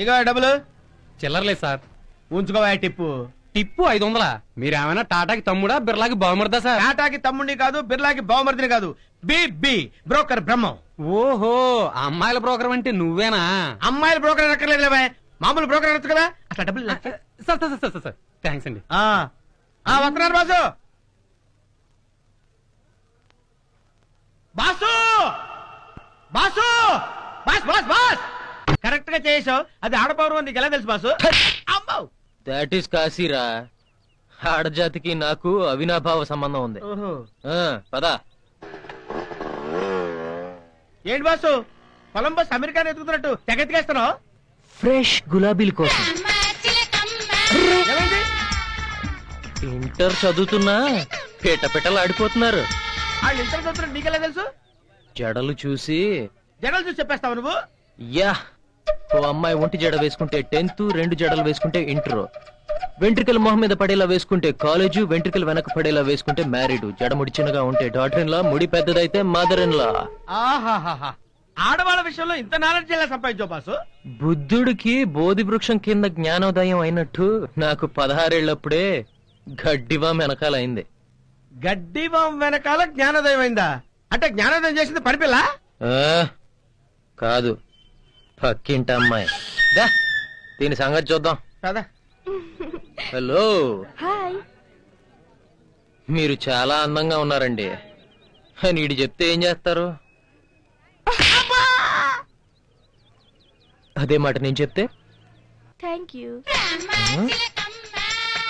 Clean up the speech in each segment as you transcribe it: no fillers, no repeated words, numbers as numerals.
ఇక డబ్బులు చిల్లర్లేదు సార్. ఉంచుకోవా టిప్పు. టిప్పు 500. మీరేమైనా టాటాకి తమ్ముడా బిర్లాకి బావమర్దా సార్? టాటాకి తమ్ముడిని కాదు, బిర్లాకి బావమర్దిని కాదు, బి బ్రోకర్ బ్రహ్మం. ఓహో, అమ్మాయిల బ్రోకర్ అంటే నువ్వేనా? అమ్మాయిల బ్రోకర్ ఎక్కర్లేదు లేవా, మామూలు బ్రోకర్ అనొచ్చు కదా. అట్లా డబ్బులు sir sir sir sir thanks అండి. వస్తున్నారు boss. Boss boss boss boss boss correct గా చేసావు. అది ఆడపౌరం నీకు ఎలా తెలుసు బాసు? అమ్మో, దాట్ ఈస్ కాశీరా. ఆడజాతికి నాకు అవినాభావ సంబంధం ఉంది. పదా. ఏంటి బాసు, కొలంబస్ అమెరికాని ఎదుగుతున్నట్టు తెగెత్తికేస్తున్నావు? ఫ్రెష్ గులాబీల కోసం. ఏమైంది? ఇంటర్ చదువుతున్నా పిటపిటలు ఆడిపోతున్నారు. వాళ్ళు ఇంటర్ చదువుతున్నట్టు నీకెలా తెలుసు? జడలు చూసి. జడలు చూసి చెప్పేస్తావు నువ్వు? యా, ఓ అమ్మాయి ఒంటి జడ వేసుకుంటే 10th, 2 జడలు వేసుకుంటే ఇంటర్. వెంట్రికలు మొహం మీద పడేలా వేసుకుంటే కాలేజు, వెంట్రికలు వెనక పడేలా వేసుకుంటే మ్యారీడ్. జడ ముడి చిన్నగా ఉంటే డాటర్ ఇన్ లా, ముడి పెద్దదైతే మదర్ ఇన్ లా. ఆహాహా, ఆడవాళ్ళ విషయంలో ఇంత నాలెడ్జ్ ఎలా సంపాదించావు బాసు? బుద్ధుడికి బోధి వృక్షం కింద జ్ఞానోదయం అయినట్టు నాకు 16 ఏళ్లప్పుడే గడ్డివాం వెనకాలైంది. గడ్డివాం వెనకాల జ్ఞానోదయం అయిందా? అంటే జ్ఞానోదయం చేసింది పనిపిల్ల కాదు, పక్కింటి అమ్మాయి. దా, దీని సంగతి చూద్దాం. కదా. Hello, hi. మీరు చాలా అందంగా ఉన్నారండి అని ఈడు చెప్తే ఏం చేస్తారు? అదే మాట నేను చెప్తే? Thank you.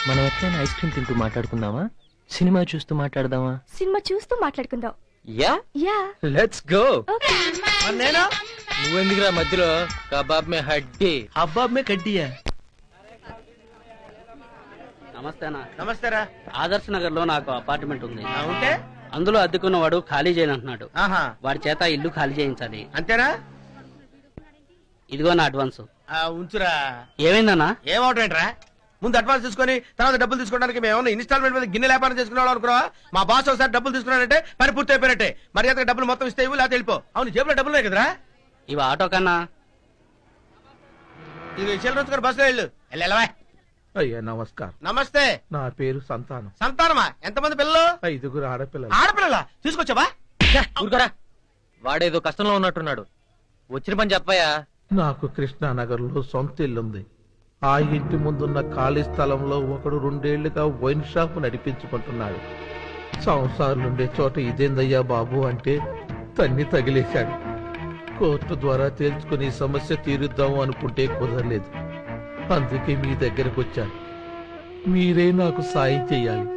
మనం ఎట్లయినా ఐస్ క్రీమ్ తింటూ మాట్లాడుకుందామా? సినిమా చూస్తూ మాట్లాడదామా? సినిమా చూస్తూ మాట్లాడుకుందాం. Yeah yeah, let's go. Okay. నేను నువ్వెందుకురా మధ్యలో? కబాబ్ మే హడ్డీ. అబ్బాబ్ మే కడ్డీయా. నమస్తేనా. నమస్తేరా. ఆదర్శ్ నగర్ లో నాకు అపార్ట్మెంట్ ఉంది. ఉంటే అందులో అద్దెకున్నవాడు ఖాళీ చేయనంటున్నాడు. ఆహా, వాడి చేత ఇల్లు ఖాళీ చేయించాలి. అంతేనా? ఇదిగో నా అడ్వాన్స్. ఉంచురా. ఏమైందన్నా? ఏమవుతాయంట్రా? ముందు అడ్వాన్స్ తీసుకొని తర్వాత డబ్బులు తీసుకోవడానికి మేము ఇన్స్టాల్మెంట్ మీద గిన్నె వ్యాపారం చేసుకునే అనుకున్నావా? మా బాస్ ఒకసారి డబ్బులు తీసుకున్నాడంటే పని పూర్తి అయిపోయినట్టే. మర్యాదగా డబ్బులు మొత్తం ఇస్తే ఇవ్వు, లేకపోతే వెళ్ళిపో. అవును, జేబులో డబ్బులు ఉన్నాయి కదరా? ఇవి ఆటో కన్నా. ఇది చెల్లి బస్సులో వెళ్ళు. వెళ్ళవా? అయ్యా నమస్కారం. నమస్తే. నా పేరు సంతానం. సంతానమా? ఎంతమంది పిల్లలు? 5 ఆడపిల్లలు. ఆడపిల్లలా? తీసుకొచ్చావా? ఊరుకోరా, వాడేదో కష్టంలో ఉన్నట్టున్నాడు. వచ్చిన పని చెప్పాయా? నాకు కృష్ణానగర్ లో సొంత ఇల్లుంది. ఆ ఇంటి ముందున్న ఖాళీ స్థలంలో ఒకడు 2 ఏళ్లుగా వైన్ షాప్ నడిపించుకుంటున్నాడు. సంసారులుండే చోట ఇదేందయ్యా బాబు అంటే తన్ని తగిలేశాడు. కోర్టు ద్వారా తేల్చుకుని సమస్య తీరుద్దాము అనుకుంటే కుదరలేదు. అందుకే మీ దగ్గరకు వచ్చాను. మీరే నాకు సాయం చెయ్యాలి.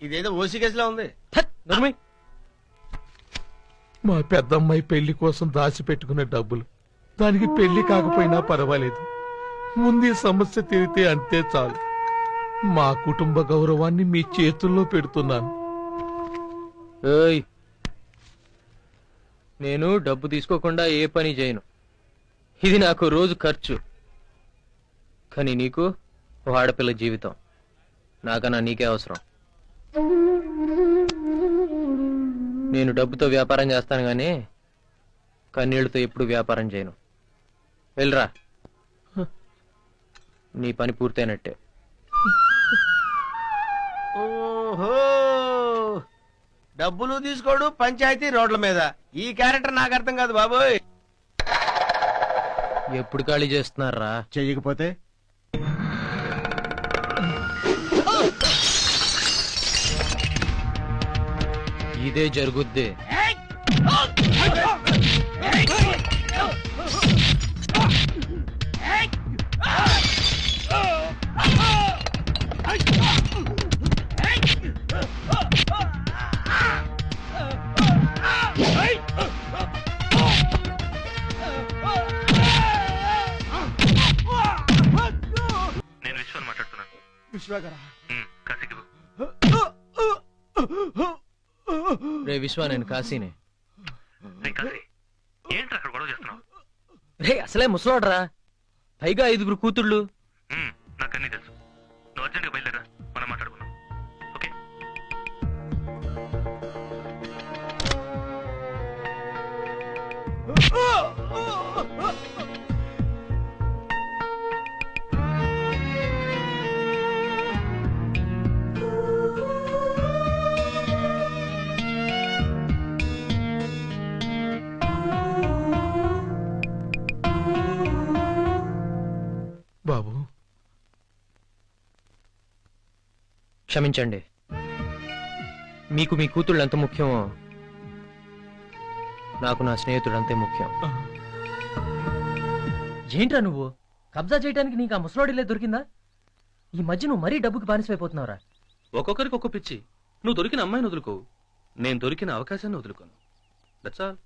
ఇదేదో ఓసి కేసులో ఉంది. మా పెద్దమ్మాయి పెళ్లి కోసం దాచిపెట్టుకున్న డబ్బులు. దానికి పెళ్లి కాకపోయినా పర్వాలేదు, ముందు సమస్య తీరితే అంతే చాలు. మా కుటుంబ గౌరవాన్ని మీ చేతుల్లో పెడుతున్నాను. ఏయ్, నేను డబ్బు తీసుకోకుండా ఏ పని చేయను. ఇది నాకు రోజు ఖర్చు. కానీ నీకు ఆడపిల్ల జీవితం. నాకన్నా నీకే అవసరం. నేను డబ్బుతో వ్యాపారం చేస్తాను గానీ కన్నీళ్లతో ఎప్పుడు వ్యాపారం చేయను. వెళ్ళరా, నీ పని పూర్తయినట్టే. ఓహో, డబ్బులు తీసుకోడు, పంచాయతీ రోడ్ల మీద. ఈ క్యారెక్టర్ నాకు అర్థం కాదు బాబోయ్. ఎప్పుడు ఖాళీ చేస్తున్నారా? చెయ్యకపోతే ఇదే జరుగుద్ది. నేను విశ్వాన్ని మాట్లాడుతున్నాను. విశ్వాగరా? రే విశ్వ, నేను కాశీని. ఏంట్రా అక్కడ గొడవ చేస్తున్నావు? రే అసలే ముసలాడరా, పైగా 5 కూతుళ్ళు. నాకన్నీ తెలుసు. నువ్వు అర్జెంట్గా బయలుదేరా, మనం మాట్లాడుకుందాం. ఓకే? బాబు క్షమించండి. మీకు మీ కూతుళ్ళు ఎంత ముఖ్యమో నాకు నా స్నేహితుడు అంతే ముఖ్యం. ఏంట్రా నువ్వు కబ్జా చేయడానికి నీకు ఆ ముసలోడిలే దొరికిందా? ఈ మధ్య నువ్వు మరీ డబ్బుకి బానిసైపోతున్నావురా. ఒక్కొక్కరికి ఒక్క పిచ్చి. నువ్వు దొరికిన అమ్మాయిని వదులుకో, నేను దొరికిన అవకాశాన్ని వదులుకోను. That's all.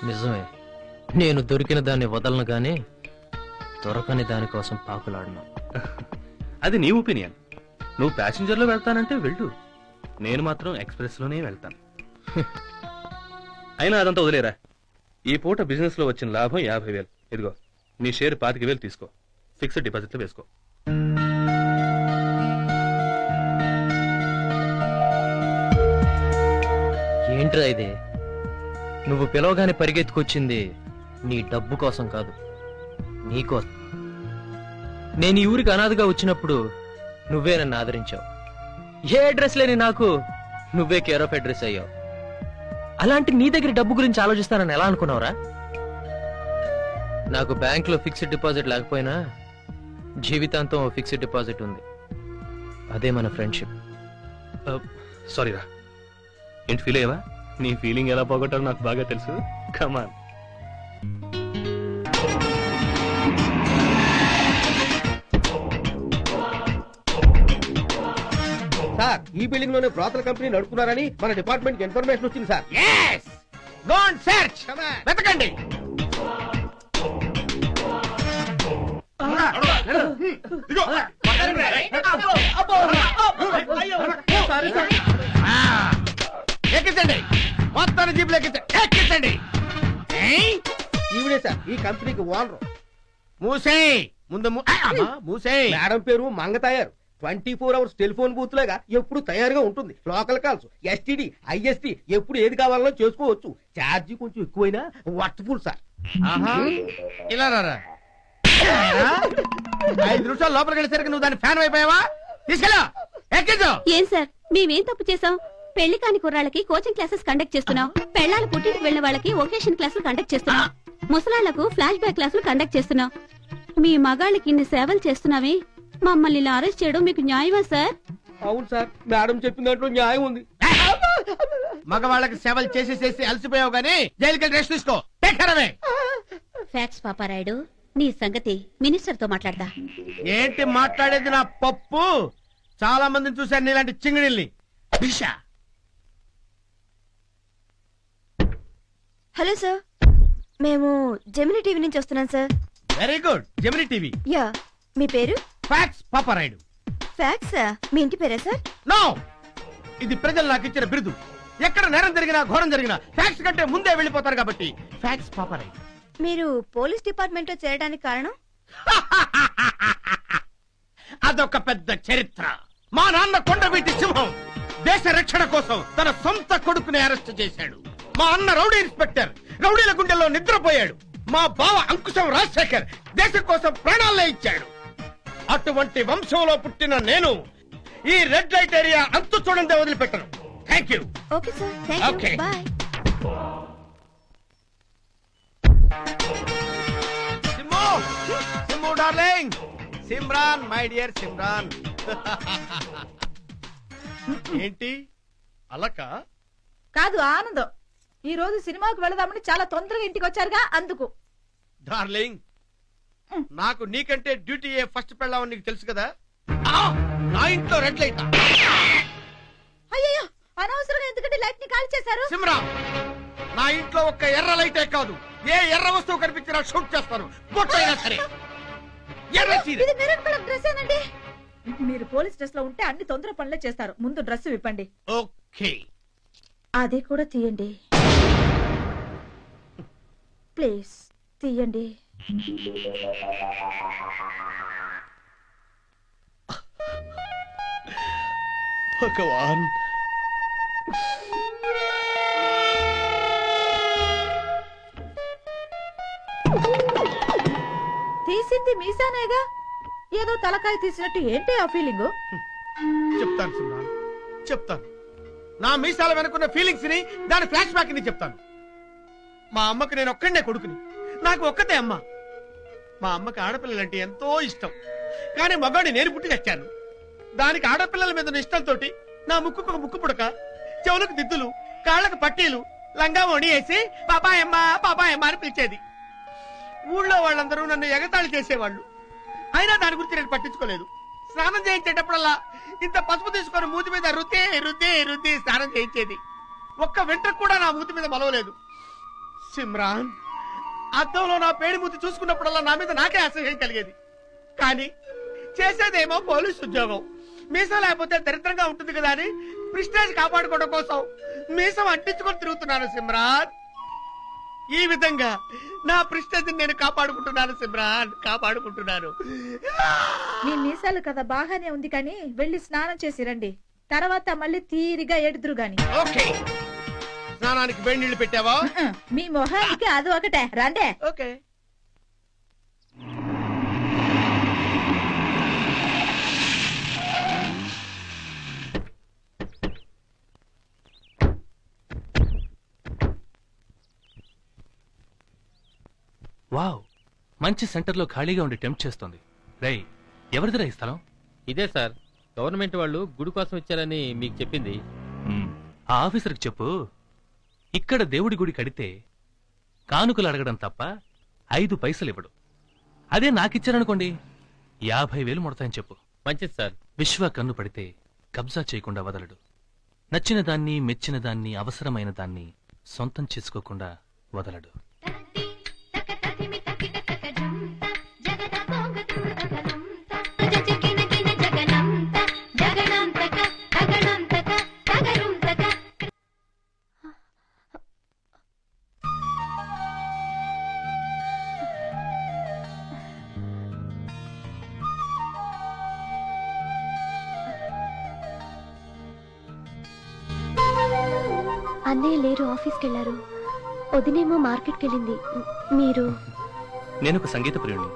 నిజమే, నేను దొరికిన దాన్ని వదలను గాని దొరకని దానికోసం పాకులాడను. అది నీ ఒపీనియన్. నువ్వు ప్యాసింజర్ లో వెళ్తానంటే వెళ్ళు, నేను మాత్రం ఎక్స్ప్రెస్ లోనే వెళ్తాను. అయినా అదంతా వదిలేరా. ఈ పూట బిజినెస్ లో వచ్చిన లాభం 50,000. ఇదిగో నీ షేర్ 25,000 తీసుకో, ఫిక్స్డ్ డిపాజిట్ లో వేసుకో. ఏంట్రా ఇది? నువ్వు పిలవగానే పరిగెత్తుకొచ్చింది నీ డబ్బు కోసం కాదు, నీకోసం. నేను ఈ ఊరికి అనాథగా వచ్చినప్పుడు నువ్వే నన్ను ఆదరించావు. ఏ అడ్రస్ లేని నాకు నువ్వే కేర్ ఆఫ్ అడ్రస్ అయ్యావు. అలాంటి నీ దగ్గర డబ్బు గురించి ఆలోచిస్తానని ఎలా అనుకున్నావురా? నాకు బ్యాంక్ లో ఫిక్స్డ్ డిపాజిట్ లేకపోయినా జీవితాంతం ఫిక్స్డ్ డిపాజిట్ ఉంది. అదే మన ఫ్రెండ్షిప్. సారీ రా. ఏంటి ఫీల్ అయ్యావా? నీ ఫీలింగ్ ఎలా పోగొట్టాలో నాకు బాగా తెలుసు. కమాన్. సార్, ఈ బిల్డింగ్ లోనే బ్రోతల కంపెనీ నడుపుతున్నారని మన డిపార్ట్మెంట్ కి ఇన్ఫర్మేషన్ వచ్చింది సార్. గో అండ్ సెర్చ్, వెతకండి. ఎక్కించండి, మొత్తాన్ని జీపులు ఎక్కించండి. ఈవిడే సార్ ఈ కంపెనీకి ఓనర్. మూసేయ్ ముందు మూసేయ్. మేడం పేరు మంగతాయారు. 24 hours టెలిఫోన్ బూత్ లాగా ఎప్పుడు తయారుగా ఉంటుంది. లోకల్ కాల్స్, STD, IST ఎప్పుడు ఏది కావాలో చేసుకోవచ్చు. ఛార్జీ కొంచెం ఎక్కువైనా వర్త్ఫుల్ సార్. ఇలా రారా. 5 నిమిషాలు లోపలికి వెళ్ళేసరికి నువ్వు దాని ఫ్యాన్ అయిపోయావా? తీసుకెళ్ళా, ఎక్కించు. ఏం సార్ మేమేం తప్పు చేసాం? పెళ్లి కాని కుర్రాళ్ళకి కోచింగ్ క్లాసెస్ కండక్ట్ చేస్తున్నాం. పెళ్లాలు పుట్టింటికి వెళ్ళిన వాళ్ళకి వొకేషన్ క్లాసులు కండక్ట్ చేస్తున్నాం. ముసలాళ్లకు ఫ్లాష్ బ్యాక్ క్లాసులు కండక్ట్ చేస్తున్నాం. మీ మగాళ్ళకి ఇన్ని సేవలు చేస్తున్నామే, మమ్మల్ని ఇలా అరెస్ట్ చేయడం మీకు న్యాయమా సార్? అవును సార్, మేడం చెప్పిన దాంట్లో న్యాయం ఉంది. మగవాళ్ళకి సేవలు చేసి చేసి అలసిపోయావు గానీ జైలుకి రెస్ట్ తీసుకో. ఫ్యాక్స్ పాపారాయుడు, నీ సంగతి మినిస్టర్ తో మాట్లాడదా. ఏంటి మాట్లాడేది నా పప్పు? చాలా మందిని చూశాను నీలాంటి చింగిడిల్ని. హలో సార్, మేము జెమిని టీవీ నుంచి వస్తున్నాం sir. Very good. Gemini TV. Yeah, మీ పేరు? ఫ్యాక్స్ పాపారాయుడు. ఫ్యాక్స్ మీ ఇంటి పేరా సార్? నో, ఇది ప్రజలు నాకు ఇచ్చిన బిరుదు. ఎక్కడ నేరం జరిగినా ఘోరం జరిగినా ఫ్యాక్స్ కంటే ముందే వెళ్ళిపోతారు కాబట్టి ఫ్యాక్స్ పాపారాయుడు. మీరు పోలీస్ డిపార్ట్మెంట్ లో చేరడానికి కారణం? అదొక పెద్ద చరిత్ర. మా నాన్న కొండవీటి సింహం దేశ రక్షణ కోసం తన సొంత కొడుకుని అరెస్ట్ చేశాడు. మా అన్న రౌడీ ఇన్స్పెక్టర్ రౌడీల గుండెల్లో నిద్రపోయాడు. మా బావ అంకుశం రాజశేఖర్ దేశం కోసం ప్రాణాలే ఇచ్చాడు. అటువంటి వంశంలో పుట్టిన నేను ఈ రెడ్ లైట్ ఏరియా అంతు చూడందే వదిలిపెట్టను. Thank you. Okay sir, thank you. Okay. Bye. సిమ్ము darling, Simran my dear Simran. ఏంటి అలక? కాదు, ఆనందం. ఈ రోజు సినిమాకు వెళదామని చాలా తొందరగా ఇంటికి వచ్చారుగా, అందుకు. డార్లింగ్, నాకు నీకంటే డ్యూటీ ఫస్ట్ పెళ్ళామని నీకు తెలుసు కదా. నా ఇంట్లో రెడ్ లైట్. అయ్యో, అనవసరంగా ఎందుకంటే లైట్ ని కాల్ చేశారు. సిమ్రాన్, నా ఇంట్లో ఒక్క ఎర్ర లైటే కాదు, ఏ ఎర్ర వస్తువు కనిపించినా షూట్ చేస్తాను. పొట్టైనా సరే. ఎర్ర చీర. ఇది మెరూన్ కలర్ డ్రెస్ ఏనండి. మీరు పోలీస్ డ్రెస్ లో ఉంటే అన్ని తొందర పనులే చేస్తారు. ముందు డ్రెస్ విప్పండి. ఓకే. అది కూడా తీయండి ప్లీజ్, తీయండి. భగవాన్, తీసింది మీసానేగా, ఏదో తలకాయ తీసినట్టు ఏంటి ఆ ఫీలింగ్? చెప్తాను సిమ్రాన్, చెప్తాను. నా మీసాల వెనుకున్న ఫీలింగ్స్ ని, దాని ఫ్లాష్ బ్యాక్ ని చెప్తాను. మా అమ్మకు నేను ఒక్కడే కొడుకుని, నాకు ఒక్కతే అమ్మ. మా అమ్మకి ఆడపిల్లలంటే ఎంతో ఇష్టం. కానీ మగాడిని నేను పుట్టి తెచ్చాను. దానికి ఆడపిల్లల మీద ఉన్న ఇష్టంతో నా ముక్కుకు ఒక ముక్కు పుడక, చెవులకు దిద్దులు, కాళ్ళకు పట్టీలు, లంగా వణి వేసి పాపాయమ్మ అని పిలిచేది. ఊళ్ళో వాళ్ళందరూ నన్ను ఎగతాళి చేసేవాళ్ళు. అయినా దాని గురించి నేను పట్టించుకోలేదు. స్నానం చేయించేటప్పుడల్లా ఇంత పసుపు తీసుకొని మూతి మీద రుద్ది స్నానం చేయించేది. ఒక్క వెంట్రుక కూడా నా మూతి మీద మలవలేదు. సిమ్రాన్, అద్దంలో నా పేడి మూతి చూసుకున్నప్పుడల్లా నా మీద నాకే అసహ్యం కలిగేది. కానీ చేసేదేమో పోలీసు ఉద్యోగం. మీసం లేకపోతే దరిద్రంగా ఉంటుంది కదా అని ప్రిస్టేజ్ కాపాడుకోవడం కోసం మీసం అంటించుకొని తిరుగుతున్నాను సిమ్రాన్. ఈ విధంగా నా ప్రిస్టేజ్ నేను కాపాడుకుంటున్నాను సిమ్రాన్, కాపాడుకుంటున్నాను. మీ మీసాలు కదా బాగానే ఉంది కానీ వెళ్ళి స్నానం చేసి రండి. తర్వాత మళ్ళీ తీరిగా ఎడుదురు గాని. ఓకే, స్నానానికి వేడి నీళ్లు పెట్టావా? మీ మొహానికి అది ఒకటే. రండే. ఓకే. వావ్, మంచి సెంటర్లో ఖాళీగా ఉండి టెంప్ట్ చేస్తుంది. రై, ఎవరిదిరా ఈ స్థలం? ఇదే సార్, గవర్నమెంట్ వాళ్ళు గుడి కోసం ఇచ్చారని మీకు చెప్పింది. ఆ ఆఫీసర్కి చెప్పు, ఇక్కడ దేవుడి గుడి కడితే కానుకలు అడగడం తప్ప 5 పైసలు ఇవ్వడు. అదే నాకిచ్చారనుకోండి 50,000 ముడతాయని చెప్పు. మంచిది సార్. విశ్వ కన్ను పడితే కబ్జా చేయకుండా వదలడు. నచ్చిన దాన్ని, మెచ్చిన దాన్ని, అవసరమైన దాన్ని సొంతం చేసుకోకుండా వదలడు. అన్నయ్య లేరు, ఆఫీస్కి వెళ్ళారు. వదినేమో మార్కెట్కి వెళ్ళింది. మీరు? నేను ఒక సంగీత ప్రియుణ్ణి.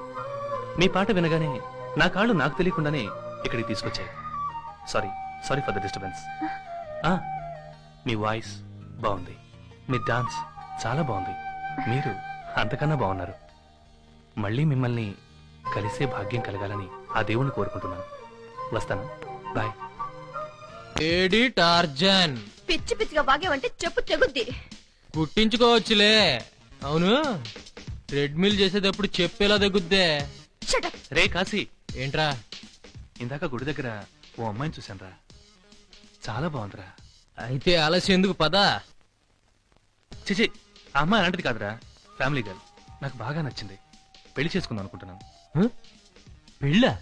మీ పాట వినగానే నా కాళ్ళు నాకు తెలియకుండానే ఇక్కడికి తీసుకొచ్చాయి. Sorry for the disturbance. మీ వాయిస్ బాగుంది, మీ డాన్స్ చాలా బాగుంది, మీరు అంతకన్నా బాగున్నారు. మళ్ళీ మిమ్మల్ని కలిసే భాగ్యం కలగాలని ఆ దేవుణ్ణి కోరుకుంటున్నాను. వస్తాను, బాయ్. ఏడి టార్జన్, పిచ్చి పిచ్చిగా బాగేవంటే చెప్పు తెగుద్ది. కుట్టించుకోవచ్చులే. అవును, ట్రెడ్మిల్ చేసేటప్పుడు చెప్పేలా తగ్గుద్దే. రే కాశీ, ఏంట్రా? ఇందాక గుడి దగ్గర ఓ అమ్మాయిని చూశానురా, చాలా బాగుందిరా. అయితే ఆలస్యం ఎందుకు, పదా. చిచి, ఆ అమ్మాయి అలాంటిది కాదురా, ఫ్యామిలీ గర్ల్. నాకు బాగా నచ్చింది, పెళ్లి చేసుకుందాం అనుకుంటున్నాను. పెళ్ళా?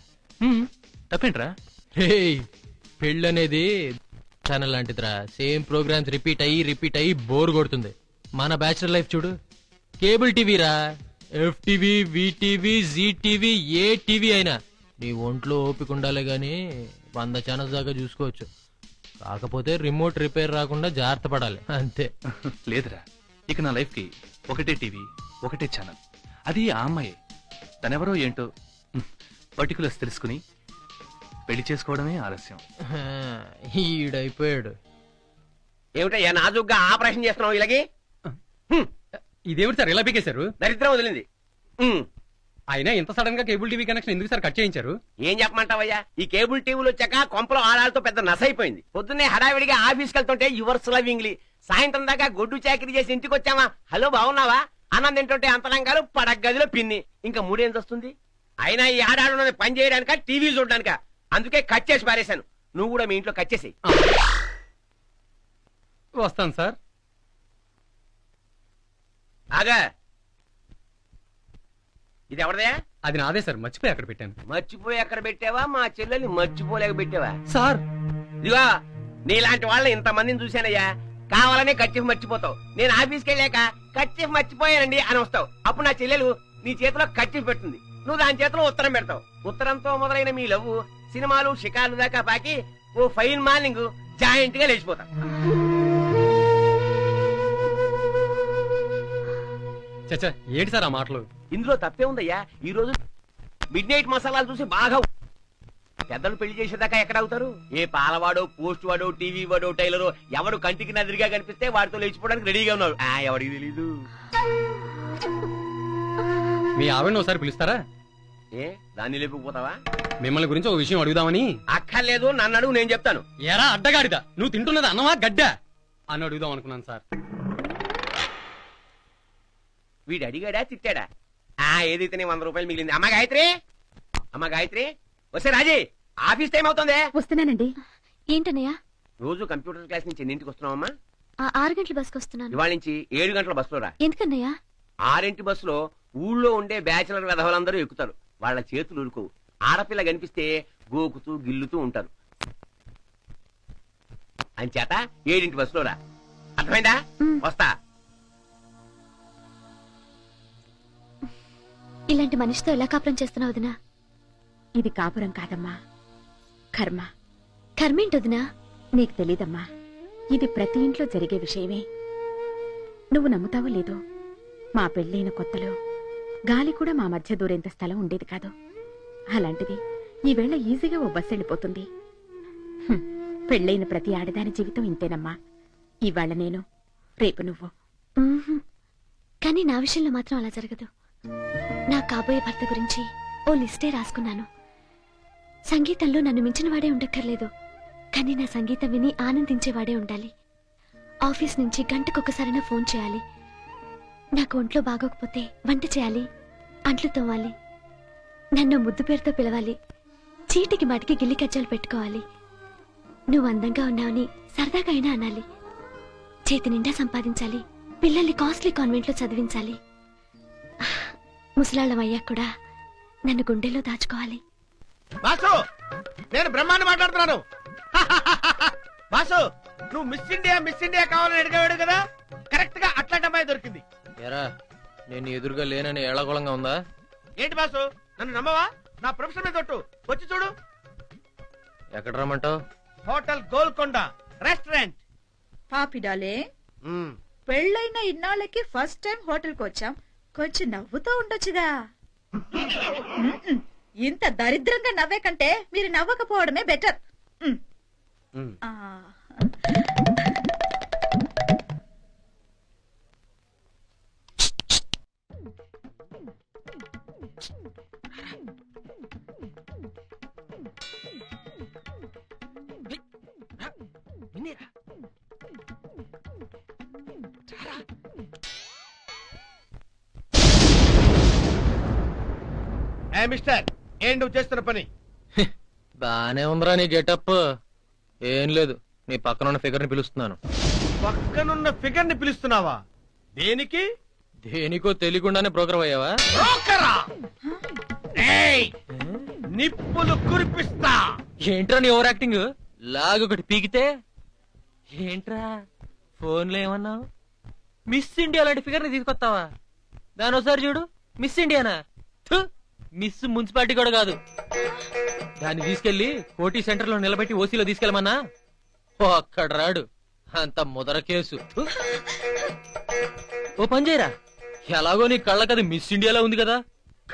తప్పేంట్రా? పెళ్ళనేది ఛానల్ లాంటిదిరా. సేమ్ ప్రోగ్రామ్స్ రిపీట్ అయ్యి బోర్ కొడుతుంది. మన బ్యాచులర్ లైఫ్ చూడు, కేబుల్ టీవీరా. FTV, VTV, ZTV, ఏ టీవీ అయినా నీ ఒంట్లో ఓపిక ఉండాలి గాని 100 ఛానల్స్ దాకా చూసుకోవచ్చు. కాకపోతే రిమోట్ రిపేర్ రాకుండా జాగ్రత్త పడాలి, అంతే. లేదురా, ఇక నా లైఫ్ కి ఒకటే టీవీ, ఒకటే ఛానల్, అది ఆ అమ్మాయి. తనెవరో ఏంటో పర్టికులర్స్ తెలుసుకుని పెళ్లి చేసుకోవడమే ఆలస్యం. ఈడైపోయాడు. ఏమిటయ్యా నాజుగ్గా ఆపరేషన్ చేస్తున్నావు? ఇలాగే ఇదేమిటి సార్ ఇలా పీకేశారు? దరిద్రం వదిలింది. అయినా ఇంత సడన్ గా కేబుల్ టీవీ కనెక్షన్ ఎందుకు సార్ కట్ చేయించారు? ఏం చెప్పమంటావయ్యా, ఈ కేబుల్ టీవీలు వచ్చాక కొంపలో ఆడాలతో పెద్ద నసైపోయింది. పొద్దున్నే హడావిడిగా ఆఫీస్కి వెళ్తుంటే యువర్స్ లవింగ్లీ, సాయంత్రం దాకా గొడ్డు చాకరీ చేసి ఇంటికి వచ్చావా, హలో బాగున్నావా, అన్నం తింటుంటే అంతరంగాలు, పడక గదిలో పిన్ని, ఇంకా మూడేం వస్తుంది. అయినా ఈ ఆడాడు పని చేయడానిక, టీవీ చూడడానిక? అందుకే కట్ చేసి పారేశాను. నువ్వు కూడా మీ ఇంట్లో కట్ చేసి. వస్తాను సార్. ఆగా, ఇది ఎవరిదే? అది నాదే సార్, మర్చిపోయి అక్కడ పెట్టాను. మర్చిపోయి ఎక్కడ పెట్టావా? మా చెల్లెల్ని మర్చిపోలేక పెట్టావా? సార్ ఇదిగో, నీలాంటి వాళ్ళని ఇంతమందిని చూశానయ్యా. కావాలనే కచ్చిఫ్ మర్చిపోతావు. నేను ఆఫీస్కి వెళ్ళాక కచ్చిఫ్ మర్చిపోయానండి అని వస్తావు. అప్పుడు నా చెల్లెలు నీ చేతిలో కచ్చిఫ్ పెడుతుంది, నువ్వు దాని చేతిలో ఉత్తరం పెడతావు. ఉత్తరంతో మొదలైన మీ లవ్ సినిమాలు, షికార్లు దాకా పాకి ఓ ఫైన్ మార్నింగ్ జాయింట్ గా లేచిపోతాం. చచ్చా, ఏంటి సార్ ఆ మాటలు? ఇందులో తప్పే ఉందయ్యా. ఈ రోజు మిడ్ నైట్ మసాలాలు చూసి బాగా పెద్దలు పెళ్లి చేసేదాకా ఎక్కడ అవుతారు? ఏ పాలవాడో, పోస్ట్ వాడో, టీవీ వాడో, టైలరో ఎవడు కంటికి నదిరిగా కనిపిస్తే వాడితో లేచిపోవడానికి రెడీగా ఉన్నారు. ఎవరికి తెలీదు. మీ ఆవిడని ఒకసారి పిలుస్తారా? ఏ దాన్ని లేపుకుపోతావా? మిమ్మల్ని గురించి ఒక విషయం అడుగుదామని. అక్కర్లేదు, నన్ను అడుగు, నేను చెప్తాను. ఎరా అడ్డగాడిదా, నువ్వు తింటున్నది అన్నమా గడ్డా అని అడుగుదాం అనుకున్నాను సార్. వీడు అడిగాడా తిట్టాడా? ఏదైతే 100 రూపాయలు మిగిలింది. అమ్మ గాయత్రి, అమ్మ గాయత్రి, వస్తే రాజీ, ఆఫీస్ టైం అవుతుంది. వస్తున్నానండి. ఏంటన్నయ్య? రోజు కంప్యూటర్ క్లాస్ నుంచి ఎన్నింటికి వస్తున్నావమ్మా? 6 గంటల బస్కి వస్తున్నాను. ఇవాళ నుంచి 7 గంటల బస్సులో రా. ఎందుకన్నయ్య? 6 బస్సులో ఊళ్ళో ఉండే బ్యాచిలర్ విధవలందరూ ఎక్కుతారు. వాళ్ళ చేతులు ఉరుకోవు. ఆడపిల్ల కనిపిస్తే గోకుతూ గిల్లుతూ ఉంటారు. అంచేత 7 బస్సులో రా. అర్థమైందా? వస్తా. ఇలాంటి మనిషితో ఎలా కాపురం చేస్తున్నావు వదినా? ఇది కాపురం కాదమ్మా, కర్మ. కర్మేంటి వదినా? నీకు తెలీదమ్మా, ఇది ప్రతి ఇంట్లో జరిగే విషయమే. నువ్వు నమ్ముతావో లేదో, మా పెళ్ళైన కొత్తలో గాలి కూడా మా మధ్య దూరేంత స్థలం ఉండేది కాదు. అలాంటిది ఈవేళ ఈజీగా ఓ బస్సు వెళ్ళిపోతుంది. పెళ్ళైన ప్రతి ఆడదాని జీవితం ఇంతేనమ్మా. ఇవాళ నేను, రేపు నువ్వు. కానీ నా విషయంలో మాత్రం అలా జరగదు. నా కాబోయే భర్త గురించి ఓ లిస్టే రాసుకున్నాను. సంగీతంలో నన్ను మించిన వాడే ఉండక్కర్లేదు, కానీ నా సంగీతం విని ఆనందించేవాడే ఉండాలి. ఆఫీస్ నుంచి గంటకొకసారైనా ఫోన్ చేయాలి. నాకు ఒంట్లో బాగోకపోతే వంట చేయాలి, అంట్లు తోవాలి, నన్ను ముద్దు పేరుతో పిలవాలి, చీటికి మాటికి గిల్లి కజ్జాలు పెట్టుకోవాలి. నువ్వు అందంగా ఉన్నావని సరదాగా అయినా అనాలి. చేతి నిండా సంపాదించాలి, పిల్లల్ని కాస్ట్లీ కాన్వెంట్లో చదివించాలి. ముసలాళ్ళం అయ్యాక కూడా నన్ను గుండెల్లో దాచుకోవాలి. బాసు, నేను బ్రహ్మాన్ని మాట్లాడుతున్నాను. బాసు, నువ్వు మిస్ ఇండియా కావాలని అడిగాడు కదా, కరెక్ట్ గా అట్లాంటి అమ్మాయి దొరికింది. ఎరా నేను ఎదురుగా లేనని ఏళగోళంగా ఉందా? ఏంటి బాసు, నన్ను నమ్మవా? నా ప్రొఫెషన్ మీద ఒట్టు. వచ్చి చూడు. ఎక్కడ రమ్మంటావు? Hotel Golconda restaurant. పాపిడాలే, పెళ్ళైన ఇన్నాళ్ళకి ఫస్ట్ టైం హోటల్కి వచ్చాం. కొంచెం నవ్వుతూ ఉండొచ్చుగా. ఇంత దరిద్రంగా నవ్వే కంటే మీరు నవ్వకపోవడమే బెటర్. మిస్టర్, ఏం నువ్వు చేస్తున్న పని? బానే ఉందిరా నీ గెటప్. ఏం లేదు, నీ పక్కనున్న ఫిగర్ ని పిలుస్తున్నాను. పక్కనున్న ఫిగర్ ని పిలుస్తున్నావా? దేనికి? దేనికో తెలియకుండానే ప్రోగ్రామ్ అయ్యావా? బ్రోకరా? ఏయ్, నిప్పులు కురిపిస్తా. ఏంట్రా నీ ఓవర్ యాక్టింగ్? లాగొకటి పీకితే ఏంట్రా ఫోన్లో ఏమన్నావు? మిస్ ఇండియా లాంటి ఫిగర్ ని తీసుకొస్తావా? దాని ఒకసారి చూడు. Miss Indiana? మిస్ మున్సిపాలిటీ కూడా కాదు. దాన్ని తీసుకెళ్లి కోటి సెంటర్ లో నిలబెట్టి ఓసీలో తీసుకెళ్ళమన్నా అక్కడ రాడు. అంత ముదర కేసు. ఓ పని చేయరా, ఎలాగో నీ కళ్ళకది మిస్ ఇండియాలో ఉంది కదా,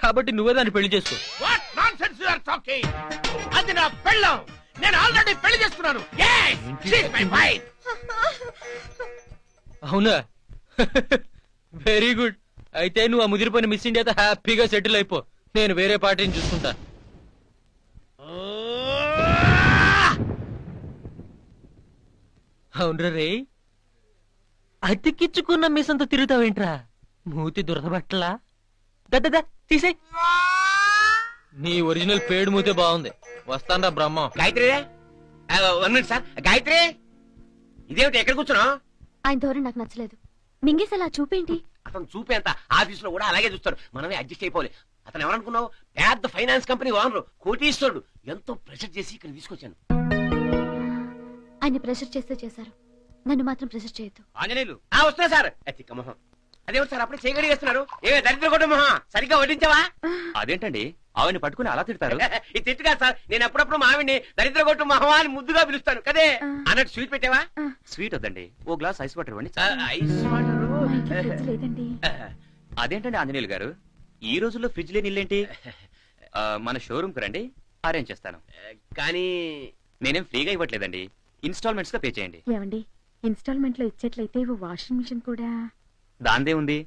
కాబట్టి నువ్వే దాన్ని పెళ్లి చేసుకో. What nonsense you are talking? అది నా పెళ్ళం. నేను ఆల్రెడీ పెళ్లి చేసుకున్నాను. Yes, she is my wife. అవునా? Very good. అయితే నువ్వు ఆ ముదిరిపోయిన మిస్ ఇండియాతో హ్యాపీగా సెటిల్ అయిపో. నేను వేరే పార్టీని చూసుకుంటా. అవునరా రే, అతికిచ్చుకున్న మిస్ అంతా తిరుగుతావేంట్రా? మూతి దురదబట్టలా? దద్దా తీసే. నీ ఒరిజినల్ పేడు మూతే బాగుంది. వస్తానరా బ్రహ్మం. Gayatri, 1 minute sir. గాయత్రి, ఇదేమిటి ఎక్కడ కూర్చున్నావు? ఆయన ధోరణి నాకు నచ్చలేదు. మింగేసేలా చూపేంటి? అతను చూపేంత ఆఫీస్ లో కూడా అలాగే చూస్తాడు. మనమే అడ్జస్ట్ అయిపోవాలి. అతను ఎవరనుకున్నావు? పెద్ద ఫైనాన్స్ కంపెనీ ఓనరు, కోటీశ్వరుడు. ఎంతో ప్రెషర్ చేసి ఇక్కడ తీసుకొచ్చాను. ఆయన ప్రెషర్ చేస్తే చేశారు, నన్ను మాత్రం ప్రెషర్ చేయొద్దు. ఆంజనేయులు వస్తున్నా సార్. తిక్క మొహం, అదేమిటి సార్ అప్పుడే చేయగడి చేస్తున్నారు? ఏమే దరిద్ర కొట్ట మొహం, సరిగ్గా వడ్డించావా? అదేంటండి ఆవిని పట్టుకుని అలా తిడతారు? ఇది తిట్టు కాదు సార్. నేను అప్పుడప్పుడు మావిని దరిద్ర కొట్టు మొహమా అని ముద్దుగా పిలుస్తాను కదే. అన్నట్టు స్వీట్ పెట్టావా? స్వీట్ వద్దండి, ఓ గ్లాస్ ఐస్ వాటర్ ఇవ్వండి. ఐస్ మా ఇంట్లో ఫ్రిడ్జ్ లేదండి. అదేంటండి ఆంజనేయులు గారు, ఈ రోజుల్లో ఫ్రిడ్జ్ లేని ఇల్లేంటి? మన షోరూమ్ కు రండి, అరేంజ్ చేస్తాను. కానీ నేనేం ఫ్రీగా ఇవ్వట్లేదండి, ఇన్స్టాల్మెంట్స్ గా పే చేయండి. ఏమండి, ఇన్స్టాల్మెంట్ లో ఇచ్చేట్లయితే ఓ వాషింగ్ మిషన్ కూడా. దాందే ఉంది,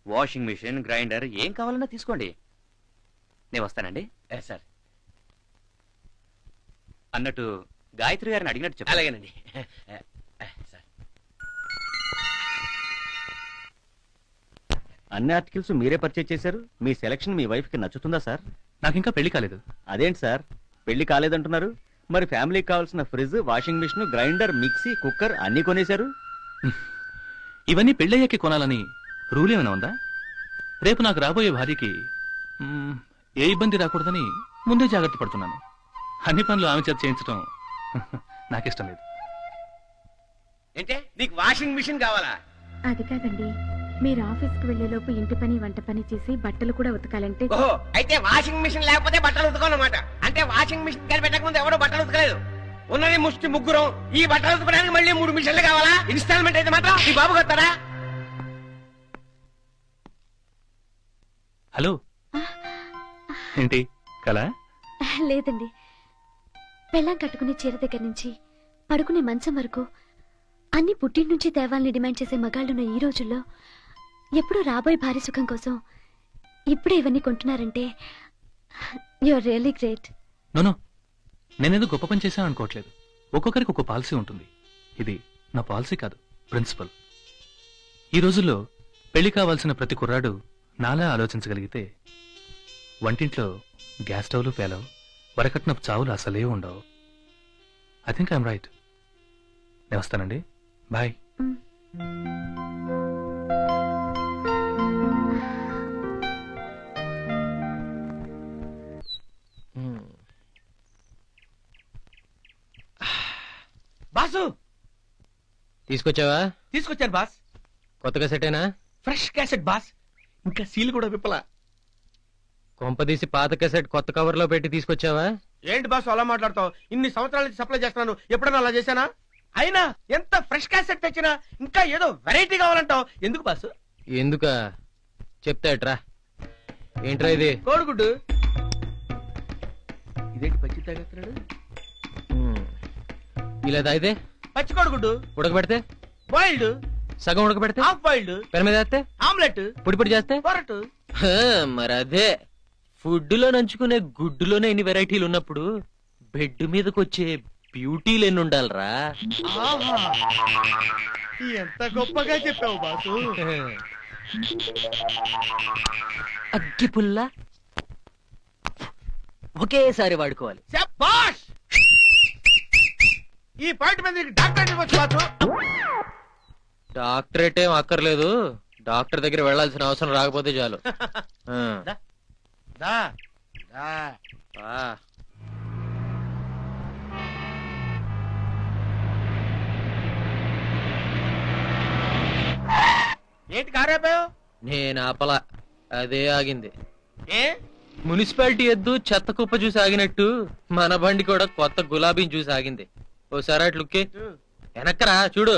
వాషింగ్ మిషన్, గ్రైండర్ ఏం కావాలన్నా తీసుకోండి. నేను వస్తానండి సార్. అన్నట్టు గాయత్రి గారిని అడిగినట్టు చెప్పు. అలాగేనండి. సార్, అన్ని ఆర్టికల్స్ మీరే పర్చేజ్ చేశారు. మీ సెలక్షన్ మీ వైఫ్ కి నచ్చుతుందా సార్? నాకు ఇంకా పెళ్లి కాలేదు. అదేంటి సార్ పెళ్లి కాలేదంటున్నారు? మరి ఫ్యామిలీకి కావాల్సిన fridge, washing machine, grinder, mixie, cooker అన్ని కొనేశారు. ఇవన్నీ పెళ్ళయ్యాకే కొనాలని రూల్ ఏమైనా ఉందా? రేపు నాకు రాబోయే భార్యకి ఏ ఇబ్బంది రాకూడదని ముందే జాగ్రత్త పడుతున్నాను. అన్ని పనులు ఆమె చేత చేయించడం నాకిష్టం లేదు. ఏంటే నీకు వాషింగ్ మిషన్ కావాలా? అది కాదండి, మీరు ఆఫీస్కి వెళ్లేలోపు ఇంటి పని వంట పని చేసి బట్టలు కూడా ఉతకాలంటే ఓహో, అయితే వాషింగ్ మిషన్ లేకపోతే బట్టలు ఉతకాలన్నమాట. అంటే వాషింగ్ మిషన్ పెట్టక ముందు ఎవడో బట్టలు ఉతకలేదు. ఉన్నది ముష్టి ముగ్గురం. ఈ బట్టలు ఉతకడానికి మళ్ళీ 3 మిషన్లు కావాలా? ఇన్స్టాల్మెంట్ అయితే మాత్రం ఈ బాబు కట్టారా? హలో, ఏంటి కలా? లేదండి, పెళ్ళాం కట్టుకునే చీర దగ్గర నుంచి పడుకునే మంచం వరకు అన్ని పుట్టింటి నుంచి తేవాలని డిమాండ్ చేసే మగాళ్ళున్న ఈ రోజుల్లో ఎప్పుడూ రాబోయే భారీ సుఖం కోసం ఇప్పుడే ఇవన్నీ కొంటున్నారంటే యూఆర్ రియల్లీ గ్రేట్. నోనో, నేనేదో గొప్ప పని చేశాను అనుకోవట్లేదు. ఒక్కొక్కరికి ఒక్కో పాలసీ ఉంటుంది. ఇది నా పాలసీ కాదు, ప్రిన్సిపల్. ఈ రోజుల్లో పెళ్లి కావాల్సిన ప్రతి కుర్రాడు నాలా ఆలోచించగలిగితే వంటింట్లో గ్యాస్ స్టవ్లు పేలవు, వరకట్నపు చావులు అసలే ఉండవు. I think I'm right. నేను వస్తానండి, బాయ్. బాసు తీసుకొచ్చావా? తీసుకొచ్చాను బాస్. కొత్తగా సెటేనా? Fresh cassette boss. ఇంకా సీల్ కూడా విప్పలా. కొంపదీసి పాత కెసెట్ కొత్త కవర్ లో పెట్టి తీసుకొచ్చావా? ఏంటి బాస్ అలా మాట్లాడతావు? ఇన్ని సంవత్సరాల నుంచి సప్లై చేస్తున్నాను, ఎప్పుడన్నా అలా చేశానా? అయినా ఎంత ఫ్రెష్ క్యాసెట్ తెచ్చినా ఇంకా ఏదో వెరైటీ కావాలంటావు. ఎందుకు బాసు? ఎందుక చెప్తాట్రా. ఏంట్రా ఇది? కోడిగుడ్డు. ఇదేంటి పచ్చి తాగేస్తున్నాడు? ఇలా తాగితే పచ్చి కోడిగుడ్డు. ఉడకబెడితే బాయిల్డ్. సగం ఉడకబెడితే హాఫ్ బాయిల్డ్. పెన మీద వేస్తే ఆమ్లెట్. పొడి పొడి చేస్తే పొరటు. మరి అదే ఫుడ్ లో నంచుకునే గుడ్డులోనే ఇన్ని వెరైటీలు ఉన్నప్పుడు బెడ్ మీదకి వచ్చే బ్యూటీలు ఎన్ని ఉండాలరా? ఎంత గొప్పగా చెప్పావు బాసు. అగ్గి పుల్ల ఒకేసారి వాడుకోవాలి. శభాష్. ఈ పాయింట్ మీద డాక్టర్ ఇవ్వచ్చు బాసు. డాక్టరేట్ ఏం అక్కర్లేదు, డాక్టర్ దగ్గర వెళ్లాల్సిన అవసరం రాకపోతే చాలు. ఏంటి కారేపావు? నేను ఆపలా, అదే ఆగింది. ఏ మున్సిపాలిటీ ఎద్దు చెత్త కుప్ప చూసి ఆగినట్టు మన బండి కూడా కొత్త గులాబీని చూసి ఆగింది. ఓసారి అట్లుక్కి వెనక్కరా చూడు.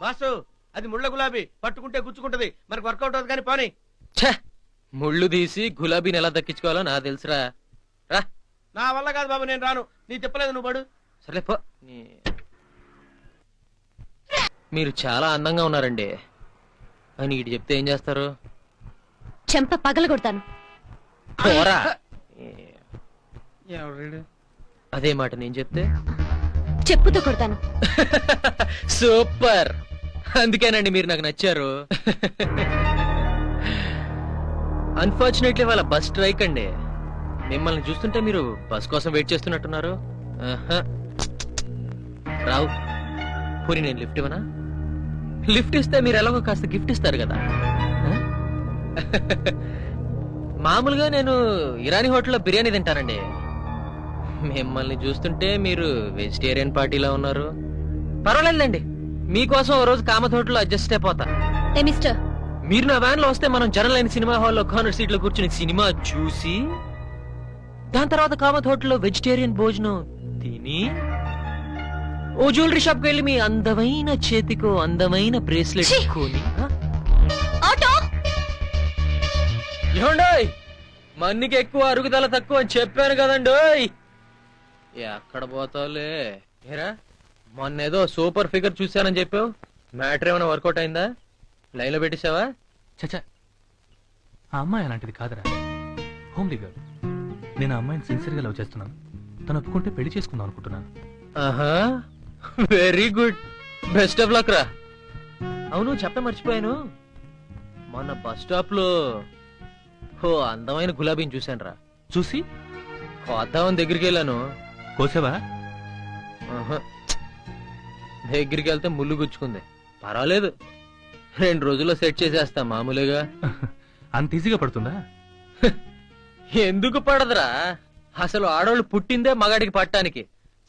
బాసు అది ముళ్ళ గులాబీ, పట్టుకుంటే గుచ్చుకుంటది, మనకు వర్కౌట్ అవుతుంది. కానీ పోనీ. ఛ, ముళ్ళు తీసి గులాబీని ఎలా దక్కించుకోవాలో నాకు తెలుసురా. రా. నా వల్ల కాదు బాబు, నేను రాను. నీ చెప్పలేదు, నువ్వు పడు. సర్లే పో. మీరు చాలా అందంగా ఉన్నారండి అని ఇటు చెప్తే ఏం చేస్తారు? చెంప పగల కొడతాను. పోరా. అదే మాట నేను చెప్తే చెప్పుతో కొడతాను. సూపర్, అందుకేనండి మీరు నాకు నచ్చారు. అన్ఫార్చునేట్లీ వాళ్ళ బస్ స్ట్రైక్ అండి. మిమ్మల్ని చూస్తుంటే మీరు బస్ కోసం వెయిట్ చేస్తున్నట్టున్నారు. రావు, పోనీ నేను లిఫ్ట్ ఇవ్వనా? లిఫ్ట్ ఇస్తే మీరు ఎలాగో కాస్త గిఫ్ట్ ఇస్తారు కదా. మామూలుగా నేను ఇరానీ హోటల్లో బిర్యానీ తింటానండి. మిమ్మల్ని చూస్తుంటే మీరు వెజిటేరియన్ పార్టీలా ఉన్నారు. పర్వాలేదండి, మీకోసం ఓ రోజు కామత్ హోటల్లో అడ్జస్ట్ అయిపోతా. ఏ మిస్టర్, మీరు నా వ్యాన్ లో వస్తే మనం జనం లేని సినిమా హాల్లో కార్నర్ సీట్ లో కూర్చుని సినిమా చూసి దాని తర్వాత కామత్ హోటల్లో వెజిటేరియన్ భోజనం తిని ఓ జ్యువెలరీ షాప్ కి వెళ్ళి మీ అందమైన చేతికో అందమైన బ్రేస్లెట్ కొని ఏమండోయ్, మన్నికి ఎక్కువ అరుగుదల తక్కువ అని చెప్పాను కదండోయ్. ఎక్కడ పోతావులే. ఏరా, మొన్నేదో సూపర్ ఫిగర్ చూశానని చెప్పావు, మ్యాటర్ ఏమైనా వర్కౌట్ అయిందా? లైన్ లో పెట్టేశావా? చచ్చా, ఆ అమ్మాయి అలాంటిది కాదురా, హోమ్లీ గర్ల్. నేను ఆ అమ్మాయిని సిన్సియర్గా లవ్ చేస్తున్నాను. తను ఒప్పుకుంటే పెళ్లి చేసుకుందాం అనుకుంటున్నాను. ఆహా, very good, best of luck రా. అవును, చెప్ప మర్చిపోయాను, మొన్న బస్ స్టాప్ లో ఓ అందమైన గులాబీని చూశాను రా. చూసి కోద్దామని దగ్గరికి వెళ్ళాను. కోసావా? ఆహా, దగ్గరికి వెళ్తే ముళ్ళు గుచ్చుకుంది. పర్వాలేదు, 2 రోజుల్లో సెట్ చేసేస్తా మామూలుగా. అంత ఈజీగా పడుతుందా? ఎందుకు పడదురా, అసలు ఆడవాళ్ళు పుట్టిందే మగాడికి పట్టడానికి.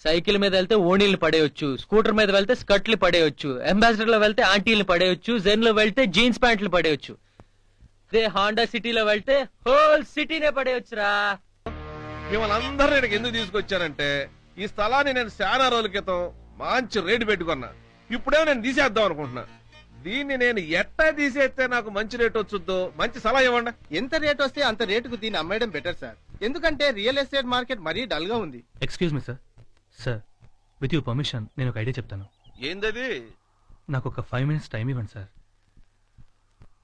సైకిల్ మీద వెళ్తే ఓణీల్ని పడేయొచ్చు, స్కూటర్ మీద వెళ్తే స్కర్ట్లు పడేయొచ్చు, అంబాసిడర్ లో వెళ్తే ఆంటీల్ని పడేయొచ్చు, జెన్ లో వెళ్తే జీన్స్ ప్యాంట్లు పడేయొచ్చు. అదే హాండా సిటీలో వెళ్తే హోల్ సిటీనే పడేయొచ్చురా. మిమ్మల్ని అందరూ ఇక్కడికి ఎందుకు తీసుకొచ్చానంటే, ఈ స్థలాన్ని నేను చాలా రోజుల క్రితం మంచి రేటు పెట్టుకున్నా. ఇప్పుడేమో నేను తీసేద్దాం అనుకుంటున్నా. దీన్ని నేను ఎట్టా తీసేస్తే నాకు మంచి రేటు వచ్చుద్దో మంచి సలహా ఇవ్వండి. ఎంత రేట్ వస్తే అంత రేటుకు దీన్ని అమ్మేయడం బెటర్ సార్. ఎందుకంటే రియల్ ఎస్టేట్ మార్కెట్ మరీ డల్ గా ఉంది. Excuse me sir. Sir, with your permission నేను ఒక ఐడియా చెప్తాను. ఏందది? నాకు ఒక 5 minutes టైం ఇవ్వండి సార్.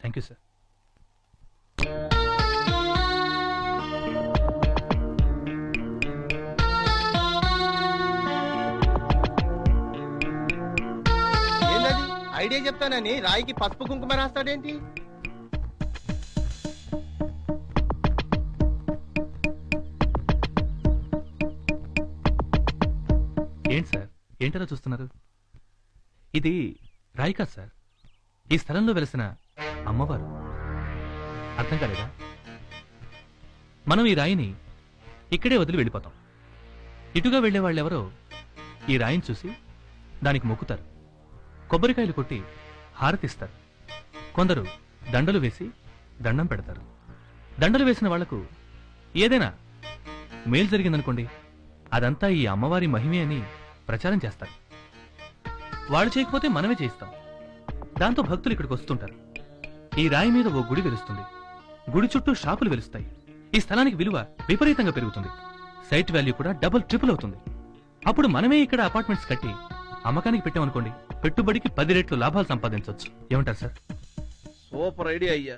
Thank you sir. ఏందది? ఐడియా చెప్తానని రాయికి పసుపు కుంకుమ రాస్తాడేంటి? ఏంటి సార్, ఏంటలా చూస్తున్నారు? ఇది రాయి కాదు సార్, ఈ స్థలంలో వెలిసిన అమ్మవారు. అర్థం కాలేదా? మనం ఈ రాయిని ఇక్కడే వదిలి వెళ్ళిపోతాం. ఇటుగా వెళ్లే వాళ్ళెవరో ఈ రాయిని చూసి దానికి మొక్కుతారు, కొబ్బరికాయలు కొట్టి హారతిస్తారు. కొందరు దండలు వేసి దండం పెడతారు. దండలు వేసిన వాళ్లకు ఏదైనా మేలు జరిగిందనుకోండి, అదంతా ఈ అమ్మవారి మహిమే అని ప్రచారం చేస్తారు. వాళ్ళు చేయకపోతే మనమే చేయిస్తాం. దాంతో భక్తులు ఇక్కడికి వస్తుంటారు. ఈ రాయి మీద ఓ గుడి వెలుస్తుంది, గుడి చుట్టూ షాపులు వెలుస్తాయి. ఈ స్థలానికి విలువ విపరీతంగా పెరుగుతుంది. సైట్ వాల్యూ కూడా డబుల్ ట్రిపుల్ అవుతుంది. అప్పుడు మనమే ఇక్కడ అపార్ట్మెంట్స్ కట్టి అమ్మకానికి పెట్టామనుకోండి, పెట్టుబడికి 10 రెట్లు లాభాలు సంపాదించవచ్చు. ఏమంటారు సార్? సూపర్ ఐడియా అయ్యా.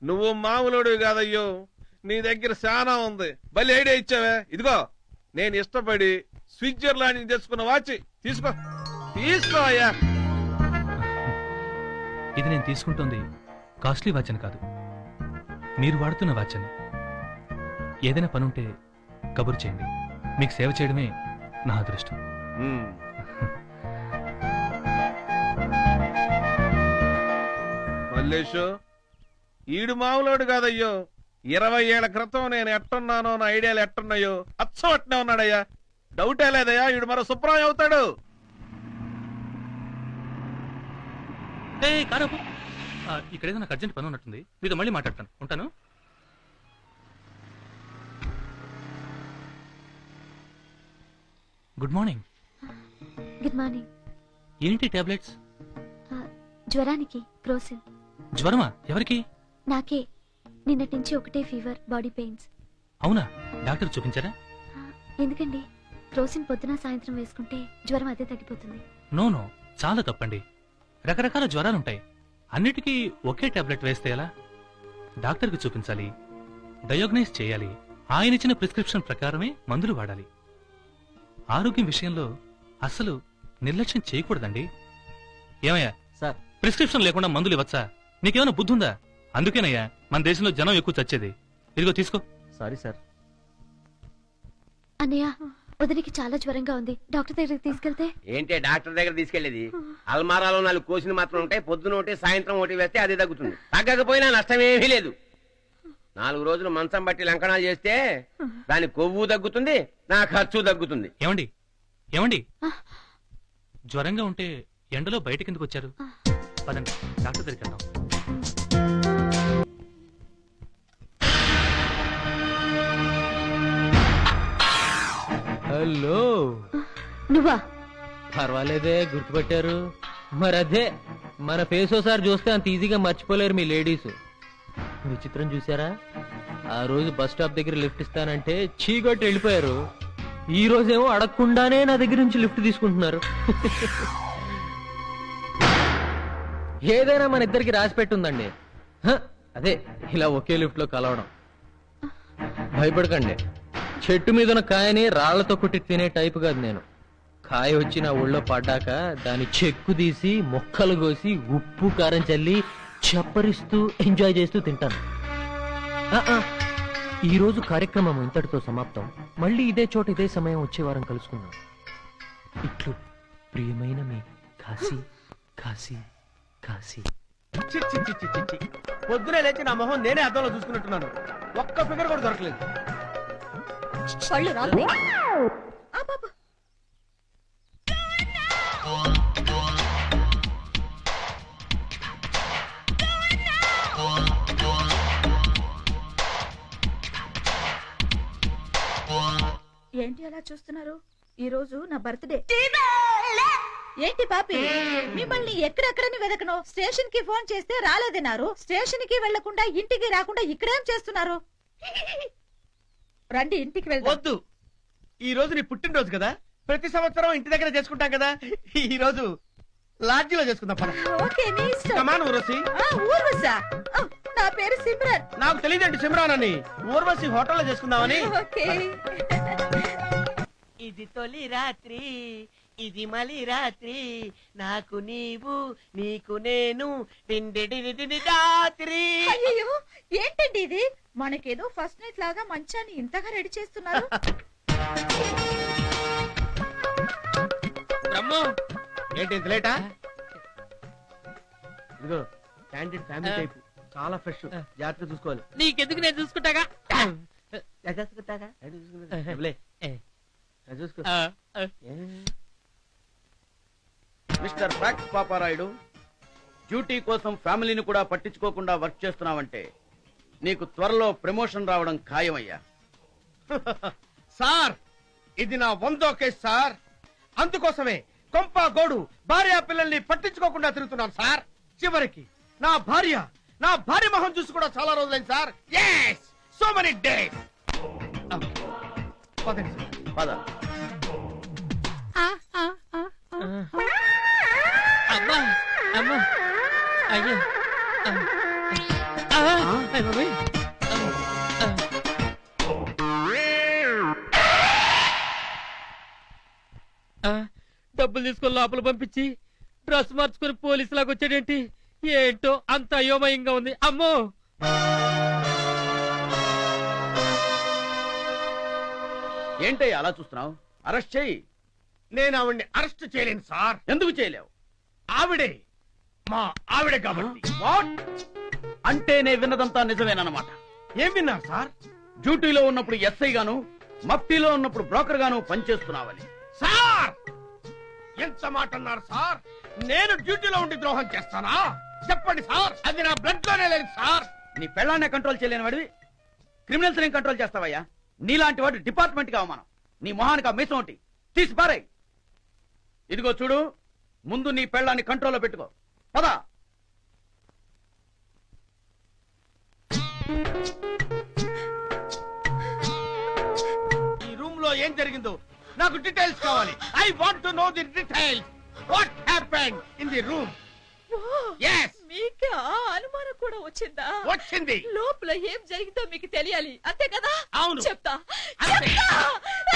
నువ్వు మామూలుడివి కాదయ్యో, నీ దగ్గర చాలా ఉంది. భలే ఐడియా ఇచ్చావే. ఇదిగో, నేను ఇష్టపడి స్విట్జర్లాండ్ నుంచి తెచ్చుకున్న వాచ్ తీసుకో. తీసుకో అయ్యా. ఇది నేను తీసుకుంటోంది కాస్ట్లీ వాచ్ అని కాదు, మీరు వాడుతున్న వాచ్ అని. ఏదైనా పనుంటే కబురు చేయండి, మీకు సేవ చేయడమే నా అదృష్టం. మల్లేషు, ఈడు మామూలుడు కాదయ్యో. 20 ఏళ్ల క్రితం నేను ఎట్టున్నానో, నా ఐడియాలు ఎట్టున్నాయో అచ్చం అట్నే ఉన్నాడయ్యా. డౌటే లేదయ్యా, ఈడు మరో సుప్రాయం అవుతాడు. ఇక్కడ ఏదో నాకు అర్జెంట్ పని ఉన్నట్టుంది, మీతో మళ్ళీ మాట్లాడతాను. ఉంటాను. Good morning. Good morning. ఏంటి టాబ్లెట్స్? జ్వరానికి క్రోసిన్. జ్వరమా? ఎవరికి? నాకే. నిన్నటి నుంచి ఒకటే ఫీవర్, బాడీ పెయిన్స్. అవునా? డాక్టర్ చూపించారా? ఎందుకండి? క్రోసిన్ పొద్దున సాయంత్రం వేసుకుంటే జ్వరం అదే తగ్గిపోతుంది. నో నో, చాలా తప్పండి. రకరకాల జ్వరాలుంటాయి, అన్నిటికీ ఒకే టాబ్లెట్ వేస్తే ఎలా? డాక్టర్కి చూపించాలి, డయాగ్నైజ్ చేయాలి, ఆయన ఇచ్చిన ప్రిస్క్రిప్షన్ ప్రకారమే మందులు వాడాలి. ఆరోగ్యం విషయంలో అసలు నిర్లక్ష్యం చేయకూడదండి. ఏమయ్యా సార్, ప్రిస్క్రిప్షన్ లేకుండా మందులు ఇవ్వచ్చా? నీకేమైనా బుద్ధి ఉందా? అందుకేనయ్యా మన దేశంలో జనం ఎక్కువ చచ్చేది. ఇదిగో తీసుకో. Sorry sir. అన్నయ్య, వదిలికి చాలా జ్వరంగా ఉంది, డాక్టర్ దగ్గరికి తీసుకెళ్తే? ఏంటి డాక్టర్ దగ్గర తీసుకెళ్లేది? అల్మారాలో 4 కోసిలు మాత్రం ఉంటాయి. పొద్దున ఒకటి, సాయంత్రం ఒకటి వేస్తే అదే తగ్గుతుంది. తగ్గకపోయినా నష్టమేమీ లేదు. 4 రోజులు మంచం బట్టి లంకణాలు చేస్తే దాని కొవ్వు తగ్గుతుంది, నా ఖర్చు తగ్గుతుంది. ఏమండి ఏమండి, జ్వరంగా ఉంటే ఎండలో బయటకి ఎందుకు వచ్చారు? పదండి డాక్టర్ దగ్గరికి వెళ్దాం. హలో. నువ్వా? పర్వాలేదే, గుర్తుపట్టారు. మరి అదే, మన ఫేస్ ఒకసారి చూస్తే అంత ఈజీగా మర్చిపోలేరు మీ లేడీస్. విచిత్రం చూసారా? ఆ రోజు బస్ స్టాప్ దగ్గర లిఫ్ట్ ఇస్తానంటే చీగొట్టి వెళ్ళిపోయారు. ఈ రోజేమో అడగకుండానే నా దగ్గర నుంచి లిఫ్ట్ తీసుకుంటున్నారు. ఏదైనా మన ఇద్దరికి రాసి పెట్టుందండి. అదే ఇలా ఒకే లిఫ్ట్ లో కలవడం. భయపడకండి, చెట్టు మీద ఉన్న కాయని రాళ్లతో కొట్టి తినే టైపు కాదు నేను. కాయ వచ్చి నా ఊళ్ళో పడ్డాక దాని చెక్కు తీసి ముక్కలు కోసి ఉప్పు కారం చల్లి చప్పరిస్తూ ఎంజాయ్ చేస్తూ తింటాను. ఈ రోజు కార్యక్రమం ఇంతటితో సమాప్తం. మళ్ళీ ఇదే చోట ఇదే సమయం వచ్చే వారం కలుసుకుందాం. ఇట్లు ప్రియమైన మీ కాశీ కాశీ కాశీ. చి, చి, చి, చి, చి, చి. పొద్దునే లేచి నా మొహం నేనే అద్దంలో చూసుకున్నట్టున్నాను. ఒక్క ఫిగర్ కూడా దొరకలేదు. పళ్ళు రాలుతాయి. ఆ పాప. ఏంటి అలా చూస్తున్నారు? ఈ రోజు నా బర్త్డే. ఏంటి పాపి, మిమ్మల్ని ఎక్కడెక్కడని వెదకను? స్టేషన్ కి ఫోన్ చేస్తే రాలేదన్నారు. స్టేషన్ కి వెళ్లకుండా ఇంటికి రాకుండా ఇక్కడేం చేస్తున్నారు? రండి ఇంటికి వెళ్దాం. వద్దు, ఈ రోజు నీ పుట్టినరోజు కదా, ప్రతి సంవత్సరం ఇంటి దగ్గర చేసుకుంటాం కదా, ఈ రోజు లాడ్జిలో చేసుకుందాం. పద. ఓకే, నీ ఇష్టం. కమాన్ ఊర్వశి. ఊర్వశా? నా పేరు సిమ్రన్. నాకు తెలియదండి సిమ్రాన్ అని. ఊర్వశి హోటల్లో చేసుకుందామని. ఓకే. ఇది తొలి రాత్రి, ఇది మలి రాత్రి, నాకు నీవు నీకు నేను రాత్రి. అయ్యో, ఏంటండి ఇది? మనకేదో ఫస్ట్ నైట్ లాగా మంచాన్ని ఇంతగా రెడీ చేస్తున్నారు. బ్రహ్మో, ఏంటి ఇంత లేటా? ఇదిగో క్యాండిడ్ ఫ్యామిలీ టైప్, చాలా ఫ్రెష్, జాగ్రత్తగా చూసుకోవాలి. నీకెందుకు, నేను చూసుకుంటాగా. మిస్టర్ ఫ్రాక్స్ పాపారాయుడు, డ్యూటీ కోసం ఫ్యామిలీని కూడా పట్టించుకోకుండా వర్క్ చేస్తున్నావంటే నీకు త్వరలో ప్రమోషన్ రావడం ఖాయమయ్యా. సార్, ఇది నా 100వ కేసు సార్. అందుకోసమే కొంప గోడు భార్య పిల్లల్ని పట్టించుకోకుండా తిరుగుతున్నాను సార్. చివరికి నా భార్య మొహం చూసి కూడా చాలా రోజులైంది sir. yes so many days. పదండి సార్. పద. అమ్మా అమ్మా, అయ్యో. డబ్బులు తీసుకొని లోపల పంపించి డ్రెస్ మార్చుకుని పోలీసులాగా వచ్చాడేంటి? ఏంటో అంత అయోమయంగా ఉంది. అమ్మో, ఏంటయ్యా అలా చూస్తున్నావు? అరెస్ట్ చేయి. నేను ఆవిడ్ని అరెస్ట్ చేయలేను సార్. ఎందుకు చేయలేవు? ఆవిడే మా ఆవిడే కాబట్టి. వాట్ అంటే నేను విన్నదంతా నిజమేనన్నమాట. ఏం విన్నారు సార్? డ్యూటీలో ఉన్నప్పుడు ఎస్ఐ గాను, మఫ్టీలో ఉన్నప్పుడు బ్రోకర్ గాను పనిచేస్తున్నావని. సార్, ఎంత మాట అన్నారు సార్? నేను డ్యూటీలో ఉండి ద్రోహం చేస్తానా? చెప్పండి సార్, అది నా బ్లడ్ లోనే లేదు సార్. నీ పెళ్ళాన్నే కంట్రోల్ చేయలేని వాడివి క్రిమినల్స్ ఏం కంట్రోల్ చేస్తావయ్యా? నీలాంటి వాడు డిపార్ట్మెంట్ కి అవమానం. నీ మొహానికి ఆ మీసం ఒకటి తీసి పారేయ్. ఇదిగో చూడు, ముందు నీ పెళ్ళాన్ని కంట్రోల్లో పెట్టుకో. పద. ఈ రూమ్ లో ఏం జరిగిందో నాకు డీటెయిల్స్ కావాలి. I want to know the details. What happened in the room? yes మీకే ఆ అనుమానం కూడా వచ్చిందా? వచ్చింది. లోపల ఏం జరిగిందో మీకు తెలియాలి, అంతే కదా? అవును. చెప్తా. అంతే.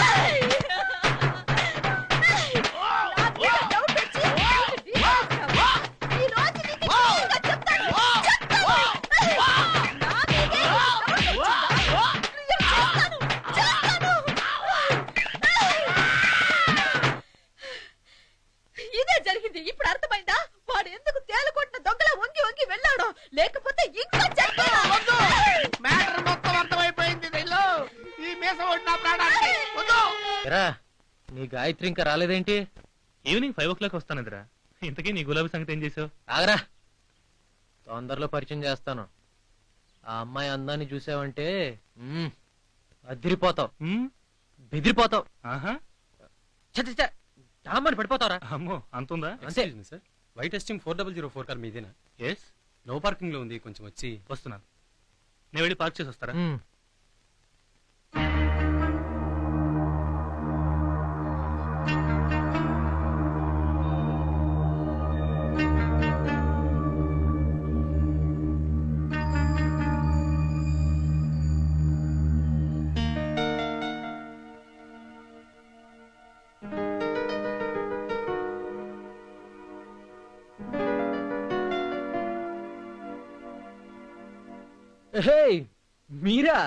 ఏయ్! ఏయ్! నా మీద డౌట్ వచ్చి ఈ రోజు నీకు క్లియర్గా చెప్తాను. చెప్తాను. నా మీదే డౌట్ వచ్చిందా? క్లియర్ చేస్తాను. ఇదే జరిగింది. ఇప్పుడు అర్థమైందా? వాడు ఎందుకు తేలుకొట్టిన దొంగల వంగి వంగి వెళ్ళాడో, లేకపోతే ఇంకా వద్దు. మ్యాటర్ మొత్తం అర్థమైపోయింది. వీళ్ళు ఈ మీసం ఒకటి నా ప్రాణానికి వద్దు. ఎరా, నీ గాయత్రి ఇంకా రాలేదేంటి? ఈవినింగ్ 5 o'clock వస్తానదిరా. ఇంతకీ నీ గులాబీ సంగతి ఏం చేసావు? ఆగరా, తొందరలో పరిచయం చేస్తాను. ఆ అమ్మాయి అందాన్ని చూసావంటే అదిరిపోతావు, బెదిరిపోతావు. ఆహా, డామని పడిపోతావురా. అమ్మో అంతుందా? అంతే. సార్, వైట్ టెస్టింగ్ 4004 కార్ మీదేనా? ఎస్, నో పార్కింగ్ లో ఉంది, కొంచెం వచ్చి. వస్తున్నాను. నేను వెళ్ళి పార్క్ చేసి వస్తారా? మీరా?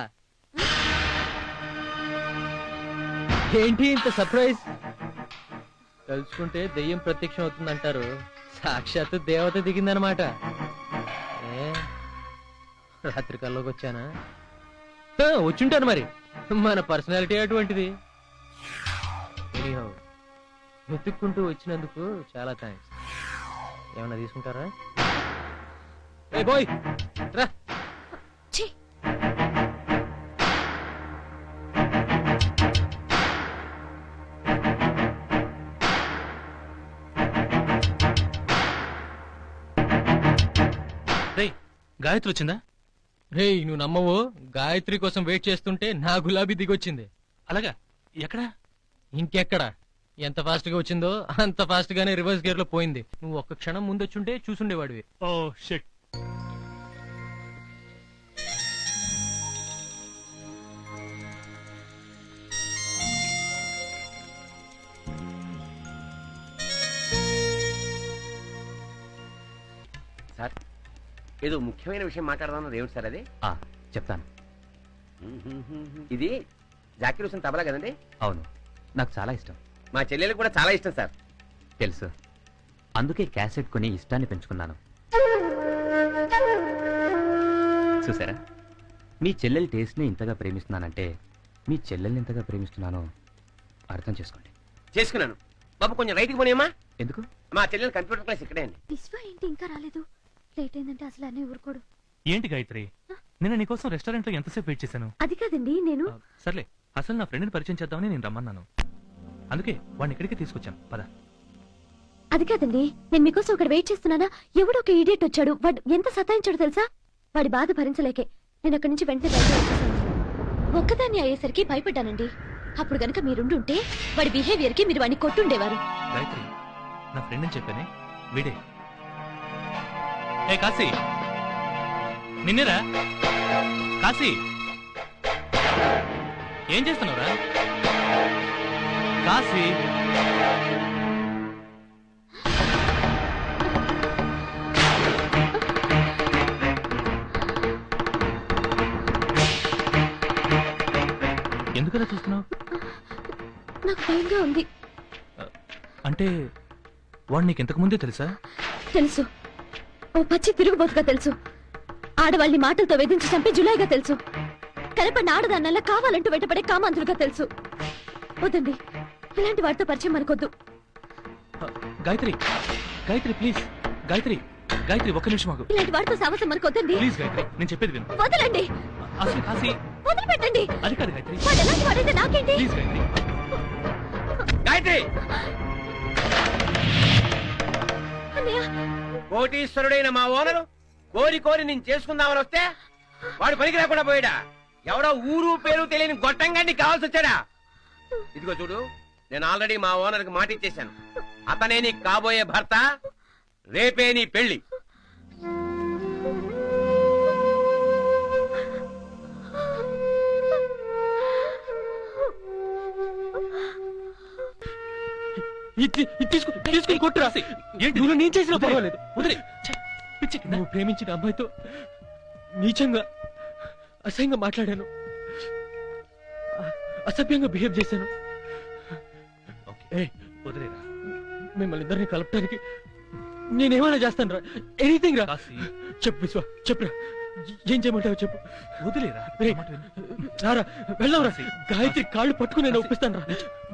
ఏంటి ఇంత సర్ప్రైజ్? తలుచుకుంటే దెయ్యం ప్రత్యక్షం అవుతుందంటారు, సాక్షాత్తు దేవత దిగిందనమాట. రాత్రి కల్లోకి వచ్చానా? వచ్చుంటాను మరి, మన పర్సనాలిటీ అటువంటిది. వెతుక్కుంటూ వచ్చినందుకు చాలా థ్యాంక్స్. ఏమన్నా తీసుకుంటారా? ఏ బాయ్ రా. గాయత్రి వచ్చిందా? రే నువ్వు నమ్మవు, గాయత్రి కోసం వెయిట్ చేస్తుంటే నా గులాబీ దిగొచ్చింది. అలాగా? ఎక్కడా? ఇంకెక్కడ? ఎంత ఫాస్ట్ గా వచ్చిందో అంత ఫాస్ట్ గానే రివర్స్ గేర్ లో పోయింది. నువ్వు ఒక్క క్షణం ముందొచ్చుంటే చూసుండేవాడివి. Oh shit. సార్ ఏదో ముఖ్యమైన విషయం మాట్లాడదాం. ఏమిటి సార్ అది? చెప్తాను. ఇది జాకీర్ హుస్సేన్ తబలా కదండి? అవును, నాకు చాలా ఇష్టం. మా చెల్లెలకు కూడా చాలా ఇష్టం సార్. తెలుసు, అందుకే క్యాసెట్ కొని ఇష్టాన్ని పెంచుకున్నాను. చూసారా, మీ చెల్లెలి టేస్ట్ని ఇంతగా ప్రేమిస్తున్నానంటే మీ చెల్లెల్ని ఎంతగా ప్రేమిస్తున్నానో అర్థం చేసుకోండి. చేసుకున్నాను బాబు. కొంచెం రైట్కి పోనేమ్మా. ఎందుకు? మా చెల్లెలు కంప్యూటర్ క్లాస్ ఇక్కడే అండి. విశ్వ ఏంటి ఇంకా రాలేదు? లేట్ అయిందంటే అసలు అన్నీ ఊరుకోడు. ఏంటి గాయత్రి, నిన్న నీకోసం రెస్టారెంట్ లో ఎంతసేపు వెయిట్ చేశాను. అది కాదండి, నేను సర్లే, అసలు నా ఫ్రెండ్ని పరిచయం చేద్దామని నేను రమ్మన్నాను. అందుకే వాడిని ఇక్కడికి తీసుకొచ్చాను. పద. అది కాదండి, నేను మీకోసం ఒకటి వెయిట్ చేస్తున్నానా. ఎవడో ఒక ఈడియట్ వచ్చాడు, వాడు ఎంత సతాయించాడు తెలుసా? వాడి బాధ భరించలేకే నేను అక్కడి నుంచి వెంటనే బయట వచ్చేసాను. ఒక్కదాన్ని అయ్యేసరికి భయపడ్డానండి. అప్పుడు గనక మీరుండుంటే వాడి బిహేవియర్ కి మీరు వాడిని కొట్టుండేవారు. గాయత్రి, నా ఫ్రెండ్ అని చెప్పానే వీడే. ఏ కాశీ, నిన్నేరా? కాశీ, ఏం చేస్తున్నావురా? కాశీ, ఎందుకలా చూస్తున్నావు? నాకు భయంగా ఉంది. అంటే వాడు నీకు ఇంతకు ముందే తెలుసా? తెలుసు, ఓ పచ్చి తిరుగుబోతుగా తెలుసు. ఆడవాళ్ళని మాటలతో వేధించి చంపే జులాయిగా తెలుసు. కనపడిన ఆడదాన్నల్లా కావాలంటూ వెంటపడే కామాంధులుగా తెలుసు. వద్దండి, ఇలాంటి వాటితో పరిచయం మనకొద్దు. గాయత్రి, గాయత్రి ప్లీజ్. గాయత్రి, గాయత్రి ఒక్క నిమిషం ఆగు. ఇలాంటి వాటితో సాహసం మనకొద్దండి. ప్లీజ్ గాయత్రి, నేను చెప్పేది విను. వదలండి. అసలు కాశీ, వదిలిపెట్టండి. అది కాదు గాయత్రి. వాడు ఎలాంటి వాడైతే నాకేంటి? ప్లీజ్ గాయత్రి. గాయత్రి, అన్నయ్య, కోటీశ్వరుడైన మా ఓనరు కోరి కోరి నేను చేసుకుందామని వస్తే వాడు పనికి రాకుండా పోయాడా? ఎవడో ఊరు పేరు తెలియని గొట్టంగాన్ని కావాల్సి వచ్చాడా? ఇదిగో చూడు, నేను ఆల్రెడీ మా ఓనర్కి మాట ఇచ్చేశాను. అతనే నీ కాబోయే భర్త, రేపే నీ పెళ్లి. తీసుకుని కొట్టురా. నువ్వు నేను చేసిన పర్వాలేదు, వదిలే. నువ్వు ప్రేమించిన అమ్మాయితో నీచంగా అసహ్యంగా మాట్లాడాను, అసభ్యంగా బిహేవ్ చేశాను. వదిలేరా. మిమ్మల్ని ఇద్దరిని కలపడానికి నేనేమైనా చేస్తాను రా. ఎనీథింగ్ రా. చెప్పు విశ్వ, చెప్పురా. ఏం చేయమంటావు చెప్పు. వదిలేరా. రారా, వెళ్దాం రా. గాయత్రి కాళ్ళు పట్టుకుని నేను ఒప్పిస్తాను రా.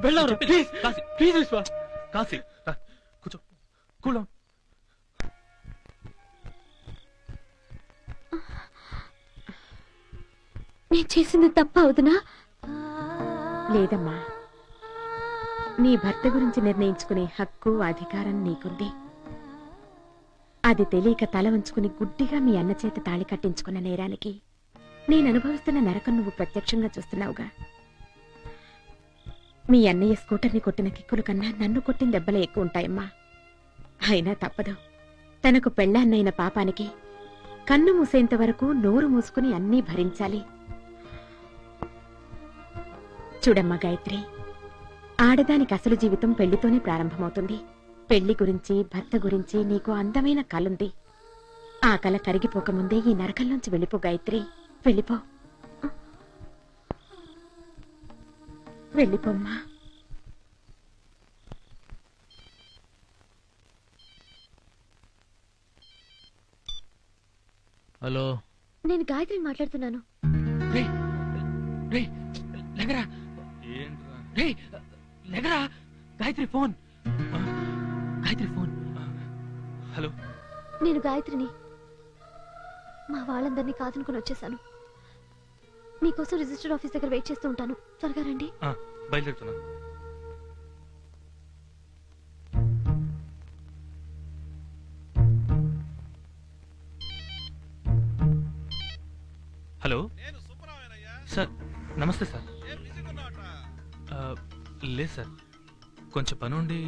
వెళ్దాం రా ప్లీజ్. ప్లీజ్ విశ్వ. కాశీ, కూర్చో. Cool down. నేను చేసింది తప్ప అవుతున్నా? లేదమ్మా, నీ భర్త గురించి నిర్ణయించుకునే హక్కు అధికారం నీకుంది. అది తెలియక తల వంచుకుని గుడ్డిగా మీ అన్న చేత తాళి కట్టించుకున్న నేరానికి నేను అనుభవిస్తున్న నరకం నువ్వు ప్రత్యక్షంగా చూస్తున్నావుగా. మీ అన్నయ్య స్కూటర్ని కొట్టిన కిక్కుల కన్నా నన్ను కొట్టిన దెబ్బలే ఎక్కువ ఉంటాయమ్మా. అయినా తప్పదు. తనకు పెళ్ళాన్నైన పాపానికి కన్ను మూసేంత వరకు నోరు మూసుకుని అన్నీ భరించాలి. చూడమ్మా గాయత్రి, ఆడదానికి అసలు జీవితం పెళ్లితోనే ప్రారంభమవుతుంది. పెళ్లి గురించి, భర్త గురించి నీకు అందమైన కలుంది. ఆ కల కరిగిపోకముందే ఈ నరకంలోంచి వెళ్ళిపో గాయత్రి, వెళ్ళిపో, వెళ్ళిపోమ్మా. హలో, నేను గాయత్రి మాట్లాడుతున్నాను. లేగరా లేగరా, గాయత్రి ఫోన్. హలో, నేను గాయత్రిని. మా వాళ్ళందరినీ కాదనుకుని వచ్చేసాను. మీకోసం రిజిస్టర్ ఆఫీస్ దగ్గర వెయిట్ చేస్తూ ఉంటాను. త్వరగా రండి. బయలుదేరుతున్నా. హలో సార్, నమస్తే సార్. లేదు సార్, కొంచెం పని ఉండి.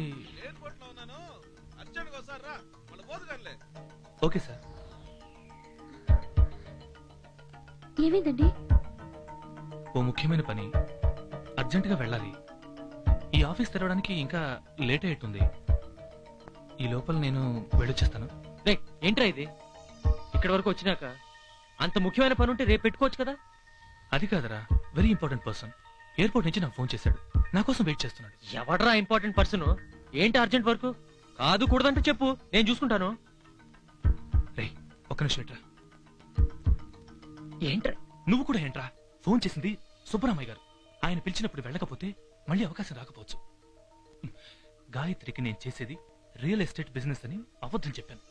Okay sir. ఏమైందండి? ఓ ముఖ్యమైన పని, అర్జెంటుగా వెళ్ళాలి. ఈ ఆఫీస్ తెరవడానికి ఇంకా లేట్ అయ్యేట్టుంది. ఈ లోపల నేను వెళ్ళొచ్చేస్తాను. ఏంట్రా ఇది? ఇక్కడి వరకు వచ్చినాక అంత ముఖ్యమైన పని ఉంటే రేపు పెట్టుకోవచ్చు కదా. అది కాదరా, వెరీ ఇంపార్టెంట్ పర్సన్ ఎయిర్పోర్ట్ నుంచి నాకు ఫోన్ చేశాడు. నా కోసం వెయిట్ చేస్తున్నాడు. ఎవడరా ఇంపార్టెంట్ పర్సన్? ఏంటి అర్జెంట్ వర్క్? కాదు కూడదంటే చెప్పు, నేను చూసుకుంటాను. రే, ఒక్క నిమిషం ఏంట్రా. ఏంట్రా? నువ్వు కూడా ఏంట్రా? ఫోన్ చేసింది సుబ్బరామయ్య గారు. ఆయన పిలిచినప్పుడు వెళ్ళకపోతే మళ్ళీ అవకాశం రాకపోవచ్చు. గాయత్రికి నేను చేసేది రియల్ ఎస్టేట్ బిజినెస్ అని అబద్ధం చెప్పాను.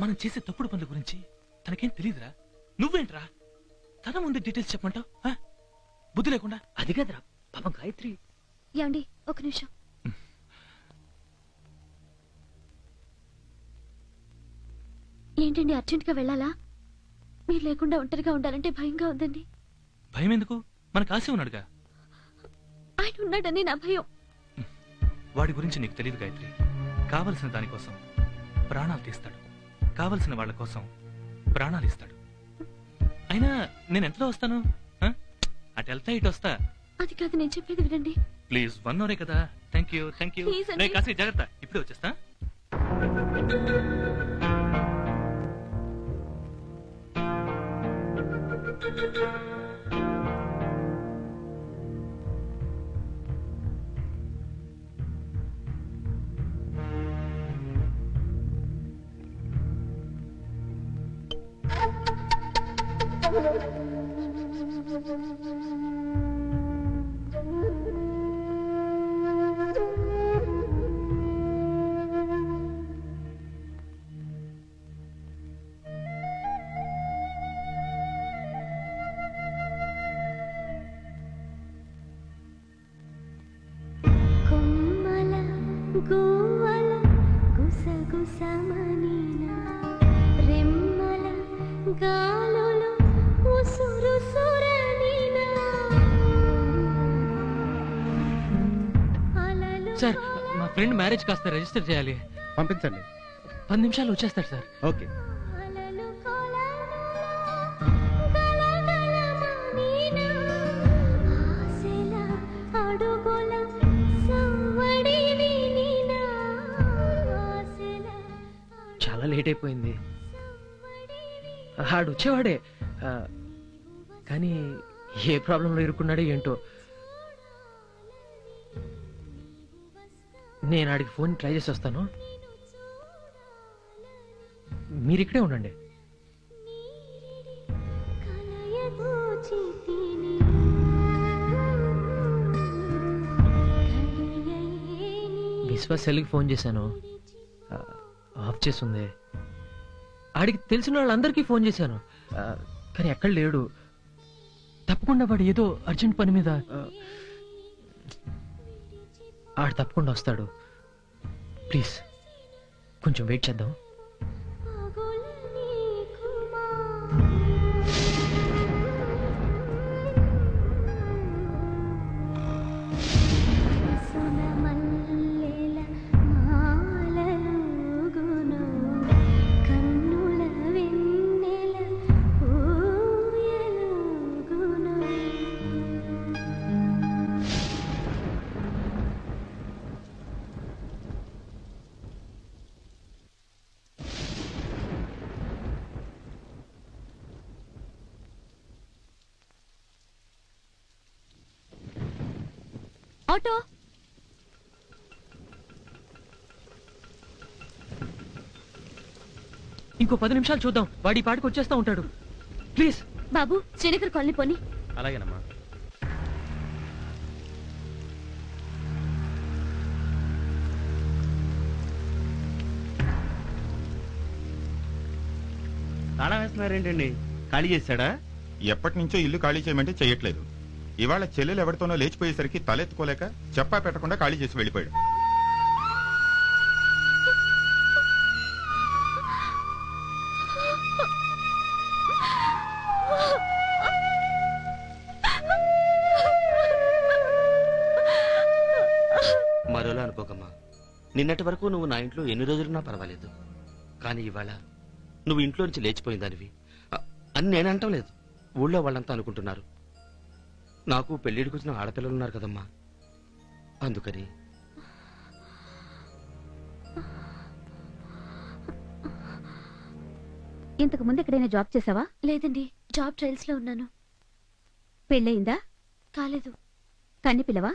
మనం చేసే తప్పుడు పనుల గురించి తనకేం తెలియదురా. నువ్వేంట్రా తన ముందు డీటెయిల్స్ చెప్పమంటావు? బుద్ధి లేకుండా. అది కదరా పాపం గాయత్రి. ఏమండి, ఒక నిమిషం. ఏంటండి, అర్జెంట్గా వెళ్ళాలా? మీరు లేకుండా ఒంటరిగా ఉండాలంటే భయంగా ఉందండి. భయం ఎందుకు? మన కాశీ ఉన్నాడుగా. ఆయన ఉన్నాడని నా భయం. వాడి గురించి నీకు తెలియదు గాయత్రి. కావలసిన దానికోసం ప్రాణాలు తీస్తాడు, కావలసిన వాళ్ళ కోసం ప్రాణాలు ఇస్తాడు. అయినా నేను ఎంతలో వస్తాను? అటు వెళ్తా ఇటు వస్తా. అది కాదు, నేను చెప్పేది వినండి ప్లీజ్. 1 అవరే కదా. Thank you. Please అండి. కాశీ జాగ్రత్త, ఇప్పుడే వచ్చేస్తా. కొమ్మల గువ్వల గుసగుసమనినా రెమ్మల గాలులు ఉసురుసురనినా అలలు. సార్, మా ఫ్రెండ్ మ్యారేజ్ కాస్త రిజిస్టర్ చేయాలి. పంపించండి. 10 నిమిషాలు వచ్చేస్తాడు సార్. ఓకే. అలలు గలగలమనినా ఆశల అడుగుల సవ్వడి వినినా ఆశల చాలా లేట్ అయిపోయింది. ఆడు వచ్చేవాడే, కానీ ఏ ప్రాబ్లంలో ఇరుక్కున్నాడో ఏంటో. నేను ఆడికి ఫోన్ ట్రై చేసి వస్తాను. మీరు ఇక్కడే ఉండండి. కలయదోచితిని విశ్వాస్ సెల్కి ఫోన్ చేశాను, ఆఫ్ చేసింది. ఆడికి తెలిసిన వాళ్ళందరికీ ఫోన్ చేశాను, కానీ ఎక్కడ లేడు. తప్పకుండా వాడు ఏదో అర్జెంట్ పని మీద. ఆడు తప్పకుండా వస్తాడు. ప్లీజ్ కొంచెం వెయిట్ చేద్దాం. ఆటో. ఇంకో 10 నిమిషాలు చూద్దాం, వాడి పాటికి వచ్చేస్తా ఉంటాడు. ప్లీజ్ బాబు, శ్రీనగర్ కాలనీ పోని. అలాగేనమ్మా. తాళం వేస్తున్నారేంటండి? ఖాళీ చేశాడా? ఎప్పటి నుంచో ఇల్లు ఖాళీ చేయమంటే చేయట్లేదు. ఇవాళ చెల్లెలు ఎవరితోనో లేచిపోయేసరికి తలెత్తుకోలేక చెప్పా పెట్టకుండా ఖాళీ చేసి వెళ్ళిపోయాడు. మరోలా అనుకోకమ్మా. నిన్నటి వరకు నువ్వు నా ఇంట్లో ఎన్ని రోజులున్నా పర్వాలేదు, కానీ ఇవాళ నువ్వు ఇంట్లో నుంచి లేచిపోయిన దానివి అని నేను అంటం లేదు. ఊళ్ళో వాళ్ళంతా అనుకుంటున్నారు. నాకు పెళ్లిడికి వచ్చిన ఆడపిల్లలు ఉన్నారు కదమ్మా, అందుకని. ఇంతకు ముందు ఎక్కడైనా జాబ్ చేసావా? లేదండి, జాబ్ ట్రయల్స్ లో ఉన్నాను. పెళ్ళయిందా? కాలేదు. కన్ని పిల్లవా?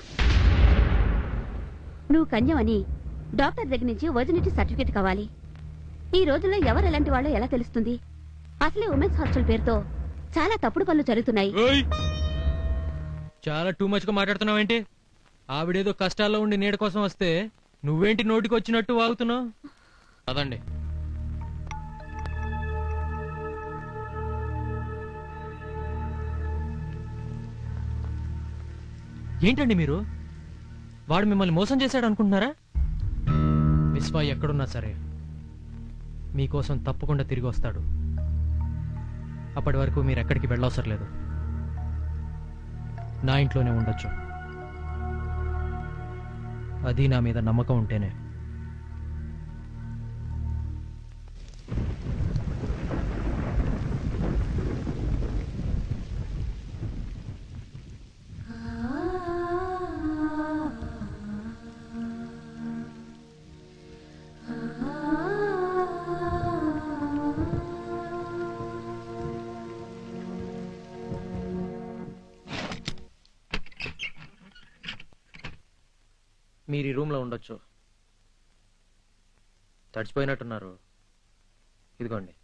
నువ్వు కన్యమని డాక్టర్ దగ్గర నుంచి వర్జినిటీ సర్టిఫికేట్ కావాలి. ఈ రోజుల్లో ఎవరు ఎలాంటి వాళ్ళో ఎలా తెలుస్తుంది? అసలే ఉమెన్స్ హాస్టల్ పేరుతో చాలా తప్పుడు పనులు జరుగుతున్నాయి. చాలా టూ మచ్ గా మాట్లాడుతున్నావేంటి? ఆవిడేదో కష్టాల్లో ఉండి నీడ కోసం వస్తే నువ్వేంటి నోటికి వచ్చినట్టు వాగుతున్నావు? అదండి. ఏంటండి మీరు? వాడు మిమ్మల్ని మోసం చేశాడు అనుకుంటున్నారా? విశ్వ ఎక్కడున్నా సరే మీకోసం తప్పకుండా తిరిగి వస్తాడు. అప్పటి వరకు మీరు ఎక్కడికి వెళ్ళవసరం లేదు. నా ఇంట్లోనే ఉండొచ్చు. అది నా మీద నమ్మకం ఉంటేనే. మీరు ఈ రూమ్లో ఉండొచ్చు. తడిచిపోయినట్టున్నారు. ఇదిగోండి.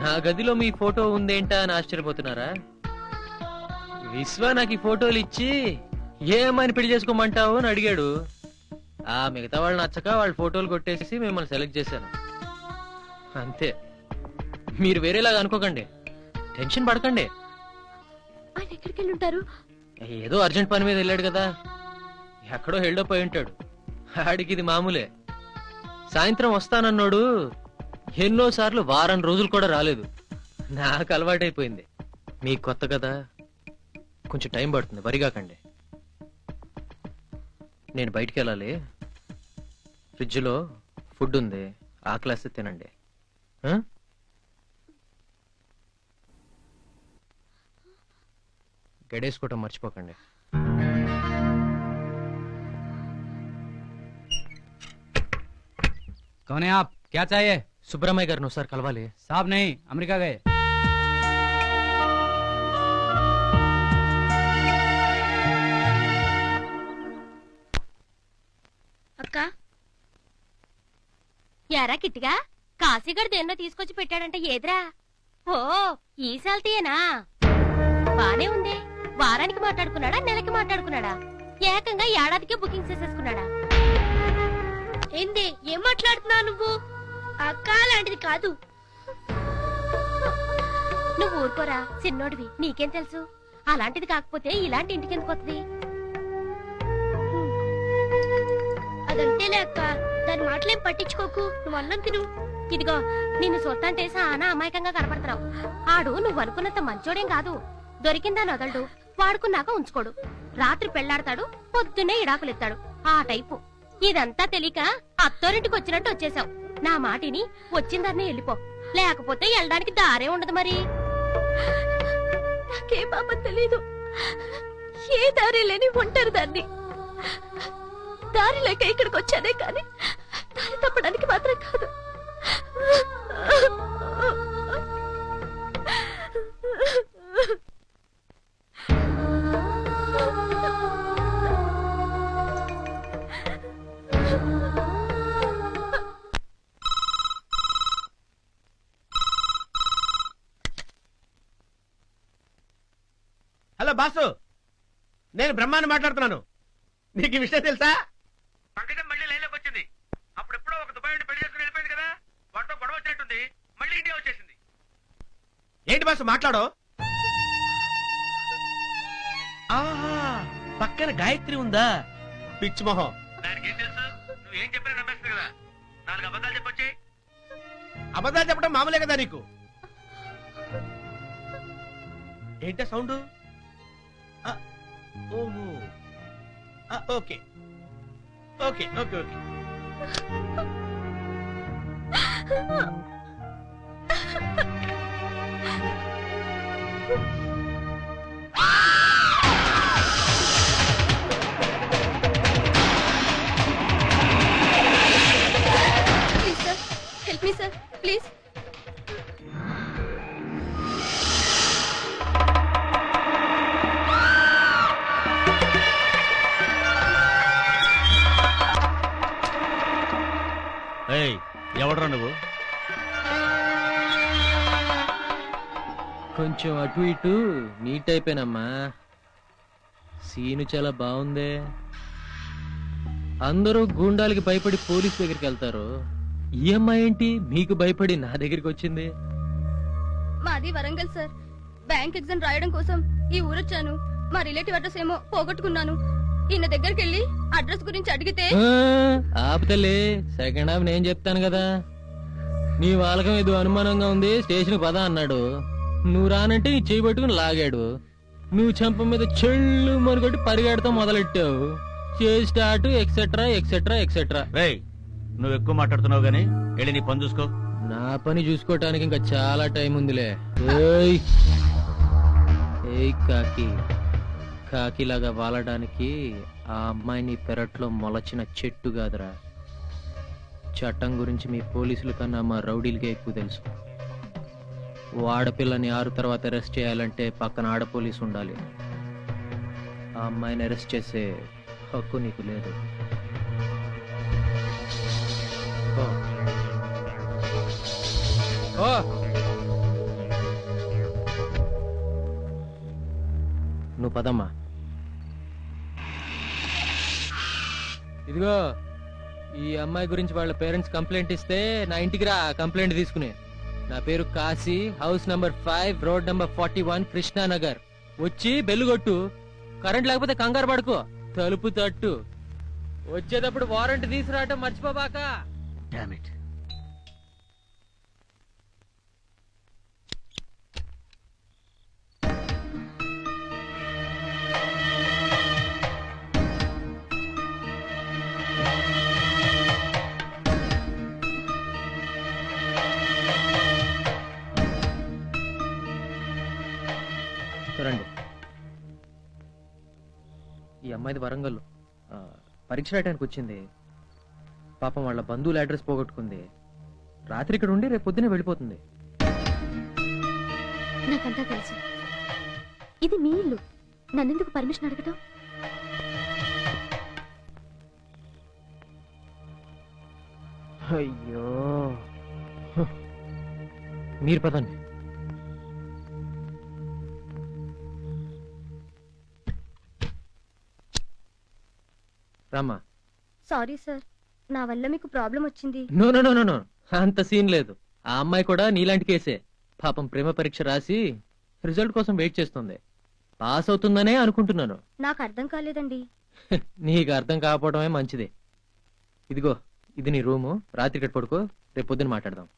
నా గదిలో మీ ఫోటో ఉందేంటా అని ఆశ్చర్యపోతున్నారా? విశ్వ నాకు ఈ ఫోటోలు ఇచ్చి ఏమని పెళ్లి చేసుకోమంటావు అని అడిగాడు. ఆ మిగతా వాళ్ళు నచ్చక వాళ్ళ ఫోటోలు కొట్టేసి మిమ్మల్ని సెలెక్ట్ చేశాను. అంతే. మీరు వేరేలాగా అనుకోకండి, టెన్షన్ పడకండి. ఆయన ఎక్కడికి వెళ్ళి ఉంటారు? ఏదో అర్జెంట్ పని మీద వెళ్ళాడు కదా, ఎక్కడో హెల్డప్ అయి ఉంటాడు. ఆడికి ఇది మామూలే. సాయంత్రం వస్తానన్నాడు. ఎన్నోసార్లు వారం రోజులు కూడా రాలేదు. నాకు అలవాటైపోయింది. మీకు కొత్త కదా, కొంచెం టైం పడుతుంది. వరిగాకండి. నేను బయటికి వెళ్ళాలి. ఫ్రిడ్జ్లో ఫుడ్ ఉంది, ఆకలేస్తే తినండి. గడేసుకోవటం మర్చిపోకండి. कौन है आप? क्या चाहिए? సుబ్రహ్మయ్య గారిని ఒకసారి కలవాలి. साहब नहीं, अमेरिका गए. అక్క, ఎరా కిట్టిగా కాశీగడు దేన్నో తీసుకొచ్చి పెట్టాడంటే ఏదిరా? ఓ, ఈ సాల్తీయేనా? బానే ఉంది. వారానికి మాట్లాడుకున్నాడా, నెలకి మాట్లాడుకున్నాడా? ఏకంగా ఏడాదికే బుకింగ్ చేసేసుకున్నాడా? ఏంది, ఏం మాట్లాడుతున్నావు నువ్వు? అక్క లాంటిది కాదు. నువ్వు ఊరుకోరా, చిన్నోడివి, నీకేం తెలుసు? అలాంటిది కాకపోతే ఇలాంటి ఇంటికి ఎందుకు వస్తుంది? అదంతేలే అక్క, దాని మాటలేం పట్టించుకోకు. నువ్వు అన్నం తిను. ఇదిగో, నిన్ను చూస్తాంటే సానా అమాయకంగా కనపడుతున్నావు. ఆడు నువ్వు అనుకున్నంత మంచోడేం కాదు. దొరికిందా నదలడు. వాడుకున్నాక ఉంచుకోడు. రాత్రి పెళ్లాడతాడు, పొద్దున్నే ఇడాకులెత్తాడు. ఆ టైపు. ఇదంతా తెలియక అత్తోరింటికి వచ్చినట్టు వచ్చేసావు. నా మాటిని వచ్చిందన్నే వెళ్ళిపో, లేకపోతే వెళ్ళడానికి దారే ఉండదు. మరి నాకే పాప తెలీదు. ఏ దారి లేని ఉంటారు దాన్ని. దారి లేక ఇక్కడికి వచ్చానే కానీ దారి తప్పడానికి మాత్రం కాదు. హలో బాసు, నేను బ్రహ్మాన్ని మాట్లాడుతున్నాను. నీకు ఈ విషయం తెలుసా? పంకజం మళ్ళీ లైన్లోకి వచ్చింది. అప్పుడెప్పుడో ఒక దుబాయ్ నుండి పెళ్లి చేసుకుని వెళ్ళిపోయింది కదా, వాటితో గొడవ వచ్చినట్టుంది. మళ్ళీ ఇండియా వచ్చేసింది. ఏంటి బాసు మాట్లాడో? పక్కన గాయత్రి ఉందా? పిచ్చి మొహం. దానికి ఏం తెలుసు? నువ్వేం చెప్పినా నమ్మేస్తుంది కదా. 4 అబద్ధాలు చెప్పొచ్చి. అబద్ధాలు చెప్పడం మామూలే కదా నీకు. ఏంటా సౌండ్? ఓహో, okay okay okay okay. Please sir, help me sir, please. ఎవడరా నువ్వు? కొంచెం అటు ఇటు నీట్ అయిపోయినమ్మా. సీను చాలా బాగుందే. అందరూ గూండాలకి భయపడి పోలీస్ దగ్గరికి వెళ్తారు. ఈ అమ్మాయి ఏంటి మీకు భయపడి నా దగ్గరికి వచ్చింది? మాది వరంగల్ సార్. బ్యాంక్ ఎగ్జామ్ రాయడం కోసం ఈ ఊరొచ్చాను. మా రిలేటివ్ అడ్రస్ ఏమో పోగొట్టుకున్నాను. ఈయన దగ్గరికి వెళ్ళి అడ్రస్ గురించి అడిగితే ఆపుతలే, సెకండ్ హాఫ్ నేను చెప్తాను కదా. నీ వాళ్ళకం ఏదో అనుమానంగా ఉంది, స్టేషన్ పద అన్నాడు. నువ్వు రానంటే నీ చేయి పట్టుకుని లాగాడు. నువ్వు చెంప మీద చెళ్ళు మనుకొట్టి పరిగెడతా మొదలెట్టావు. చేసి స్టార్ట్ ఎక్సెట్రా ఎక్సెట్రా ఎక్సెట్రా. నువ్వు ఎక్కువ మాట్లాడుతున్నావు గానీ వెళ్ళి నీ పని చూసుకో. నా పని చూసుకోవటానికి ఇంకా చాలా టైం ఉందిలే. ఏయ్ ఏయ్ కాకి, కాకిలాగా వాలడానికి ఆ అమ్మాయిని పెరట్లో మొలచిన చెట్టు కాదురా. చట్టం గురించి మీ పోలీసుల కన్నా మా రౌడీలకే ఎక్కువ తెలుసు. ఆడపిల్లని 6 తర్వాత అరెస్ట్ చేయాలంటే పక్కన ఆడ పోలీసు ఉండాలి. ఆ అమ్మాయిని అరెస్ట్ చేసే హక్కు నీకు లేదు. నువ్వు పదమ్మా. ఇదిగో ఈ అమ్మాయి గురించి వాళ్ళ పేరెంట్స్ కంప్లైంట్ ఇస్తే నా ఇంటికి రా కంప్లైంట్ తీసుకునే. నా పేరు Kashi, house number 5, road number 41, Krishna Nagar. వచ్చి బెల్లు కొట్టు. కరెంట్ లేకపోతే కంగారు పడుకో, తలుపు తట్టు. వచ్చేటప్పుడు వారెంట్ తీసుకురావటం మర్చిపోబాక. రండి. ఈ అమ్మాయిది వరంగల్. పరీక్ష రాయడానికి వచ్చింది. పాపం వాళ్ళ బంధువుల అడ్రస్ పోగొట్టుకుంది. రాత్రి ఇక్కడ ఉండి రేపు పొద్దునే వెళ్ళిపోతుంది. నాకంతా తెలుసు. ఇది మీ ఇల్లు, నన్నెందుకు పర్మిషన్ అడగటం? అయ్యో, మీరు పదండి. రామ్మా. సారీ సార్, నా వల్ల మీకు ప్రాబ్లం వచ్చింది. No no no no no, అంత సీన్ లేదు. ఆ అమ్మాయి కూడా నీలాంటి కేసే. పాపం ప్రేమ పరీక్ష రాసి రిజల్ట్ కోసం వెయిట్ చేస్తుంది. పాస్ అవుతుందనే అనుకుంటున్నాను. నాకు అర్థం కాలేదండి. నీకు అర్థం కాకపోవడమే మంచిది. ఇదిగో ఇది నీ రూము. రాత్రి ఇక్కడ పడుకో, రేపు పొద్దున మాట్లాడదాం.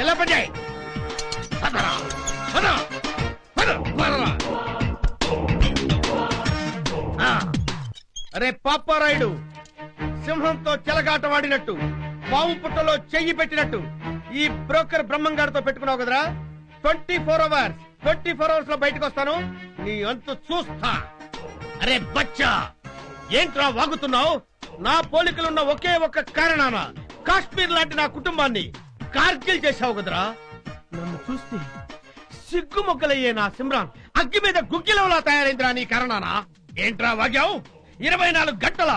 ఎలా పడ్డాయి? పదరా, పద, పద, పదరా. అరే పాపారాయుడు, సింహంతో చెలగాటవాడినట్టు పావు పుట్టలో చెయ్యి పెట్టినట్టు ఈ బ్రోకర్ బ్రహ్మంగారితో పెట్టుకున్నావు కదరా. 24 అవర్స్ లో బయటకు వస్తాను, నీ అంతు చూస్తా. అరే బచ్చా, ఏంట్రా వాగుతున్నావు? నా పోలికలున్న ఒకే ఒక్క కారణాన కాశ్మీర్ లాంటి నా కుటుంబాన్ని కార్గిల్ చేశావు కదరా. నన్ను చూస్తే సిగ్గు మొక్కలయ్యే నా సిమ్రాన్ అగ్గి మీద గుగ్గిలవలా తయారైందిరా నీ కారణాన. ఏంట్రా వాగావు? 24 గంటల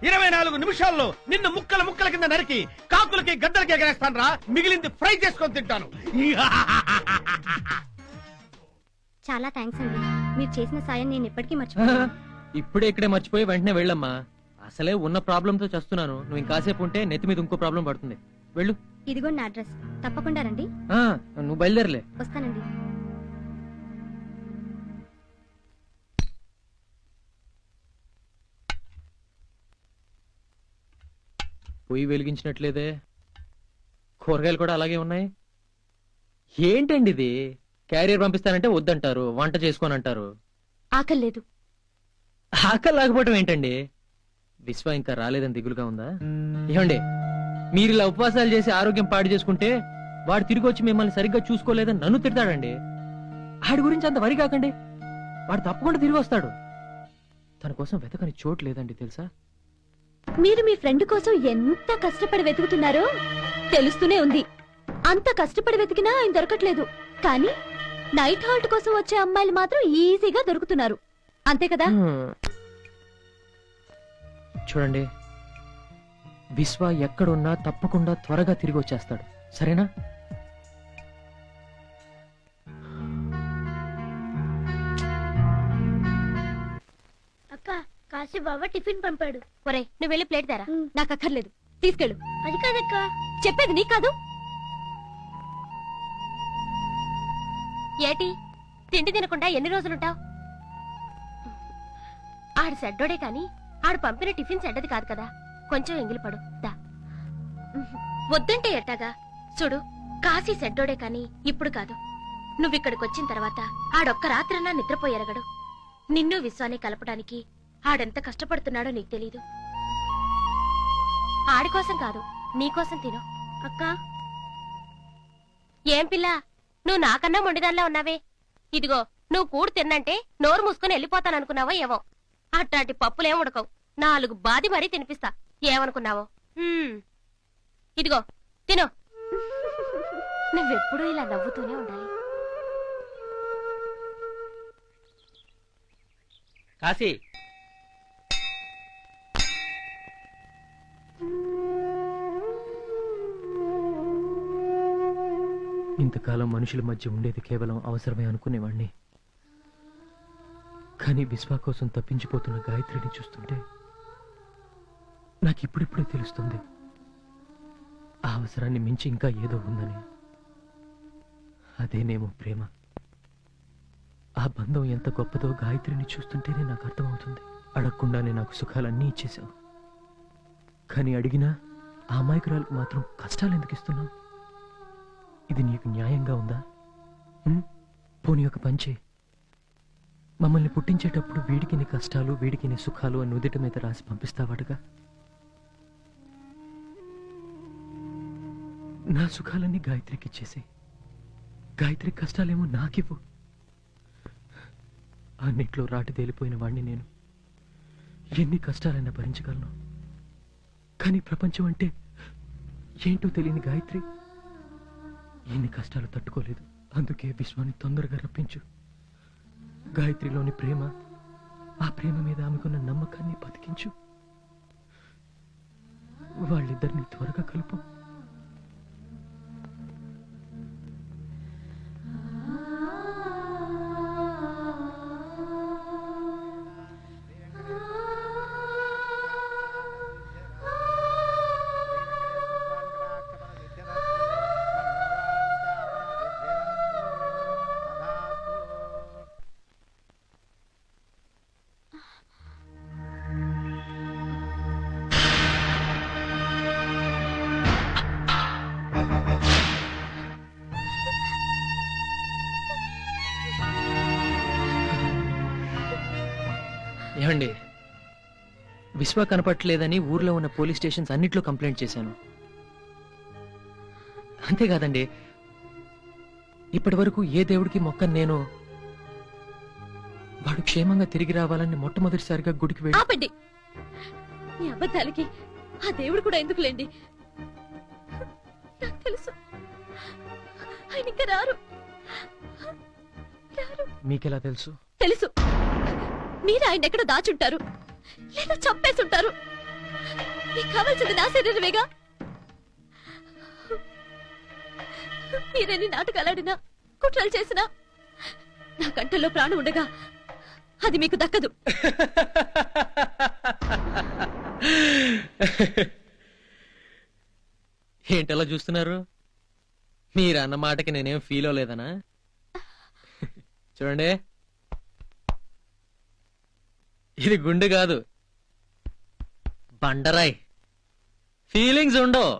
24 నిమిషాల్లో నిన్ను ముక్కల ముక్కల కింద నరికి కాకులకి గద్దలకి ఎగరేస్తాను రా. మిగిలింది ఫ్రై చేసుకొని తింటాను. చాలా థ్యాంక్స్ అండి, మీరు చేసిన సాయం నేను ఎప్పటికీ మర్చిపోయాను. ఇప్పుడే ఇక్కడే మర్చిపోయి వెంటనే వెళ్ళమ్మా. అసలే ఉన్న ప్రాబ్లం తో చేస్తున్నాను. నువ్వు ఇంకాసేపు ఉంటే నెత్తి మీద ఇంకో ప్రాబ్లం పడుతుంది. వెళ్ళు. ఇదిగో నా అడ్రస్, తప్పకుండా రండి. నువ్వు బయలుదేరలే. వస్తానండి. పొయ్యి వెలిగించినట్లేదే, కూరగాయలు కూడా అలాగే ఉన్నాయి. ఏంటండి ఇది? క్యారియర్ పంపిస్తానంటే వద్దంటారు, వంట చేసుకొని అంటారు. ఆకలి లేదు. ఆకలి లేకపోవటం ఏంటండి? విశ్వ ఇంకా రాలేదని దిగులుగా ఉందా? ఏమండి, మీరు ఇలా ఉపవాసాలు చేసి ఆరోగ్యం పాడు చేసుకుంటే వాడు తిరిగి వచ్చి మిమ్మల్ని సరిగ్గా చూసుకోలేదని నన్ను తిడతాడండి. ఆడి గురించి అంత వరి కాకండి, వాడు తప్పకుండా తిరిగి వస్తాడు. తన కోసం వెతకని చోటు లేదండి తెలుసా. మీరు మీ ఫ్రెండ్ కోసం ఎంత కష్టపడి వెతుకుతున్నారో తెలుస్తూనే ఉంది. అంత కష్టపడి వెతికినా ఆయన దొరకట్లేదు. కానీ నైట్ హాల్ట్ కోసం వచ్చే అమ్మాయిలు మాత్రం ఈజీగా దొరుకుతున్నారు, అంతే కదా? చూడండి, విశ్వ ఎక్కడున్నా తప్పకుండా త్వరగా తిరిగి వచ్చేస్తాడు, సరేనా? అక్క, కాశీ బాబా టిఫిన్ పంపాడు. ఒరే, నువ్వు వెళ్ళి ప్లేట్ దారా. నాకు అక్కర్లేదు, తీసుకెళ్ళు. అది కాదక్క, చెప్పేది నీ కాదు. ఏటి తిండి తినకుండా ఎన్ని రోజులుంటావు? ఆడు సెడ్డోడే కాని ఆడు పంపిన టిఫిన్ సెడ్డది కాదు కదా. కొంచెం ఎంగిలిపడు దా. వద్దంటే ఎట్టాగా? చూడు, కాశీ సెడ్డోడే కాని ఇప్పుడు కాదు. నువ్విక్కడికి వచ్చిన తర్వాత ఆడొక్క రాత్రన్నా నిద్రపోయెరగడు. నిన్ను విశ్వాన్ని కలపడానికి ఆడెంత కష్టపడుతున్నాడో నీకు తెలీదు. ఆడి కోసం కాదు, నీకోసం తిను. అక్క, ఏం పిల్ల, నువ్వు నాకన్నా మొండిదానిలా ఉన్నావే. ఇదిగో, నువ్వు కూడు తిన్నంటే నోరు మూసుకుని వెళ్ళిపోతాననుకున్నావో ఏవో. అట్లాంటి పప్పులేం ఉడకవు, 4 బాది మరీ తినిపిస్తా. ఏమనుకున్నావో? ఇదిగో తిను. నువ్వెప్పుడూ ఇలా నవ్వుతూనే ఉండాలి. కాశీ, ఇంతకాలం మనుషుల మధ్య ఉండేది కేవలం అవసరమే అనుకునేవాణ్ణి. కానీ విశ్వ కోసం తప్పించిపోతున్న గాయత్రిని చూస్తుంటే నాకు ఇప్పుడిప్పుడే తెలుస్తుంది, ఆ అవసరాన్ని మించి ఇంకా ఏదో ఉందని. అదేనేమో ప్రేమ. ఆ బంధం ఎంత గొప్పదో గాయత్రిని చూస్తుంటేనే నాకు అర్థమవుతుంది. అడగకుండానే నాకు సుఖాలన్నీ ఇచ్చేశావు, కానీ అడిగినా ఆ అమాయకురాలకు మాత్రం కష్టాలు ఎందుకు ఇస్తున్నావు? ఇది నీకు న్యాయంగా ఉందా? పోనీ ఒక పంచే, మమ్మల్ని పుట్టించేటప్పుడు వీడికి నీ కష్టాలు వీడికి నీ సుఖాలు అని నుదిటి మీద రాసి పంపిస్తావాడుగా. నా సుఖాలన్నీ గాయత్రికి ఇచ్చేసి గాయత్రి కష్టాలేమో నాకివ్వు. అన్నిట్లో రాటి తేలిపోయిన వాణ్ణి నేను. ఎన్ని కష్టాలైనా భరించగలను, కానీ ప్రపంచం అంటే ఏంటో తెలియని గాయత్రి ఎన్ని కష్టాలు తట్టుకోలేదు. అందుకే విశ్వాన్ని తొందరగా రప్పించు. గాయత్రిలోని ప్రేమ, ఆ ప్రేమ మీద ఆమెకున్న నమ్మకాన్ని బతికించు. వాళ్ళిద్దరిని త్వరగా కలుపు. ఏమండి, విశ్వ కనపట్లేదని ఊర్లో ఉన్న పోలీస్ స్టేషన్స్ అన్నిట్లో కంప్లైంట్ చేశాను. అంతేకాదండి, ఇప్పటి వరకు ఏ దేవుడికి మొక్కను నేను. వాడు క్షేమంగా తిరిగి రావాలని మొట్టమొదటిసారిగా గుడికి వెళ్ళి. ఆపండి, మీ అబద్ధాలకి ఆ దేవుడు కూడా ఎందుకులేండి. నాకు తెలుసు ఆయన ఇంకా రారు. మీకెలా తెలుసు? తెలుసు, మీరు ఆయన ఎక్కడ దాచుంటారు లేదా చంపేసుంటారు. మీకు కావాల్సింది నా శరీరమేగా. మీరెన్ని నాటకాలాడినా కుట్రలు చేసినా నా కంటల్లో ప్రాణం ఉండగా అది మీకు దక్కదు. ఏంటలా చూస్తున్నారు? మీరు అన్న మాటకి నేనేం ఫీల్ అవ్వలేదనా? చూడండి, ఇది గుండె కాదు, బండరాయ్. ఫీలింగ్స్ ఉండవు.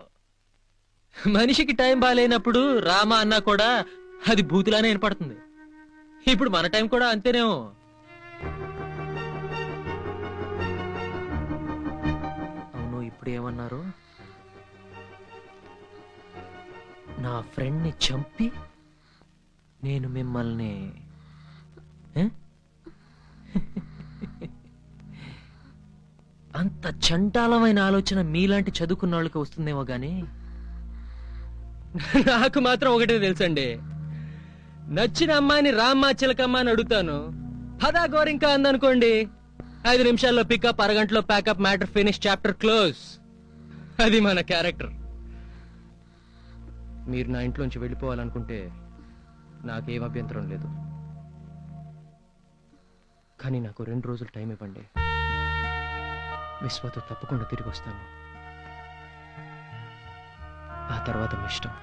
మనిషికి టైం బాగాలేనప్పుడు రామ అన్నా కూడా అది బూతులానే వినపడుతుంది. ఇప్పుడు మన టైం కూడా అంతేనేమో. అవును, ఇప్పుడు ఏమన్నారు? నా ఫ్రెండ్ ని చంపి నేను మిమ్మల్ని అంత చండాలమైన ఆలోచన మీలాంటి చదువుకున్న వాళ్ళకి వస్తుందేమో గాని నాకు మాత్రం ఒకటే తెలుసండి. నచ్చిన అమ్మాయిని రామ్మా చిలకమ్మ అని అడుగుతాను, హదా గోరింకా అందనుకోండి, 5 నిమిషాల్లో పికప్, అరగంటలో packup, matter finish, chapter close. అది మన క్యారెక్టర్. మీరు నా ఇంట్లోంచి వెళ్ళిపోవాలనుకుంటే నాకేం అభ్యంతరం లేదు. కానీ నాకు 2 రోజులు టైం ఇవ్వండి. విశ్వతో తప్పకుండా తిరిగి వస్తాను. ఆ తర్వాత మీ ఇష్టం.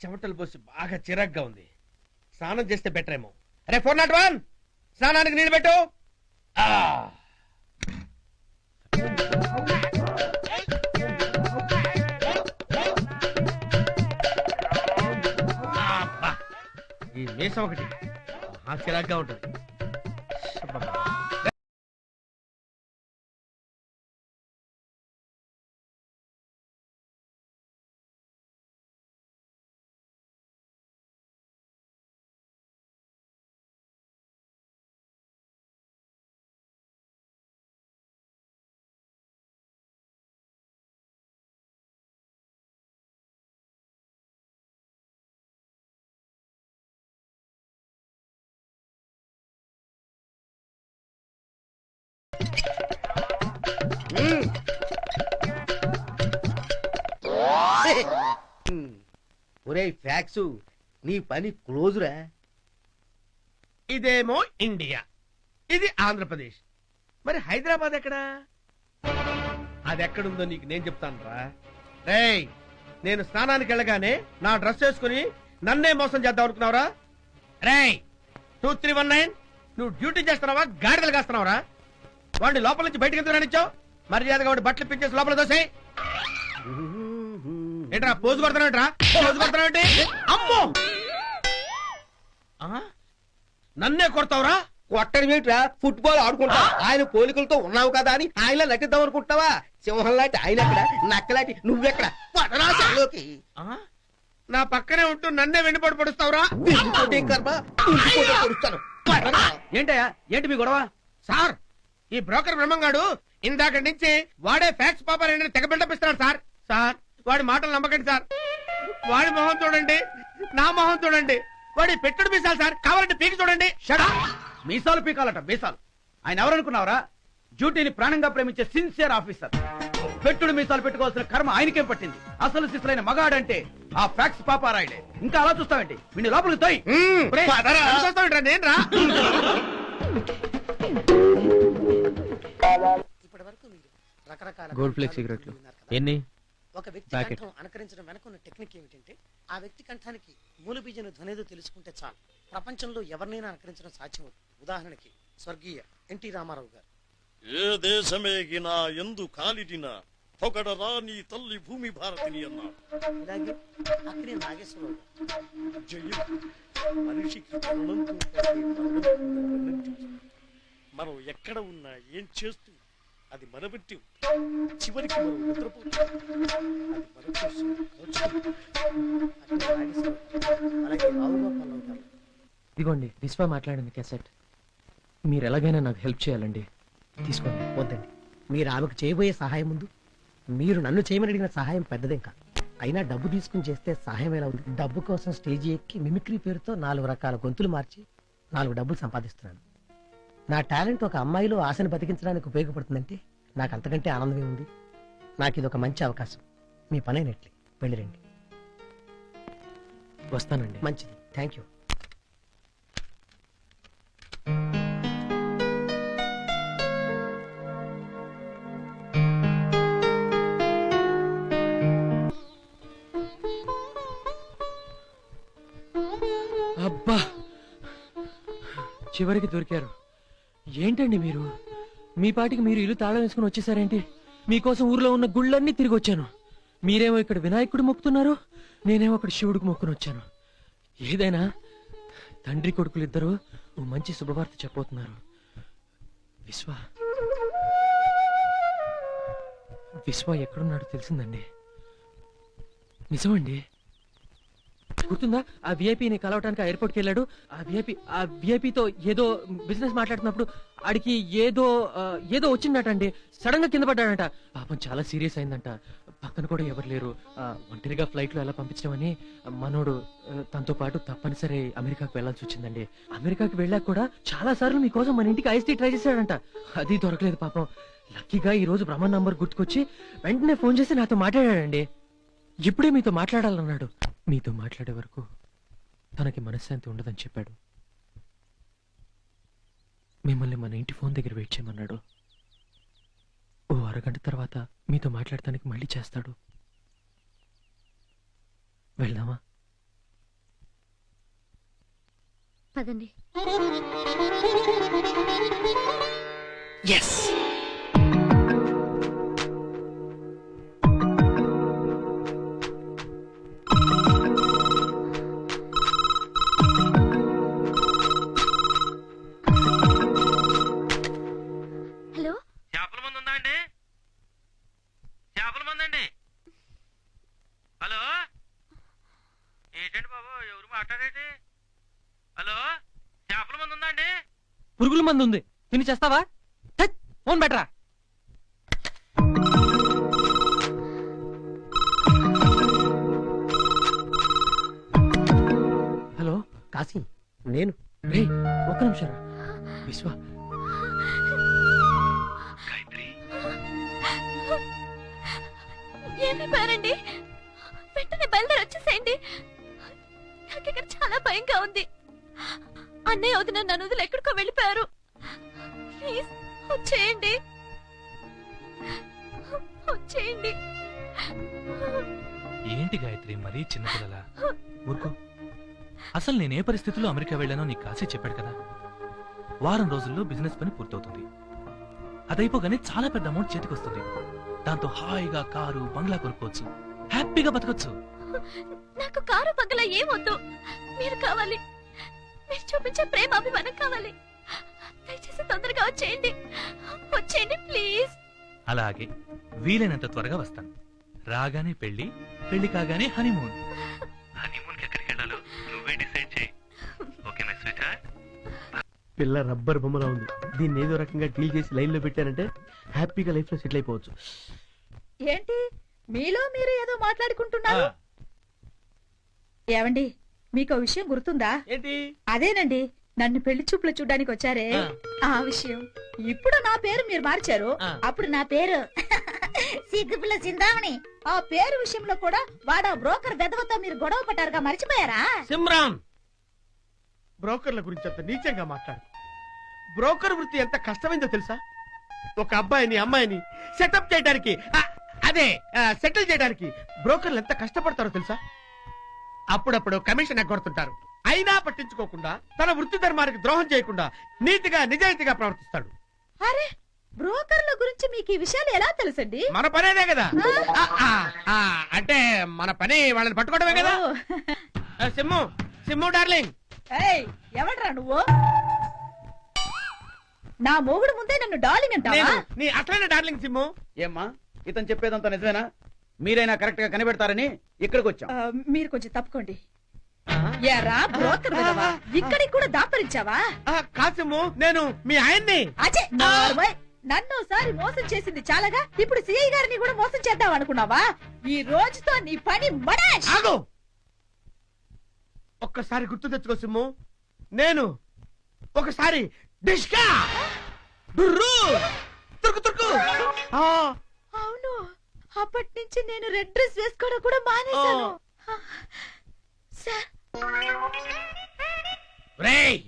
చెమటలు పోసి బాగా చిరాగ్గా ఉంది. స్నానం చేస్తే బెటర్ ఏమో. అరే 401, స్నానానికి నీళ్ళు పెట్టు. ఈ మీసం ఒకటి చిరాగ్గా ఉంటుంది. ఒరే ఫ్యాక్స్, నీ పని క్లోజ్ రా. ఇదేమో ఇండియా, ఇది ఆంధ్రప్రదేశ్. మరి హైదరాబాద్ ఎక్కడా? అది ఎక్కడుందో నీకు నేను చెప్తాను రా. రేయ్, నేను స్నానానికి వెళ్ళగానే నా డ్రెస్ వేసుకుని నన్నే మోసం చేద్దాం అనుకున్నావురా? రేయ్ 2319, నువ్వు డ్యూటీ చేస్తున్నావా, గాడిదలు కాస్తున్నావురా? వాడిని లోపల నుంచి బయటకు ఎందుకు రానిచ్చావు? మర్యాదగా వాడి బట్టలు పిచ్చేసి లోపల దోసేయ్. ఏంట్రా పోజు కొడుతున్నావుట్రా? పోజు కొడుతున్నావు? అమ్మో, నన్నే కొడతావురా? కొట్టడం ఏంట్రా? ఫుట్బాల్ ఆడుకుంటా. ఆయన పోలికలతో ఉన్నావు కదా అని ఆయన నటిద్దాం అనుకుంటావా? సింహం లాంటి ఆయన ఎక్కడ, నక్కలాంటి నువ్వెక్కడ? నా పక్కనే ఉంటూ నన్నే వెన్నుపోటు పొడుస్తావురా? పొడుస్తాను. ఏంటయ్యా, ఏంటి మీ గొడవ? సార్, ఈ బ్రోకర్ బ్రహ్మంగాడు ఇందాక నుంచి వాడే ఫ్యాక్స్ పాపర్ తెగ బిల్డపిస్తున్నాడు సార్. సార్, వాడి మాటలు నమ్మకండి సార్. వాడి మొహం చూడండి, నా మొహం చూడండి. వాడి పెట్టుడు మీసాలు సార్, కావాలంటే పీకి చూడండి. షడా, మీసాలు పీకాలట మీసాలు. ఆయన ఎవరనుకున్నావరా? డ్యూటీని ప్రాణంగా ప్రేమించే సిన్సియర్ ఆఫీసర్. పెట్టుడు మీసాలు పెట్టుకోవాల్సిన కర్మ ఆయనకేం పట్టింది? అసలు శిశులైన మగాడంటే ఆ ఫ్యాక్స్ పాపారాయుడే. ఇంకా అలా చూస్తావేంటి? వీడిని లోపలికి తోయ్. నేను రా. గోల్డ్ ఫ్లేక్ సిగరెట్లు ఎన్ని? ఒక వ్యక్తి కంఠం అనుకరించడం వెనక ఉన్న టెక్నిక్ ఏమిటంటే, ఆ వ్యక్తి కంఠానికి మూలబీజన ధ్వనేదో తెలుసుకుంటే చాలు, ప్రపంచంలో ఎవరినైనా అనుకరించడం సాధ్యం. ఉదాహరణకి స్వర్గీయ ఎన్టీ రామారావు గారు. ఏ దేశమేగినా ఎందు కాలిడినా పొగడరా నీ తల్లి భూమి భారతిని అన్నాడు. ఇలాగే అక్కడే నాగేశ్వరరావు జయం మనిషికి జననంతో పాటే మరణం కూడా వెన్నంటి. మనం ఎక్కడ ఉన్నా ఏం చేస్తూ అది మన బట్టి చివరికి మనం నిద్రపోతాం. అది మన కోసం అలాగే రావుగోపాల్ అవుతాం. ఇదిగోండి విశ్వ మాట్లాడింది క్యాసెట్. మీరు ఎలాగైనా నాకు హెల్ప్ చేయాలండి. తీసుకోండి. వద్దండి, మీరు ఆమెకు చేయబోయే సహాయం ముందు మీరు నన్ను చేయమని అడిగిన సహాయం పెద్దదేం కాదు. అయినా డబ్బు తీసుకుని చేస్తే సహాయం ఎలా ఉంది? డబ్బు కోసం స్టేజీ ఎక్కి మిమిక్రీ పేరుతో 4 రకాల గొంతులు మార్చి 4 డబ్బులు సంపాదిస్తున్నాను. నా టాలెంట్ ఒక అమ్మాయిలో ఆశను బతికించడానికి ఉపయోగపడుతుందంటే నాకు అంతకంటే ఆనందమే ఉంది. నాకు ఇది ఒక మంచి అవకాశం. మీ పనైనట్లే, వెళ్ళిరండి. వస్తానండి. మంచిది, థ్యాంక్ యూ. అబ్బా, చివరికి దొరికారు. ఏంటండి మీరు? మీ పాటికి మీరు ఇల్లు తాళం వేసుకుని వచ్చేసారేంటి? మీకోసం ఊర్లో ఉన్న గుళ్ళన్నీ తిరిగి వచ్చాను. మీరేమో ఇక్కడ వినాయకుడు మొక్కుతున్నారు, నేనేమో అక్కడ శివుడికి మొక్కుని వచ్చాను. ఏదైనా తండ్రి కొడుకులు ఇద్దరు మంచి శుభవార్త చెప్పబోతున్నారు. విశ్వ ఎక్కడున్నాడో తెలిసిందండి. నిజమండి. గుర్తుందా? ఆ విఐపిని కలవటానికి ఆ ఎయిర్పోర్ట్కి వెళ్ళాడు. ఆ విఐపితో ఏదో బిజినెస్ మాట్లాడుతున్నప్పుడు ఆడికి ఏదో వచ్చిందటండి. సడన్ గా కింద పడ్డాడంట. పాపం చాలా సీరియస్ అయిందంట. పక్కన కూడా ఎవరు లేరు. ఒంటరిగా ఫ్లైట్ లో ఎలా పంపించమని మనోడు తనతో పాటు తప్పనిసరి అమెరికాకు వెళ్లాల్సి వచ్చిందండి. అమెరికాకి వెళ్ళాక కూడా చాలా సార్లు మీకోసం మన ఇంటికి ఐఎస్టీ ట్రై చేశాడంట. అది దొరకలేదు పాపం. లక్కీగా ఈ రోజు బ్రహ్మ నంబర్ గుర్తుకొచ్చి వెంటనే ఫోన్ చేసి నాతో మాట్లాడాడండి. ఇప్పుడే మీతో మాట్లాడాలన్నాడు. మీతో మాట్లాడే వరకు తనకి మనశ్శాంతి ఉండదని చెప్పాడు. మిమ్మల్ని మన ఇంటి ఫోన్ దగ్గర వెయిట్ చేయమన్నాడు. ఓ అరగంట తర్వాత మీతో మాట్లాడటానికి మళ్ళీ చేస్తాడు. వెళ్దామా? పదండి. ఎస్. చేపల మంది ఉందా అండి? చేపల మంది అండి. హలో, ఏంటండి బాబు, ఎవరు మాట్లాడేటి? హలో, చేపల మంది ఉందా అండి? పురుగుల మందు ఉంది, తిని చేస్తావా? ఫోన్ బెటరా. హలో కాశీ, నేను. ఒక్క నిమిషం రా. విశ్వ, ఏమి పేరండి? వెంటనే బయలుదేరి వచ్చేసేయండి. నాకు ఇక్కడ చాలా భయంగా ఉంది. అన్నయ్య వదిన నన్ను వదిలి ఎక్కడికో వెళ్ళిపోయారు. ప్లీజ్ వచ్చేయండి, వచ్చేయండి. ఏంటి గాయత్రి మరీ చిన్నపిల్లలా? ఊరుకో. అసలు నేనే పరిస్థితుల్లో అమెరికా వెళ్ళానో నీకు కాసే చెప్పాడు కదా. వారం రోజుల్లో బిజినెస్ పని పూర్తవుతుంది. అదైపోగానే చాలా పెద్ద అమౌంట్ చేతికి వస్తుంది. దాంతో హాయిగా కారు బంగ్లా కొనుక్కోవచ్చు, హ్యాపీగా బతకొచ్చు. నాకు కారు బంగ్లా ఏమొద్దు, మీరు కావాలి. మీరు చూపించే ప్రేమ అభిమానం కావాలి. దయచేసి తొందరగా వచ్చేయండి, వచ్చేయండి ప్లీజ్. అలాగే, వీలైనంత త్వరగా వస్తాను. రాగానే పెళ్లి, పెళ్లి కాగానే హనీమూన్. హనీమూన్ ఎక్కడికి వెళ్ళాలో నువ్వే డిసైడ్ చేయి. Okay my sweet heart. పిల్ల రబ్బర్ బొమ్మలా ఉంది. దీన్ని ఏదో రకంగా డీల్ చేసి లైన్ లో పెట్టారంటే హ్యాపీగా లైఫ్ లో సెటిల్ అయిపోవచ్చు. ఏంటి మీలో మీరు ఏదో మాట్లాడుకుంటున్నారు? ఏవండి, మీకు విషయం గుర్తుందా? ఏంటి? అదేనండి, నన్ను పెళ్లి చూపులు చూడడానికి వచ్చారే ఆ విషయం. ఇప్పుడు నా పేరు మీరు మార్చారు. అప్పుడు నా పేరు సిగ్గుపిల్ల సిందామణి. ఆ పేరు విషయంలో కూడా వాడా బ్రోకర్ వెదవతో మీరు గొడవ పట్టారుగా, మర్చిపోయారా? సిమ్రాన్, బ్రోకర్ల గురించి అంత నీచంగా మాట్లాడు. బ్రోకర్ వృత్తి ఎంత కష్టమైందో తెలుసా? ఒక అబ్బాయిని అమ్మాయిని సెటప్ చేయడానికి, సెటిల్ చేయడానికి బ్రోకర్లు ఎంత కష్టపడతారో తెలుసా? అప్పుడప్పుడు కమిషన్ ఎగ్గొడుతుంటారు. అయినా పట్టించుకోకుండా తన వృత్తి ధర్మానికి ద్రోహం చేయకుండా నీతిగా నిజాయితీగా ప్రవర్తిస్తాడు. అరే, బ్రోకర్ల గురించి మీకు ఈ విషయాలు ఎలా తెలుసండి? మన పనేదే కదా. అంటే మన పని వాళ్ళని పట్టుకోవడమే కదా. Sim sim darling. ఎవడ్రా నువ్వు? నా మొగుడు ముందే నన్ను డార్లింగ్ అంటావా? నీ అసలైన డార్లింగ్ సిమ్ము. ఏమ్మా ఇతను చెప్పేదంతా నిజమేనా? మీరైనా కరెక్ట్ గా కనిపెడతారని ఇక్కడికి వచ్చాం. మీరు కొంచెం తప్పుకోండి. ఎరా బ్రోకర్ విధవా, ఇక్కడికి కూడా దాపరించావా? కాసిమ్ము, నేను మీ ఆయన్ని. అజయ్ నన్ను ఒకసారి మోసం చేసింది చాలగా ఇప్పుడు సిఐ గారిని కూడా మోసం చేద్దాం అనుకున్నావా? ఈ రోజుతో నీ పని మడాష్. ఆగు, ఒక్కసారి గుర్తు తెచ్చుకో సిమ్ము. నేను ఒకసారి డిష్కా డుర్రు తుర్కు తుర్కు. అవును, అప్పటి నుంచి నేను రెడ్ డ్రెస్ వేసుకోవడం కూడా మానేశాను. సార్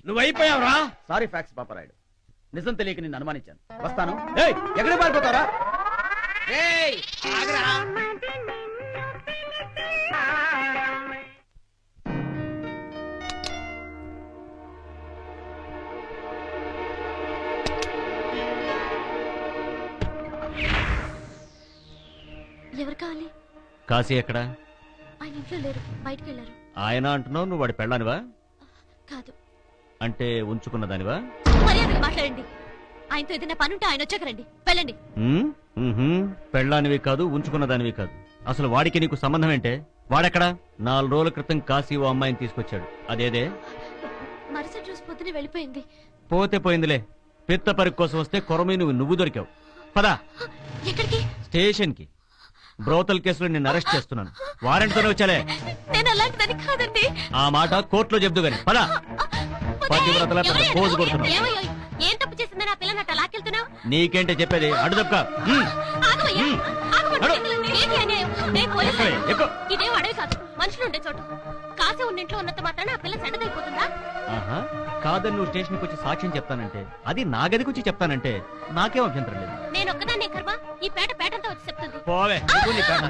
నువ్వు అయిపోయావురా. సారీ ఫ్యాక్స్ పాపరాయుడు, నిజం తెలియక నిన్ను అనుమానించాను. వస్తాను. ఎక్కడ పారిపోతారా? ఎవరు కావాలి? కాశీ ఎక్కడా? ఆయన ఇంట్లో లేరు, బయటికి వెళ్ళారు. ఆయన అంటున్నావు, నువ్వు వాడి పెళ్ళానివా? కాదు. అంటే ఉంచుకున్న దానివా? మర్యాదగా మాట్లాడండి. ఆయనతో ఏదైనా పనుంటే ఆయన వచ్చాక రండి. వెళ్ళండి. పెళ్ళానివి కాదు, ఉంచుకున్న దానివి కాదు. అసలు వాడికి నీకు సంబంధం ఏంటే? వాడెక్కడా? 4 రోజుల క్రితం కాశీ ఓ అమ్మాయిని తీసుకొచ్చాడు. అదేదే? మరుసటి రోజు పొద్దునే వెళ్ళిపోయింది. పోతే పోయిందిలే. పిత్త పరీక్ష కోసం వస్తే కొరమీ నువ్వు దొరికావు. పదా ఎక్కడికి? స్టేషన్ కి. బ్రోతల్ కేసులో నిన్ను అరెస్ట్ చేస్తున్నాను. వారెంట్తోనే వచ్చాలే. నేను అలాంటిదని కాదండి. ఆ మాట కోర్టులో చెప్దు గాని పదా. పతివ్రతల పెద్ద పోజు కొడుతున్నావు. ఏం తప్పు చేసిందని ఆ పిల్లని అట్లా లాక్కెళ్తున్నావు? నీకేంటే చెప్పేది? అడు తప్ప. ఇదేం అడవి కాదు, మనుషులు ఉండే చోటు. కాసే ఉన్న ఇంట్లో ఉన్నంత మాత్రాన ఆ పిల్ల సెడదైపోతుందా? కాదని నువ్వు స్టేషన్కి వచ్చి సాక్ష్యం చెప్తానంటే, అది నా గదికి వచ్చి చెప్తానంటే నాకేం అభ్యంతరం లేదు. నేను ఒక్కదాన్నే కర్మ, ఈ పేటంతా వచ్చి చెప్తుంది. పోవే నీ పేట.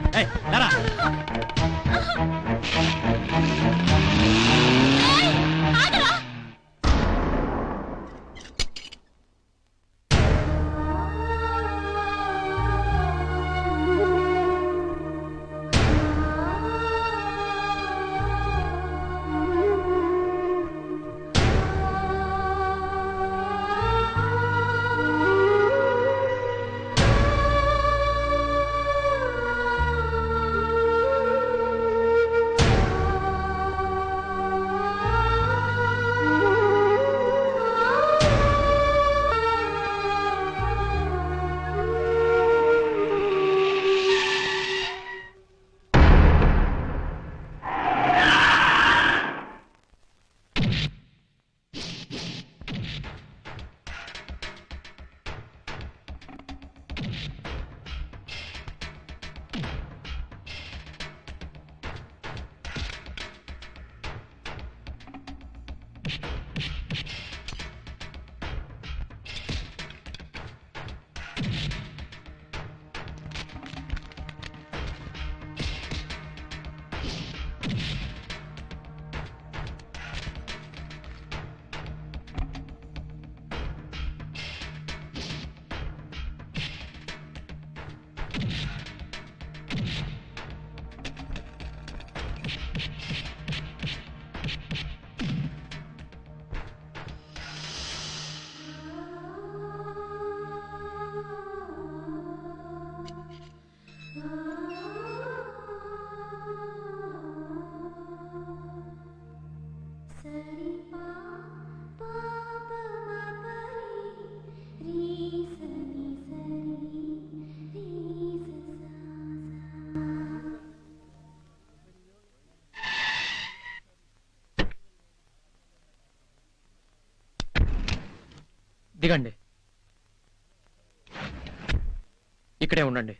దిగండి, ఇక్కడే ఉండండి.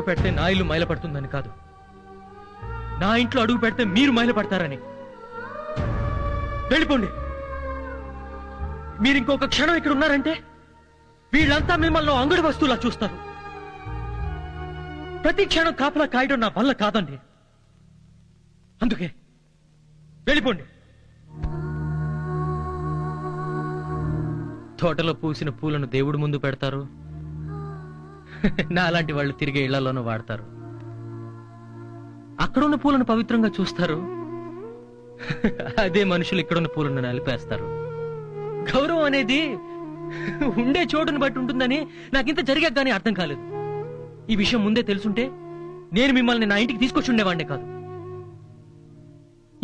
అడుగు పెడితే నా ఇల్లు మైలపడుతుందని కాదు, నా ఇంట్లో అడుగు పెడితే మీరు మైలపడతారని. వెళ్ళిపోండి. మీరు ఇంకొక క్షణం ఇక్కడ ఉన్నారంటే వీళ్ళంతా మిమ్మల్ని అంగడి వస్తువులా చూస్తారు. ప్రతి క్షణం కాపలా కాయడం నా వల్ల కాదండి. అందుకే వెళ్ళిపోండి. తోటలో పూసిన పూలను దేవుడి ముందు పెడతారు, నా అలాంటి వాళ్ళు తిరిగే ఇళ్లలోనూ వాడతారు. అక్కడున్న పూలను పవిత్రంగా చూస్తారు, అదే మనుషులు ఇక్కడున్న పూలను నలిపేస్తారు. గౌరవం అనేది ఉండే చోటును బట్టి ఉంటుందని నాకింత జరిగాక గానీ అర్థం కాలేదు. ఈ విషయం ముందే తెలుసుంటే నేను మిమ్మల్ని నా ఇంటికి తీసుకొచ్చి ఉండేవాడినే కాదు.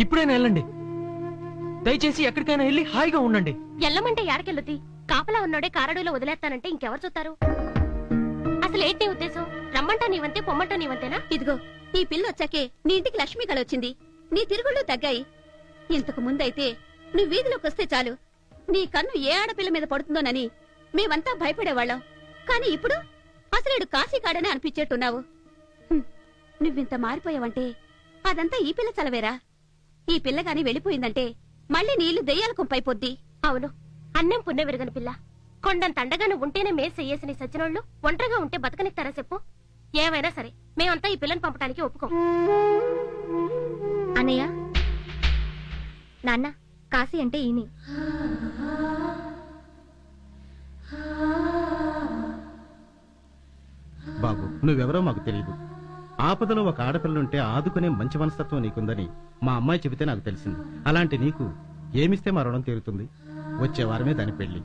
ఇప్పుడైనా వెళ్ళండి, దయచేసి ఎక్కడికైనా వెళ్ళి హాయిగా ఉండండి. ఎల్లమంటే యాడకెళ్ళుద్ది? కాపలా ఉన్నోడే కారడులో వదిలేస్తానంటే ఇంకెవరు చూస్తారు? అసలు ఏంటి నీ ఉద్దేశం? రమ్మంటా నీవంతే, పొమ్మంటా నీవంతేనా? ఇదిగో ఈ పిల్ల వచ్చాకే నీ ఇంటికి లక్ష్మి కళ వచ్చింది, నీ తిరుగుళ్ళు తగ్గాయి. ఇంతకు ముందైతే నువ్వు వీధిలోకి వస్తే చాలు నీ కన్ను ఏ ఆడపిల్ల మీద పడుతుందోనని మేమంతా భయపడేవాళ్ళం. కానీ ఇప్పుడు అసలేడు కాశీ కాడనే అనిపించేట్టున్నావు. నువ్వింత మారిపోయావంటే అదంతా ఈ పిల్ల చలవేరా. ఈ పిల్ల గాని వెళ్ళిపోయిందంటే మళ్ళీ నీళ్లు దెయ్యాల కుంపైపోద్ది. అవును, అన్నం పుణ్య విరగని పిల్ల. కొండంత అండగాను ఉంటేనే మేసేయేసి నీ సచ్చినోళ్ళు ఒంటరిగా ఉంటే బతకనిస్తారా చెప్పు? ఏమైనా సరే మేమంతా ఈ పిల్లని పంపడానికి ఒప్పుకోం. అన్నయ్య, నాన్న, కాశీ అంటే ఈయనే. బాబు, నువ్వెవరో మాకు తెలియదు. ఆపదలో ఒక ఆడపిల్లుంటే ఆదుకునే మంచి మనస్తత్వం నీకుందని మా అమ్మాయి చెబితే నాకు తెలిసింది. అలాంటి నీకు ఏమిస్తే మా రుణం తీరుతుంది? వచ్చే వారమే దాని పెళ్లి.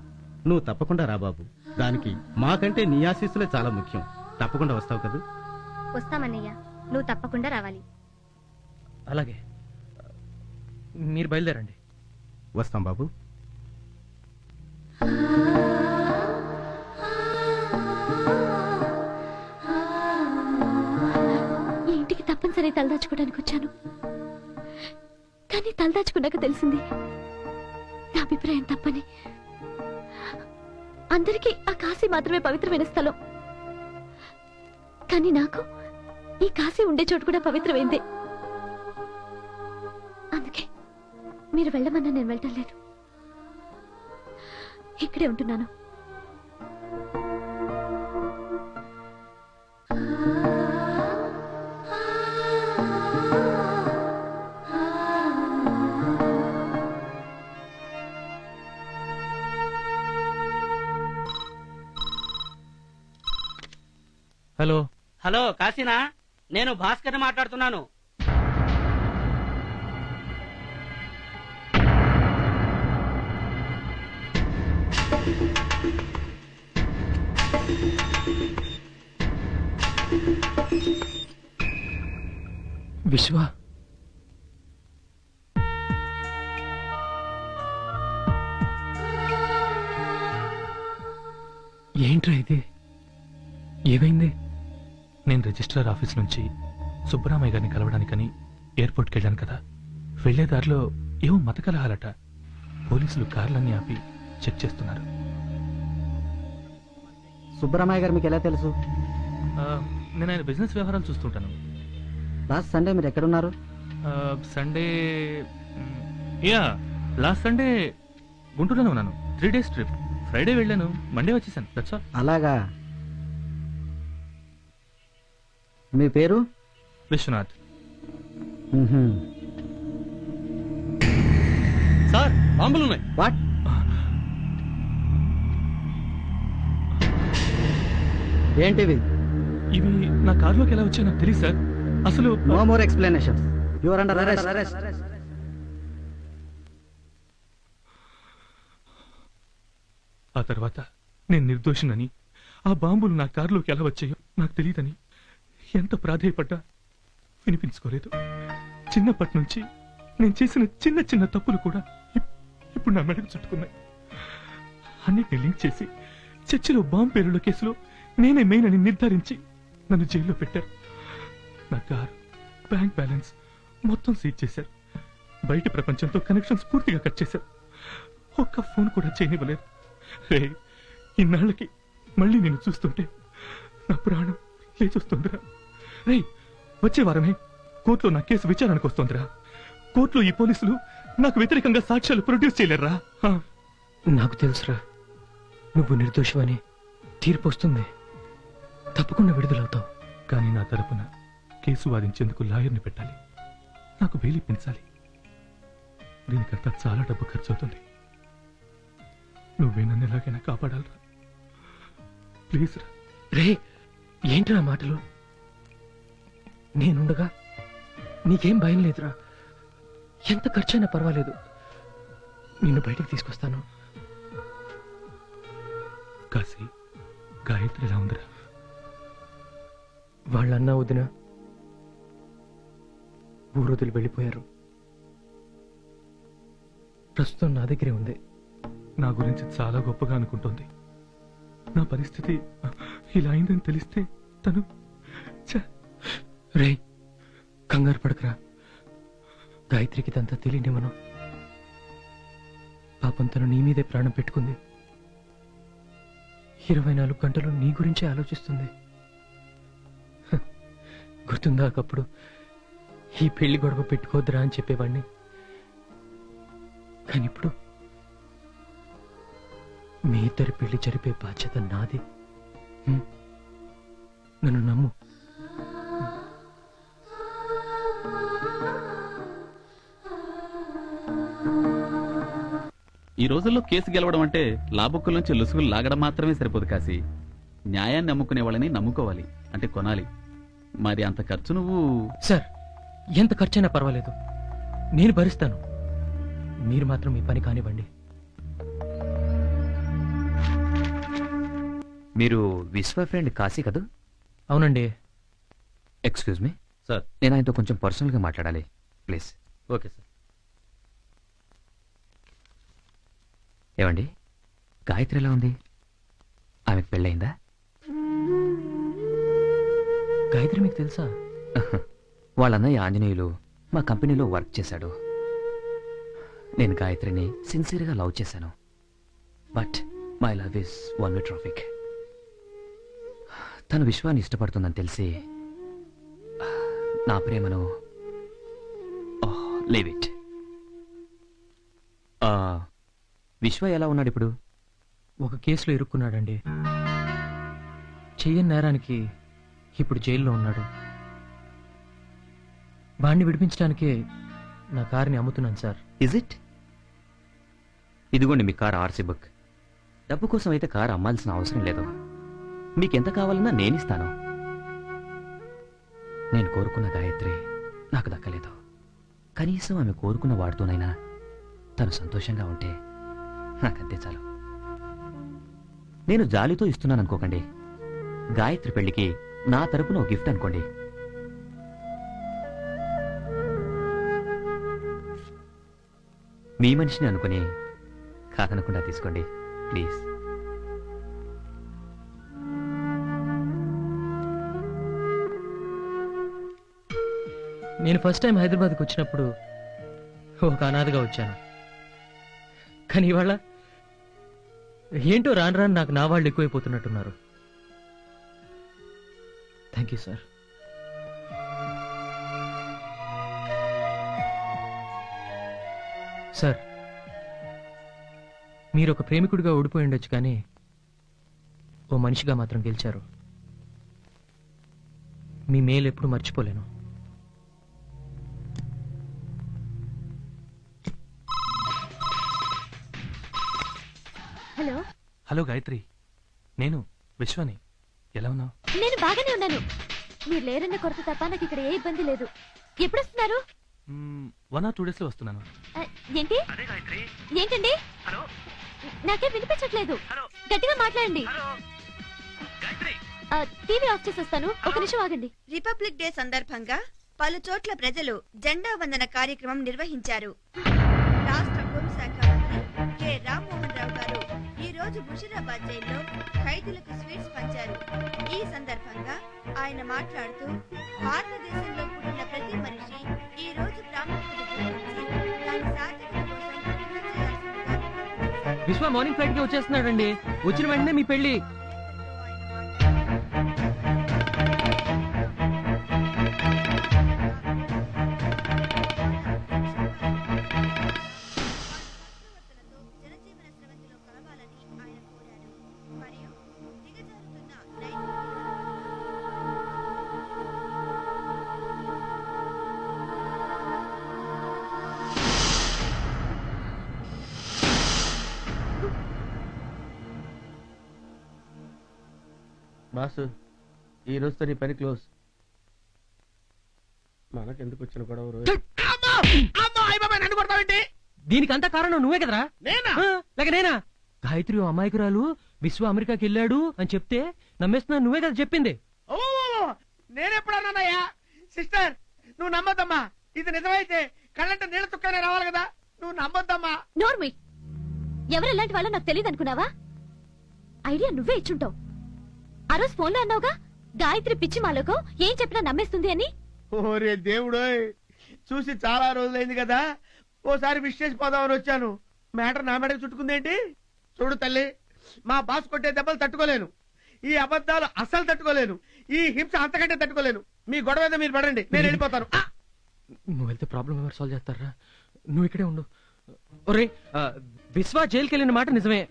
నువ్వు తప్పకుండా రా బాబు. దానికి మాకంటే నీ ఆశీస్సులే చాలా ముఖ్యం. తప్పకుండా వస్తావు కదా? వస్తామన్నయ్య, నువ్వు తప్పకుండా రావాలి. అలాగే, మీరు బయలుదేరండి. వస్తాం బాబు. ఈ ఇంటికి తప్పనిసరి తలదాచుకోవడానికి వచ్చాను, కానీ తలదాచుకున్నాక తెలిసింది నా అభిప్రాయం తప్పని. అందరికీ ఆ కాశీ మాత్రమే పవిత్రమైన స్థలం, కానీ నాకు ఈ కాశీ ఉండే చోటు కూడా పవిత్రమైందే. అందుకే మీరు వెళ్ళమన్నా నేను వెళ్ళటం లేదు, ఇక్కడే ఉంటున్నాను. హలో హలో, కాశీనా? నేను భాస్కర్ మాట్లాడుతున్నాను. విశ్వ, ఏంట్రా ఇది? ఏమైంది? నేను రిజిస్ట్రార్ ఆఫీస్ నుంచి సుబ్బరామయ్య గారిని కలవడానికని ఎయిర్పోర్ట్కి వెళ్ళాను కదా. వెళ్లే దారిలో ఏవో మత కలహాలట. పోలీసులు కార్లన్నీ ఆపి చెక్ చేస్తున్నారు. సుబ్బరామయ్య గారు మీకు ఎలా తెలుసు? నేను ఆయన బిజినెస్ వ్యవహారాలు చూస్తుంటాను. లాస్ట్ సండే మీరు ఎక్కడున్నారు? సండే లాస్ట్ సండే గుంటూరులోనే ఉన్నాను. 3 days ట్రిప్. ఫ్రైడే వెళ్ళాను, మండే వచ్చేసాను. That's all. అలాగా. మీ పేరు? విశ్వనాథ్. సార్, బాంబులు ఉన్నాయి. వాట్? ఏంటివి? ఇవి నా కార్లోకి ఎలా వచ్చాయో నాకు తెలియదు సార్. అసలు no more explanations. You are under arrest. ఆ తర్వాత నేను నిర్దోషినని, ఆ బాంబులు నా కారులోకి ఎలా వచ్చాయో నాకు తెలియదని ఎంత ప్రాధేయపడ్డా వినిపించుకోలేదు. చిన్నప్పటి నుంచి నేను చేసిన చిన్న చిన్న తప్పులు కూడా ఇప్పుడు నా మెడకు చుట్టుకున్నాయి. అన్నిటిని లింక్ చేసి చర్చిలో బాంబు పేలుళ్ల కేసులో నేనే మెయిన్ అని నిర్ధారించి నన్ను జైల్లో పెట్టారు. నా కారు, బ్యాంక్ బ్యాలెన్స్ మొత్తం సీజ్ చేశారు. బయట ప్రపంచంతో కనెక్షన్స్ పూర్తిగా కట్ చేశారు. ఒక్క ఫోన్ కూడా చేయనివ్వలేదు. రే, ఇన్నాళ్ళకి మళ్ళీ నేను చూస్తుంటే నా ప్రాణం లేచొస్తుందిరా. రేయ్, వచ్చే వారమే కోర్టులో నా కేసు విచారణకు వస్తోందిరా. కోర్టులో ఈ పోలీసులు నాకు వ్యతిరేకంగా సాక్ష్యాలు ప్రొడ్యూస్ చేయలేరురా. నాకు తెలుసురా, నువ్వు నిర్దోషమని తీర్పు వస్తుంది, తప్పకుండా విడుదలవుతావు. కానీ నా తరపున కేసు వాదించేందుకు లాయర్ని పెట్టాలి, నాకు బెయిల్ ఇప్పించాలి. దీనికంతా చాలా డబ్బు ఖర్చు అవుతుంది. నువ్వే నన్ను ఎలాగైనా కాపాడాలరా, ప్లీజ్ రా. రే, ఏంట్రా మాటలు? నేనుండగా నీకేం భయం లేదురా. ఎంత ఖర్చైనా పర్వాలేదు, నిన్ను బయటికి తీసుకొస్తాను. కాశీ, గాయత్రి ఎలా ఉందిరా? వాళ్ళన్నా వదిన ఊరొదిలి వెళ్ళిపోయారు. ప్రస్తుతం నా దగ్గరే ఉంది. నా గురించి చాలా గొప్పగా అనుకుంటోంది. నా పరిస్థితి ఇలా అయిందని తెలిస్తే తను రే, కంగారు పడకరా. గాయత్రికి ఇదంతా తెలియనివ్వను. పాపం తను నీ మీదే ప్రాణం పెట్టుకుంది. 24 గంటలు నీ గురించే ఆలోచిస్తుంది. గుర్తుందా ఒకప్పుడు ఈ పెళ్లి గొడవ పెట్టుకోద్దురా అని చెప్పేవాణ్ణి. కానీ ఇప్పుడు మీ ఇద్దరి పెళ్లి జరిపే బాధ్యత నాది. నన్ను నమ్ము. ఈ రోజుల్లో కేసు గెలవడం అంటే లాబుక్కుల నుంచి లుసుగులు లాగడం మాత్రమే సరిపోదు కాశీ. న్యాయాన్ని నమ్ముకునే వాళ్ళని నమ్ముకోవాలి, అంటే కొనాలి. మరి అంత ఖర్చు నువ్వు... సార్, ఎంత ఖర్చైనా పర్వాలేదు, నేను భరిస్తాను. మీరు మాత్రం మీ పని కానివ్వండి. మీరు విశ్వ ఫ్రెండ్ కాశీ కదూ? అవునండి. ఎక్స్క్యూజ్ మీ సార్, నేను ఆయనతో కొంచెం పర్సనల్గా మాట్లాడాలి, ప్లీజ్. Okay sir. ఏమండి, గాయత్రి ఎలా ఉంది? ఆమెకు పెళ్ళయిందా? గాయత్రి మీకు తెలుసా? వాళ్ళ అన్నయ్య ఆంజనేయులు మా కంపెనీలో వర్క్ చేశాడు. నేను గాయత్రిని సిన్సియర్గా లవ్ చేశాను. But my love is one way traffic. తను విశ్వాన్ని ఇష్టపడుతుందని తెలిసి నా ప్రేమను లీవ్ ఇట్. విశ్వ ఎలా ఉన్నాడు ఇప్పుడు? ఒక కేసులో ఇరుక్కున్నాడండి. చెయ్యని నేరానికి ఇప్పుడు జైల్లో ఉన్నాడు. వాణ్ణి విడిపించడానికే నా కారుని అమ్ముతున్నాను సార్. Is it? ఇదిగోండి మీ కార్ ఆర్సీ బుక్. డబ్బు కోసం అయితే కారు అమ్మాల్సిన అవసరం లేదు. మీకెంత కావాలన్నా నేనిస్తాను. నేను కోరుకున్న గాయత్రి నాకు దక్కలేదు. కనీసం ఆమె కోరుకున్న వాడితోనైనా తను సంతోషంగా ఉంటే నాకంతే చాలు. నేను జాలితో ఇస్తున్నాను అనుకోకండి. గాయత్రి పెళ్లికి నా తరపున ఒక గిఫ్ట్ అనుకోండి. మీ మనిషిని అనుకుని కాదనకుండా తీసుకోండి ప్లీజ్. నేను ఫస్ట్ టైం హైదరాబాద్కి వచ్చినప్పుడు ఒక అనాథగా వచ్చాను. కానీ ఇవాళ ఏంటో రాను రాను నాకు నా వాళ్ళు ఎక్కువైపోతున్నట్టున్నారు. Thank you sir. సార్, మీరు ఒక ప్రేమికుడిగా ఓడిపోయి ఉండొచ్చు, కానీ ఓ మనిషిగా మాత్రం గెలిచారు. మీ మేలు ఎప్పుడు మర్చిపోలేను. హలో. హలో గాయత్రి, నేను విశ్వని. ఎలా ఉన్నావు? నేను బాగానే ఉన్నాను. మీరు లేరన్న కొరత తప్ప నాకు ఇక్కడ ఏ ఇబ్బంది లేదు. ఎప్పుడు వస్తున్నారు? 1 or 2 days లో వస్తున్నాను. ఏంటి? ఏంటండి? నాకేం వినిపించట్లేదు. గట్టిగా మాట్లాడండి. టీవీ ఆఫ్ చేసి వస్తాను, ఒక నిమిషం ఆగండి. రిపబ్లిక్ డే సందర్భంగా పలు చోట్ల ప్రజలు జెండా వందన కార్యక్రమం నిర్వహించారు. రాష్ట్ర హోంశాఖ మంత్రి కె రామ్మోహన్ రావు గారు ఈ రోజు ముషిరాబాద్ జైల్లో ఖైదీలకు స్వీట్స్ పంచారు. ఈ సందర్భంగా ఆయన మాట్లాడుతూ, భారతదేశంలో పుట్టిన ప్రతి మనిషి ఈ రోజు ప్రాముఖ్యత గురించి దాని సార్థకత కోసం కృషి చేయాల్సిందిగా. విశ్వ మార్నింగ్ ఫ్లైట్ కి వచ్చేస్తున్నాడండి. వచ్చిన వెంటనే మీ పెళ్లి. బాసు ఈ రోజుతో నీ పని క్లోజ్. మనకెందుకు వచ్చిన గొడవ రోజు? నన్ను కొడతావేంటి? దీనికంతా కారణం నువ్వే కదరా? నేనా? లేక నేనా? గాయత్రి ఓ అమాయకురాలు విశ్వ అమెరికాకి వెళ్ళాడు అని చెప్తే నమ్మేస్తున్నా, నువ్వే కదా చెప్పింది. ఓ నేనెప్పుడన్నానయ్యా? సిస్టర్ నువ్వు నమ్మద్దమ్మా. ఇది నిజమైతే కళ్ళంటే నీళ్ళ చుక్కనే రావాలి కదా. నువ్వు నమ్మద్దమ్మా. నోర్మి, ఎవరు ఎలాంటి వాళ్ళో నాకు తెలియదు అనుకున్నావా? ఐడియా నువ్వే ఇచ్చుంటావు. ఆ రోజు ఫోన్లో అన్నావుగా, గాయత్రి పిచ్చి మాలోకం ఏం చెప్పినా నమ్మేస్తుంది అని. ఓరే దేవుడోయ్, చూసి చాలా రోజులైంది కదా, ఓసారి విష్ చేసి పోదామని వచ్చాను. మ్యాటర్ నా మెడకు చుట్టుకుందేంటి? చూడు తల్లి, మా బాస్ కొట్టే దెబ్బలు తట్టుకోలేను, ఈ అబద్ధాలు అస్సలు తట్టుకోలేను, ఈ హింస అంతకంటే తట్టుకోలేను. మీ గొడవ ఏదో మీరు పడండి, నేను వెళ్ళిపోతాను. నువ్వు వెళ్తే ప్రాబ్లం ఎవరు సాల్వ్ చేస్తారా? నువ్వు ఇక్కడే ఉండు. ఒరే, విశ్వ జైలుకి వెళ్ళిన మాట నిజమే.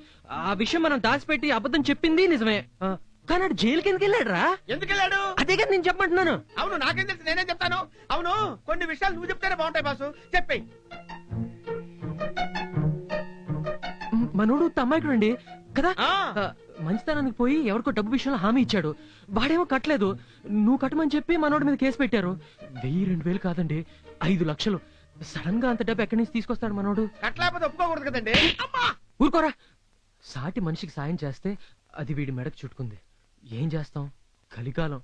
ఆ విషయం మనం దాచిపెట్టి అబద్ధం చెప్పింది నిజమే. కానీ అటు జైలుకి ఎందుకు వెళ్ళాడు? ఎందుకు వెళ్ళాడు? అదే కదా నేను చెప్పమంటున్నాను. అవును, నాకేం తెలుసు, నేనేం చెప్తాను. అవును, కొన్ని విషయాలు నువ్వు చెప్తేనే బాగుంటాయి బాసు. చెప్పేయి. మనోడు అమ్మాయికుడు అండి కదా. మంచితనానికి పోయి ఎవరికో డబ్బు విషయంలో హామీ ఇచ్చాడు. వాడేమో కట్టలేదు. నువ్వు కట్టమని చెప్పి మనోడి మీద కేసు పెట్టారు. 1000-2000 కాదండి, 5 లక్షలు. సడన్ గా అంత డబ్బు ఎక్కడి నుంచి తీసుకొస్తాడు మనోడు? కట్టలేకపోతే ఒప్పుకోకూడదు కదండి. ఊరుకోరా. సాటి మనిషికి సాయం చేస్తే అది వీడి మెడకు చుట్టుకుంది. ఏం చేస్తాం? కలికాలం.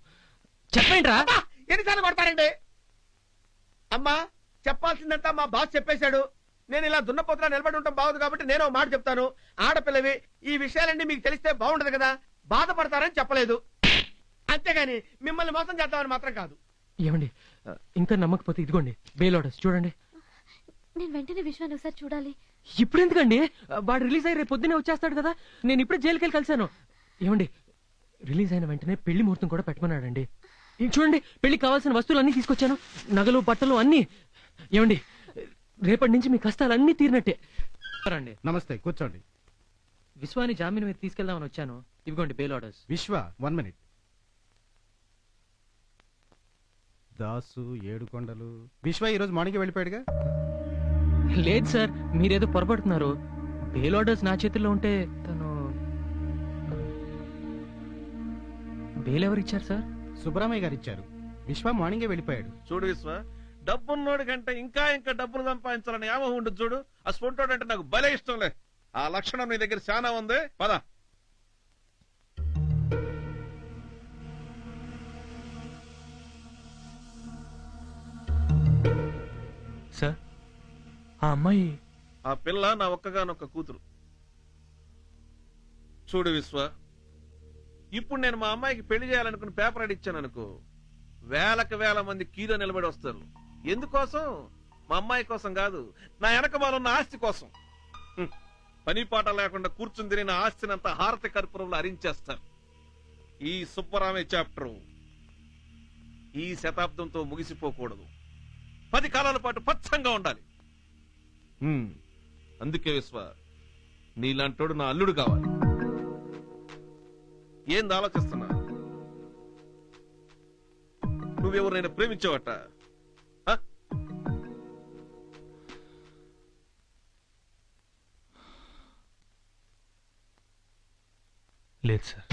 చెప్పండిరా. ఎన్నిసార్లు కొడతారండి? అమ్మా, చెప్పాల్సిందంతా మా బాస్ చెప్పేశాడు. నేను ఇలా దున్నపోతున్నా నిలబడి ఉంటాం బాగుంది కాబట్టి నేను ఒక మాట చెప్తాను. ఆడపిల్లవి, ఈ విషయాలన్నీ మీకు తెలిస్తే బాగుంటది కదా, బాధపడతారని చెప్పలేదు. అంతేగాని మిమ్మల్ని మోసం చేద్దామని మాత్రం కాదు. ఏమండి, ఇంకా నమ్మకపోతే ఇదిగోండి బెయిల్ ఆర్డర్స్ చూడండి. నేను వెంటనే విశ్వాన్ని ఒకసారి చూడాలి. ఇప్పుడు ఎందుకండి? వాడు రిలీజ్ అయ్యి రేపు పొద్దున్నే వచ్చేస్తాడు కదా. నేను ఇప్పుడే జైలుకి వెళ్ళి కలిశాను. ఏమండి, రిలీజ్ అయిన వెంటనే పెళ్లి ముహూర్తం కూడా పెట్టమన్నాడండి. చూడండి, పెళ్లికి కావాల్సిన వస్తువులు అన్ని తీసుకొచ్చాను, నగలు బట్టలు అన్ని. ఏమండి, రేపటి నుంచి మీ కష్టాలన్నీ తీరినట్టే. రండి. నమస్తే, కూర్చోండి. విశ్వాని జామీన్ మీద తీసుకెళ్దామని వచ్చాను. ఇదిగోండి బెయిల్ ఆర్డర్స్. విశ్వ 1 మినిట్. దాసు, ఏడుకొండలు. విశ్వ ఈ రోజు మార్నింగ్ వెళ్ళిపోయాడుగా? లేదు సార్, మీరేదో పొరపడుతున్నారు. బెయిల్ ఆర్డర్స్ నా చేతుల్లో ఉంటే తను బెయిల్ ఎవరు ఇచ్చారు సార్? సుబ్బరామయ్య గారు ఇచ్చారు. విశ్వ మార్నింగే వెళ్ళిపోయాడు. చూడు విశ్వ, డబ్బున్నోడి కంటే ఇంకా డబ్బులు సంపాదించాలని ఏమో ఉండదు. చూడు, ఆ స్పొంటోడు అంటే నాకు భలే ఇష్టంలే. ఆ లక్షణం నీ దగ్గర చాలా ఉంది. పద. సార్, ఆ అమ్మాయి ఆ పిల్ల నా ఒక్కగానొక్క కూతురు. చూడు విశ్వ, ఇప్పుడు నేను మా అమ్మాయికి పెళ్లి చేయాలనుకుని పేపర్ అడి ఇచ్చాను అనుకో, వేలకు వేల మంది కీలో నిలబడి వస్తారు. ఎందుకోసం? మా అమ్మాయి కోసం కాదు, నా వెనక వాళ్ళున్న ఆస్తి కోసం. పని పాట లేకుండా కూర్చుని తిరిగిన ఆస్తినంతా హారతి కర్పూరంలో అరించేస్తారు. ఈ సుబ్బరామయ్య చాప్టర్ ఈ శతాబ్దంతో ముగిసిపోకూడదు. 10 కాలాల పాటు పచ్చంగా ఉండాలి. అందుకే విశ్వ, నీలాంటోడు నా అల్లుడు కావాలి. ఏంది ఆలోచిస్తున్నా? నువ్వెవరైనా ప్రేమించావట? లేదు సార్.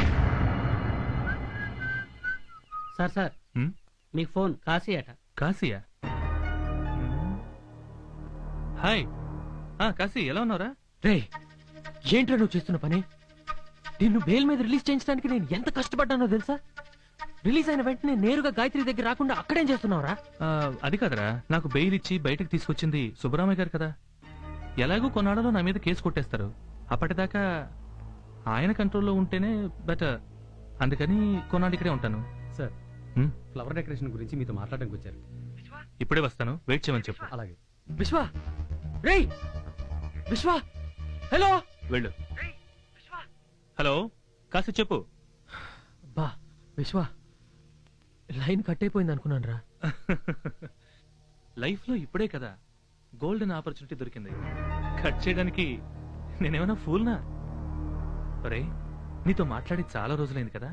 సార్ మీకు ఫోన్ కాశీ అట. కాశీయా? హాయ్. కాశీ, ఎలా ఉన్నారా? రే, ఏంట్రా నువ్వు చేస్తున్న పని? నిన్ను బెయిల్ మీద రిలీజ్ చేయించడానికి నేను ఎంత కష్టపడ్డానో తెలుసా? రిలీజ్ అయిన వెంటనే నేరుగా గాయత్రి దగ్గర రాకుండా అక్కడేం చేస్తున్నావురా? అది కాదరా, నాకు బెయిల్ ఇచ్చి బయటకు తీసుకొచ్చింది సుబ్బరామయ్య గారు కదా. ఎలాగూ కొన్నాళ్ళలో నా మీద కేసు కొట్టేస్తారు. అప్పటిదాకా ఆయన కంట్రోల్లో ఉంటేనే బెటర్. అందుకని కొన్నాళ్ళు ఇక్కడే ఉంటాను. సార్, ఫ్లవర్ డెకరేషన్ గురించి మీతో మాట్లాడడానికి వచ్చారు. ఇప్పుడే వస్తాను, వెయిట్ చేయమని చెప్పు. అలాగే. విశ్వ, రే విశ్వ, హలో. వెళ్ళు. హలో, కాసి చెప్పు. బా విశ్వ, లైన్ కట్ అయిపోయింది అనుకున్నాను రా. లైఫ్ లో ఇప్పుడే కదా గోల్డెన్ ఆపర్చునిటీ దొరికింది. కట్ చేయడానికి నేనేమన్నా ఫూల్నా? రే, నీతో మాట్లాడి చాలా రోజులైంది కదా.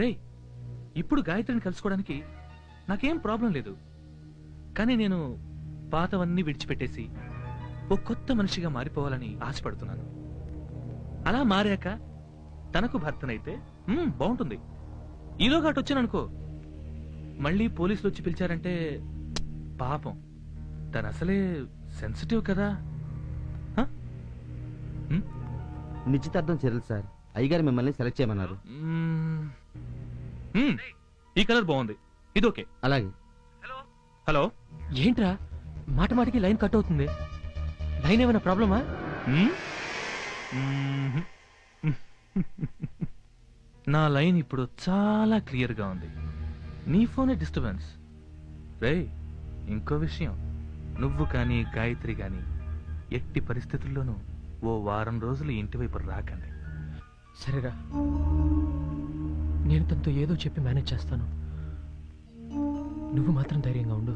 రే, ఇప్పుడు గాయత్రిని కలుసుకోవడానికి నాకేం ప్రాబ్లం లేదు. కానీ నేను పాతవన్నీ విడిచిపెట్టేసి ఓ కొత్త మనిషిగా మారిపోవాలని ఆశపడుతున్నాను. అలా మారాక తనకు భర్తనైతే బాగుంటుంది. ఈలోగా అటు వచ్చాననుకో, మళ్ళీ పోలీసులు వచ్చి పిలిచారంటే పాపం, తను అసలే సెన్సిటివ్ కదా. నిశ్చితార్థం చర్యలు సార్, అయ్యగారు మిమ్మల్ని సెలెక్ట్ చేయమన్నారు. ఈ కలర్ బాగుంది, ఇది ఓకే. అలాగే. హలో, ఏంట్రా మాట మాటికి లైన్ కట్ అవుతుంది? లైన్ ఏమైనా ప్రాబ్లమా? నా లైన్ ఇప్పుడు చాలా క్లియర్ గా ఉంది. నీ ఫోనే డిస్టర్బెన్స్. రే, ఇంకో విషయం, నువ్వు కానీ గాయత్రి కానీ ఎట్టి పరిస్థితుల్లోనూ ఓ వారం రోజులు ఇంటి వైపు రాకండి. సరేరా, నేను తనతో ఏదో చెప్పి మేనేజ్ చేస్తాను. నువ్వు మాత్రం ధైర్యంగా ఉండు.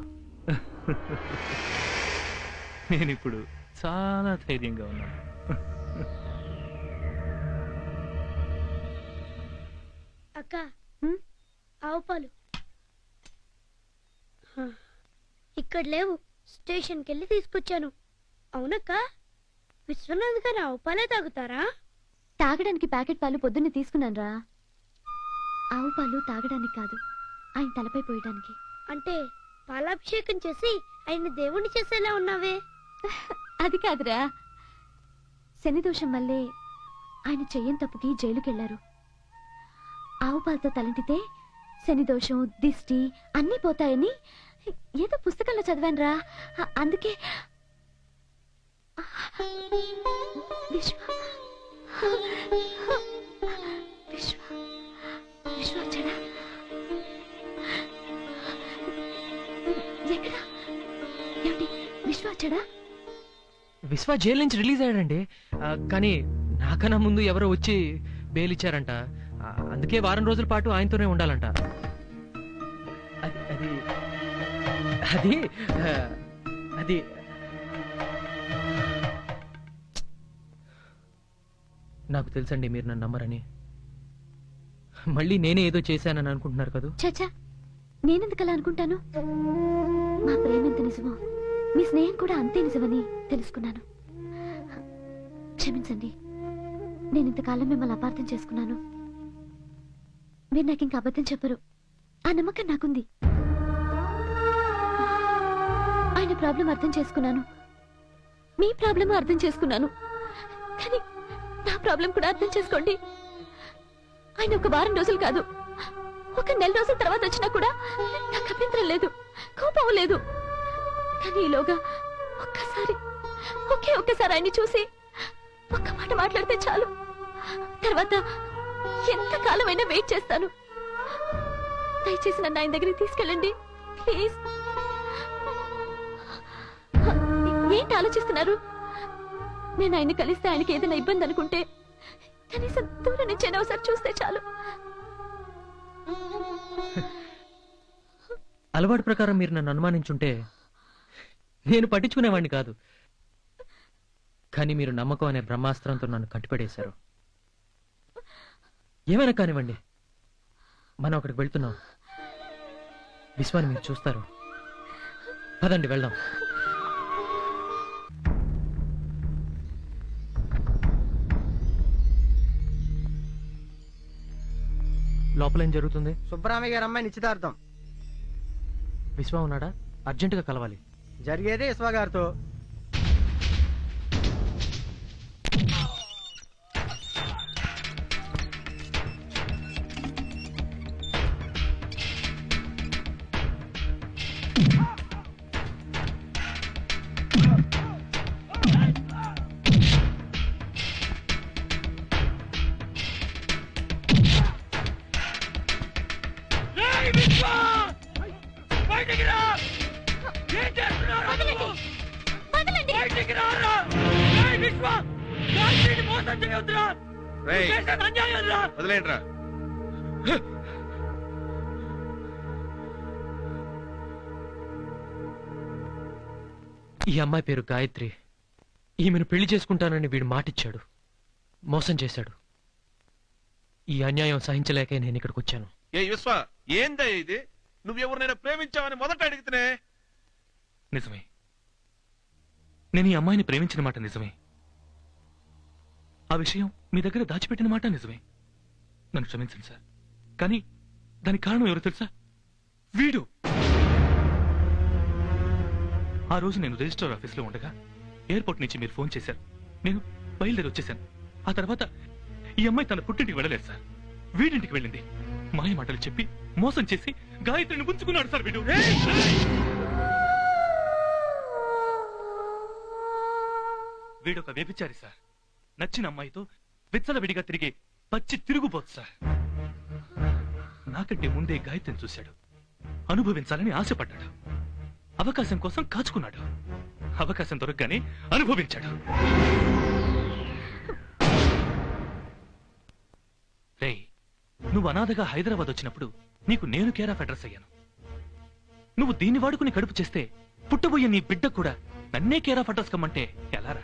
నేనిప్పుడు చాలా ధైర్యంగా ఉన్నాను. అక్క, ఆవు పాలు ఇక్కడ లేవు, స్టేషన్కి వెళ్ళి తీసుకొచ్చాను. అవునక్క, విశ్వనాథ్ గారు ఆవు పాలే తాగుతారా? తాగడానికి ప్యాకెట్ పాలు పొద్దున్నే తీసుకున్నాను రా. ఆవు పాలు తాగడానికి కాదు, ఆయన తలపై పోయడానికి. అంటే పాలాభిషేకం చేసి ఆయన దేవుణ్ణి చేసేలా ఉన్నావే. అది కాదురా, శనిదోషం వల్లే ఆయన చెయ్యని తప్పుకి జైలుకెళ్లారు. ఆవు పాలతో తలంటితే శనిదోషం, దిష్టి అన్నీ పోతాయని ఏదో పుస్తకంలో చదివానురా. అందుకే విశ్వ విశ్వ విశ్వ వచ్చాడా? ఎక్కడ? ఏమిటి, విశ్వ వచ్చాడా? విశ్వ జైలు నుంచి రిలీజ్ అయ్యాడండి. కానీ నాకన్నా ముందు ఎవరో వచ్చి బెయిల్ ఇచ్చారంట. అందుకే వారం రోజుల పాటు ఆయనతోనే ఉండాలంట. అది అది అది నాకు తెలుసండి మీరు నన్ను నమ్మరని. మళ్ళీ నేనే ఏదో చేశానని అనుకుంటున్నారు కదా. చచ్చా, నేనెందుకు అలా అనుకుంటాను? మా ప్రేమ ఎంత నిజమో మీ స్నేహం కూడా అంతే నిజమని తెలుసుకున్నాను. క్షమించండి, నేను ఇంతకాలం మిమ్మల్ని అపార్థం చేసుకున్నాను. మీరు నాకు ఇంకా అబద్ధం చెప్పరు, ఆ నమ్మకం నాకుంది. ఆయన ప్రాబ్లం అర్థం చేసుకున్నాను, మీ ప్రాబ్లం అర్థం చేసుకున్నాను. కానీ నా ప్రాబ్లం కూడా అర్థం చేసుకోండి. ఆయన ఒక వారం రోజులు కాదు, ఒక నెల రోజుల తర్వాత వచ్చినా కూడా నాకు అభ్యంతరం లేదు, కోపం లేదు. కానీ ఈలోగా ఒక్కసారి ఆయన్ని చూసి ఒక్క మాట మాట్లాడితే చాలు. తర్వాత ఎంత కాలమైనా వెయిట్ చేస్తాను. దయచేసి నన్ను ఆయన దగ్గరికి తీసుకెళ్ళండి ప్లీజ్. ఏంటి ఆలోచిస్తున్నారు? నేను ఆయన కలిస్తే ఆయనకి ఏదైనా ఇబ్బంది అనుకుంటే కనీసం దూరం నుంచి ఒకసారి చూస్తే చాలు. అలవాటు ప్రకారం మీరు నన్ను అనుమానించుంటే నేను పట్టించుకునేవాడిని కాదు. కానీ మీరు నమ్మకం అనే బ్రహ్మాస్త్రంతో నన్ను కట్టిపడేశారు. ఏమైనా కానివ్వండి, మనం అక్కడికి వెళ్తున్నాం. విశ్వాన్ని మీరు చూస్తారు. పదండి వెళ్దాం. లోపల ఏం జరుగుతుంది? సుబ్బరామయ్య గారు అమ్మాయి నిశ్చితార్థం. విశ్వ ఉన్నాడా? అర్జెంటుగా కలవాలి. జరిగేదే విశ్వ గారితో. వదిలేంట్రా. ఈ అమ్మాయి పేరు గాయత్రి. ఈమెను పెళ్లి చేసుకుంటానని వీడు మాటిచ్చాడు, మోసం చేశాడు. ఈ అన్యాయం సహించలేక నేను ఇక్కడికి వచ్చాను. ఏ విశ్వ, ఏందా ఇది? నువ్వెవరినైనా ప్రేమించావని మొదట అడిగితేనే. నిజమే, నేను ఈ అమ్మాయిని ప్రేమించిన మాట నిజమే. ఆ విషయం మీ దగ్గర దాచిపెట్టిన మాట నిజమే. నన్ను క్షమించండి సార్, కానీ దానికి కారణం ఎవరో తెలుసా? వీడు. ఆ రోజు నేను రిజిస్టర్ ఆఫీస్లో ఉండగా ఎయిర్పోర్ట్ నుంచి మీరు ఫోన్ చేశారు. నేను బయలుదేరి వచ్చేసాను. ఆ తర్వాత ఈ అమ్మాయి తన పుట్టింటికి వెళ్ళలేదు సార్, వీడింటికి వెళ్ళింది. మాయ మాటలు చెప్పి మోసం చేసి గాయత్రిని ఉంచుకున్నాడు సార్ వీడు. వీడొక వ్యభిచారి సార్. నచ్చిన అమ్మాయితో విచ్చలవిడిగా తిరిగి పచ్చి తిరుగుబోతు సార్. నాకంటే ముందే గాయత్రిని చూశాడు, అనుభవించాలని ఆశపడ్డాడు, అవకాశం కోసం కాచుకున్నాడు. అవకాశం దొరకగానే అనుభవించాడు. రేయ్, నువ్వు అనాథగా హైదరాబాద్ వచ్చినప్పుడు నీకు నేను కేర్ ఆఫ్ అడ్రస్ అయ్యాను. నువ్వు దీన్ని వాడుకుని కడుపు చేస్తే పుట్టబోయే నీ బిడ్డ కూడా నన్నే కేర్ ఆఫ్ అడ్రస్ కమ్మంటే ఎలా రా?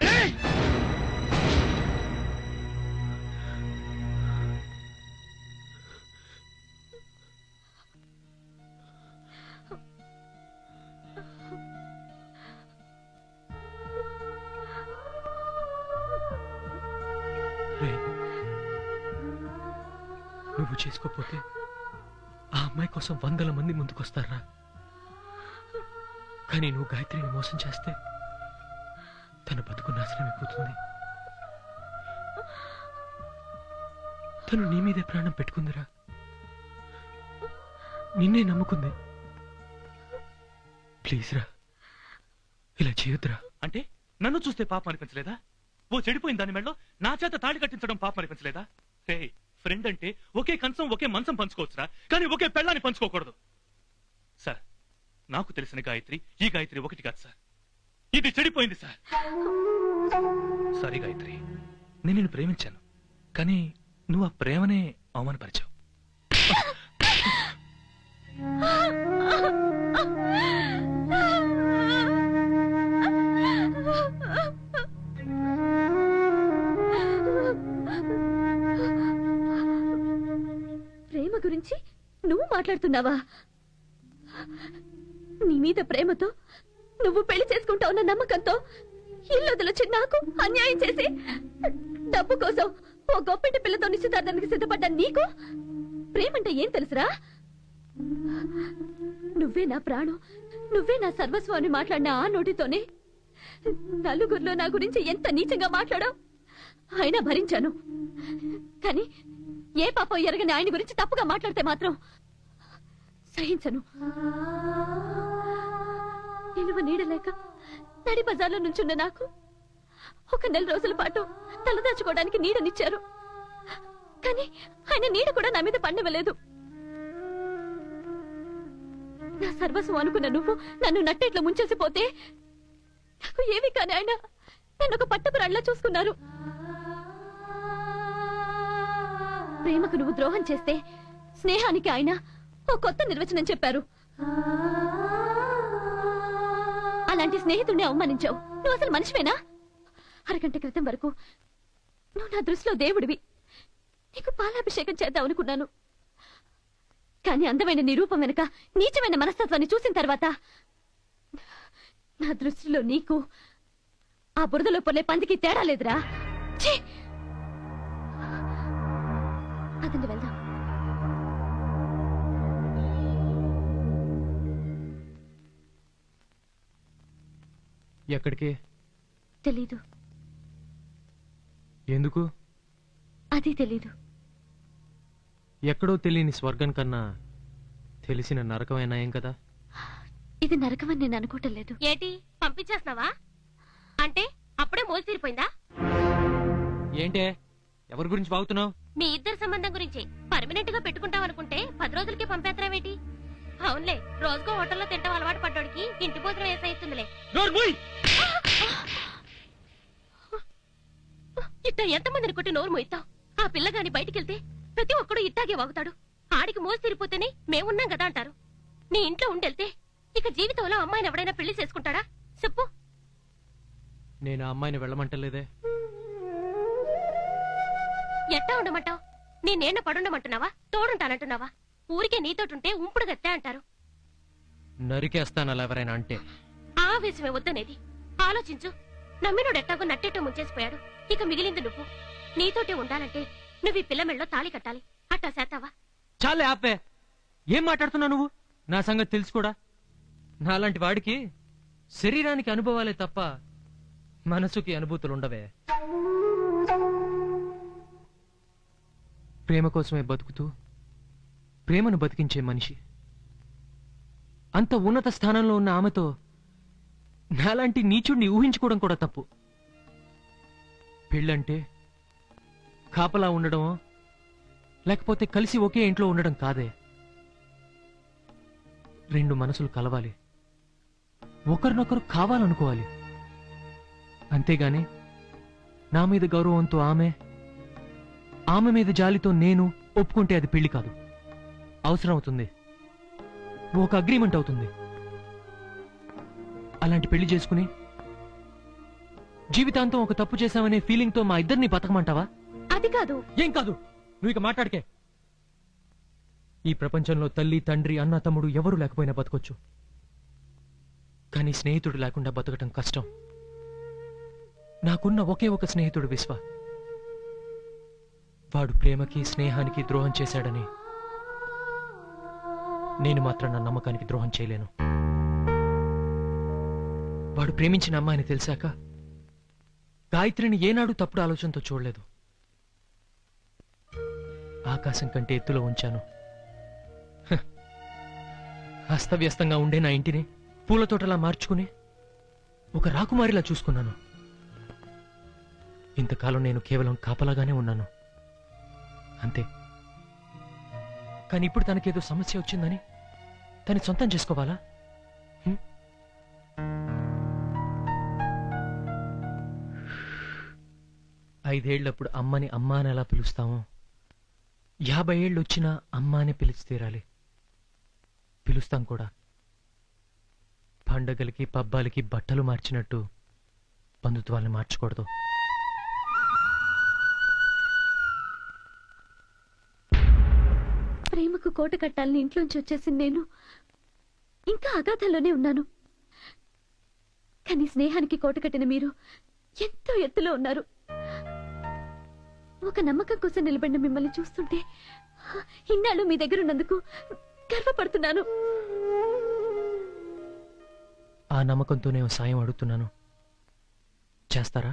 నువ్వు చేసుకోపోతే ఆ అమ్మాయి కోసం 100 మంది ముందుకొస్తారా? కానీ నువ్వు గాయత్రిని మోసం చేస్తే తన బతుకు నాశనం అయిపోతుంది. తను నీ మీదే ప్రాణం పెట్టుకుందిరా, నిన్నే నమ్ముకుంది. ప్లీజ్ రా, ఇలా చేయొద్దురా. అంటే నన్ను చూస్తే పాపం అనిపించలేదా? ఓ చెడిపోయిన దాని మెడలో నా చేత తాళి కట్టించడం పాపం అనిపించలేదా? రే, ఫ్రెండ్ అంటే ఒకే కంచం ఒకే మంచం పంచుకోవచ్చురా, కానీ ఒకే పెళ్ళాన్ని పంచుకోకూడదు. సార్, నాకు తెలిసిన గాయత్రి ఈ గాయత్రి ఒకటి కాదు సార్. ఇది చెడిపోయింది సార్. సారీ గాయత్రి, నేను నిన్ను ప్రేమించాను, కానీ నువ్వు ఆ ప్రేమనే అవమానపరిచావు. ప్రేమ గురించి నువ్వు మాట్లాడుతున్నావా? నీ మీద ప్రేమతో నువ్వు పెళ్లి చేసుకుంటావున్న నమ్మకంతో ఇల్లు వదిలొచ్చి నాకు అన్యాయం చేసి డబ్బు కోసం ఓ గొప్పింటి పిల్లతో నిశ్చితార్థానికి సిద్ధపడ్డ నీకు ప్రేమంటే ఏం తెలుసురా? నువ్వే నా ప్రాణం, నువ్వే నా సర్వస్వం అని మాట్లాడిన ఆ నోటితోనే నలుగురిలో నా గురించి ఎంత నీచంగా మాట్లాడావు. అయినా భరించాను. కానీ ఏ పాపం ఎరగని ఆయన గురించి తప్పుగా మాట్లాడితే మాత్రం సహించను. నిలువ నీడలేక నడి బజార్లో నుంచున్న నాకు 1 నెల రోజుల పాటు తలదాచుకోవడానికి నీడనిచ్చారు. కానీ ఆయన నీడ కూడా నా మీద పండవలేదు. నా సర్వస్వం అనుకున్న నువ్వు నన్ను నట్టేట్లు ముంచేసిపోతే నాకు ఏమీ కాని ఆయన నన్ను ఒక పట్టపురాళ్ళ చూసుకున్నారు. ప్రేమకు నువ్వు ద్రోహం చేస్తే స్నేహానికి ఆయన ఓ కొత్త నిర్వచనం చెప్పారు. అలాంటి స్నేహితుడిని అవమానించావు. నువ్వు అసలు మనిషివేనా? అరగంట క్రితం వరకు నువ్వు నా దృష్టిలో దేవుడివి. నీకు పాలాభిషేకం చేద్దాం అనుకున్నాను. కానీ అందమైన నీ రూపం వెనుక నీచమైన మనస్తత్వాన్ని చూసిన తర్వాత నా దృష్టిలో నీకు ఆ బురదలో పొర్లే పందికి తేడా లేదురా. ఛీ! అదండి, వెళ్దాం. ఎక్కడికి? తెలీదు. ఎందుకు? అది తెలీదు. ఎక్కడో తెలియని స్వర్గం కన్నా తెలిసిన నరకమైన ఏం కదా? ఇది నరకమని నేను అనుకోవటం లేదు. ఏటి పంపించేస్తున్నావా? అంటే అప్పుడే మోసి తీరిపోయిందా? ఏంటే, ఎవరి గురించి బాగుతున్నావు? మీ ఇద్దరి సంబంధం గురించి. పర్మనెంట్ గా పెట్టుకుంటాం అనుకుంటే 10 రోజులకే పంపేత్తరావేటి? అవునులే, రోజుకో హోటల్లో తింటాం అలవాటు పడ్డోడికి ఇంటి భోజనం వేసైతుందిలే. ఇట్ట ఎంతమందిని కొట్టి నోరు మోయిస్తావు? ఆ పిల్లగాని బయటికెళ్తే ప్రతి ఒక్కడు ఇట్టాగే వాగుతాడు. ఆడికి మోసి తీరిపోతేనే మేమున్నాం కదా అంటారు. నీ ఇంట్లో ఉండెళ్తే ఇక జీవితంలో అమ్మాయిని ఎవడైనా పెళ్లి చేసుకుంటాడా చెప్పు? నేను ఆ అమ్మాయిని వెళ్ళమంటలేదే. ఎట్టా ఉండమంటావు? నేనేన్న పడుండమంటున్నావా, తోడుంటానంటున్నావా? ఊరికే నీతోటుంటే ఉంపుడు గత్తే అంటారు. నరికేస్తాను అలా ఎవరైనా అంటే. ఆవేశమే వద్దనేది. ఆలోచించు. నమ్మినోడు ఎట్టాగో నట్టేటో ముంచేసిపోయాడు. ఇక మిగిలింది నువ్వు. నీతోటే ఉండాలంటే నువ్వు ఈ పిల్ల మెళ్ళలో తాళి కట్టాలి. అట్టా చేస్తావా? చాలే ఆపే. ఏం మాట్లాడుతున్నావు నువ్వు? నా సంగతి తెలుసు కూడా. నాలాంటి వాడికి శరీరానికి అనుభవాలే తప్ప మనసుకి అనుభూతులు ఉండవే. ప్రేమ కోసమే బతుకుతూ ప్రేమను బతికించే మనిషి. అంత ఉన్నత స్థానంలో ఉన్న ఆమెతో నాలాంటి నీచుడిని ఊహించుకోవడం కూడా తప్పు. పెళ్ళంటే కాపలా ఉండడమో లేకపోతే కలిసి ఒకే ఇంట్లో ఉండడం కాదే. రెండు మనసులు కలవాలి, ఒకరినొకరు కావాలనుకోవాలి. అంతేగాని నా మీద గౌరవంతో ఆమె మీద జాలితో నేను ఒప్పుకుంటే అది పెళ్లి కాదు. అవసరం అవుతుంది, ఒక అగ్రిమెంట్ అవుతుంది. అలాంటి పెళ్లి చేసుకుని జీవితాంతం ఒక తప్పు చేశామనే ఫీలింగ్ తో మా ఇద్దరిని బతకమంటావా? అది కాదు. ఏం కాదు? నువ్వు ఇక మాట్లాడకే. ఈ ప్రపంచంలో తల్లి, తండ్రి, అన్న, తమ్ముడు ఎవరు లేకపోయినా బతకొచ్చు. కానీ స్నేహితుడు లేకుండా బతకటం కష్టం. నాకున్న ఒకే ఒక స్నేహితుడు విశ్వ. వాడు ప్రేమకి స్నేహానికి ద్రోహం చేశాడని నేను మాత్రం నా నమ్మకానికి ద్రోహం చేయలేను. వాడు ప్రేమించిన అమ్మాయిని తెలిసాక గాయత్రిని ఏనాడు తప్పుడు ఆలోచనతో చూడలేదు. ఆకాశం కంటే ఎత్తులో ఉంచాను. అస్తవ్యస్తంగా ఉండే నా ఇంటిని పూలతోటలా మార్చుకుని ఒక రాకుమారిలా చూసుకున్నాను. ఇంతకాలం నేను కేవలం కాపలాగానే ఉన్నాను, అంతే. కానీ ఇప్పుడు తనకేదో సమస్య వచ్చిందని తను సొంతం చేసుకోవాలా? 5 ఏళ్లప్పుడు అమ్మని అమ్మాని ఎలా పిలుస్తామో 50 ఏళ్ళు వచ్చినా అమ్మాని పిలిచి తీరాలి. పిలుస్తాం కూడా. పండగలకి పబ్బాలకి బట్టలు మార్చినట్టు బంధుత్వాన్ని మార్చకూడదు. ప్రేమకు కోట కట్టాలని ఇంట్లోంచి వచ్చేసి నేను ఇంకా అగాధంలోనే ఉన్నాను. కానీ స్నేహానికి కోట కట్టిన మీరు ఎంతో ఎత్తులో ఉన్నారు. ఒక నమ్మకం కోసం నిలబడిన మిమ్మల్ని చూస్తుంటే ఇన్నాళ్ళు మీ దగ్గర ఉన్నందుకు గర్వపడుతున్నాను. ఆ నమ్మకంతోనే ఓ సాయం అడుగుతున్నాను, చేస్తారా?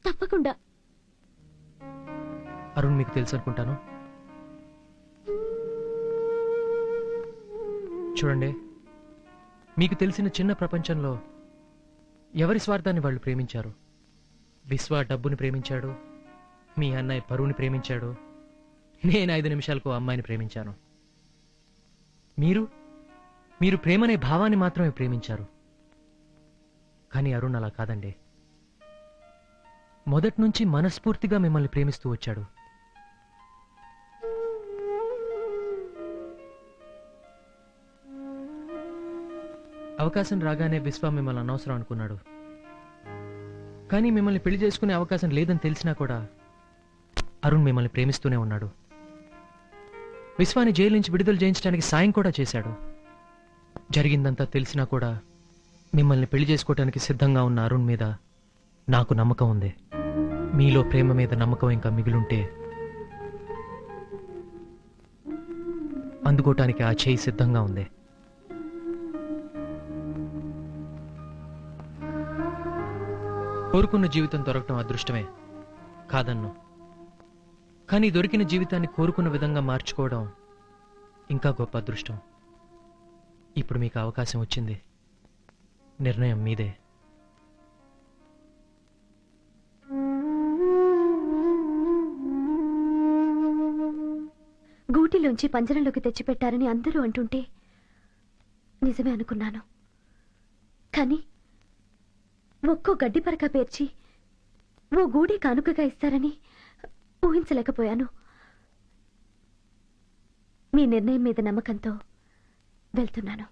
తప్పకుండా. అరుణ్ మీకు తెలుసు అనుకుంటాను. చూడండి, మీకు తెలిసిన చిన్న ప్రపంచంలో ఎవరి స్వార్థాన్ని వాళ్ళు ప్రేమించారు. విశ్వ డబ్బుని ప్రేమించాడు, మీ అన్నయ్య పరువుని ప్రేమించాడు, నేను 5 నిమిషాలకు అమ్మాయిని ప్రేమించాను. మీరు ప్రేమనే భావాన్ని మాత్రమే ప్రేమించారు. కానీ అరుణ్ అలా కాదండి. మొదటి నుంచి మనస్ఫూర్తిగా మిమ్మల్ని ప్రేమిస్తూ వచ్చాడు. అవకాశం రాగానే విశ్వ మిమ్మల్ని అనవసరం అనుకున్నాడు. కానీ మిమ్మల్ని పెళ్లి చేసుకునే అవకాశం లేదని తెలిసినా కూడా అరుణ్ మిమ్మల్ని ప్రేమిస్తూనే ఉన్నాడు. విశ్వాని జైలు నుంచి విడుదల చేయించడానికి సాయం కూడా చేశాడు. జరిగిందంతా తెలిసినా కూడా మిమ్మల్ని పెళ్లి చేసుకోవడానికి సిద్ధంగా ఉన్న అరుణ్ మీద నాకు నమ్మకం ఉంది. మీలో ప్రేమ మీద నమ్మకం ఇంకా మిగిలుంటే అందుకోవటానికి ఆ చేయి సిద్ధంగా ఉంది. కోరుకున్న జీవితం దొరకటం అదృష్టమే కాదన్ను. కానీ దొరికిన జీవితాన్ని కోరుకున్న విధంగా మార్చుకోవడం ఇంకా గొప్ప అదృష్టం. ఇప్పుడు మీకు అవకాశం వచ్చింది, నిర్ణయం మీదే. గూటిలోంచి పంజరంలోకి తెచ్చిపెట్టారని అందరూ అంటుంటే నిజమే అనుకున్నాను. కానీ ఒక్కో గడ్డి పరక పేర్చి ఓ గూడి కానుకగా ఇస్తారని ఊహించలేకపోయాను. మీ నిర్ణయం మీద నమ్మకంతో వెళ్తున్నాను.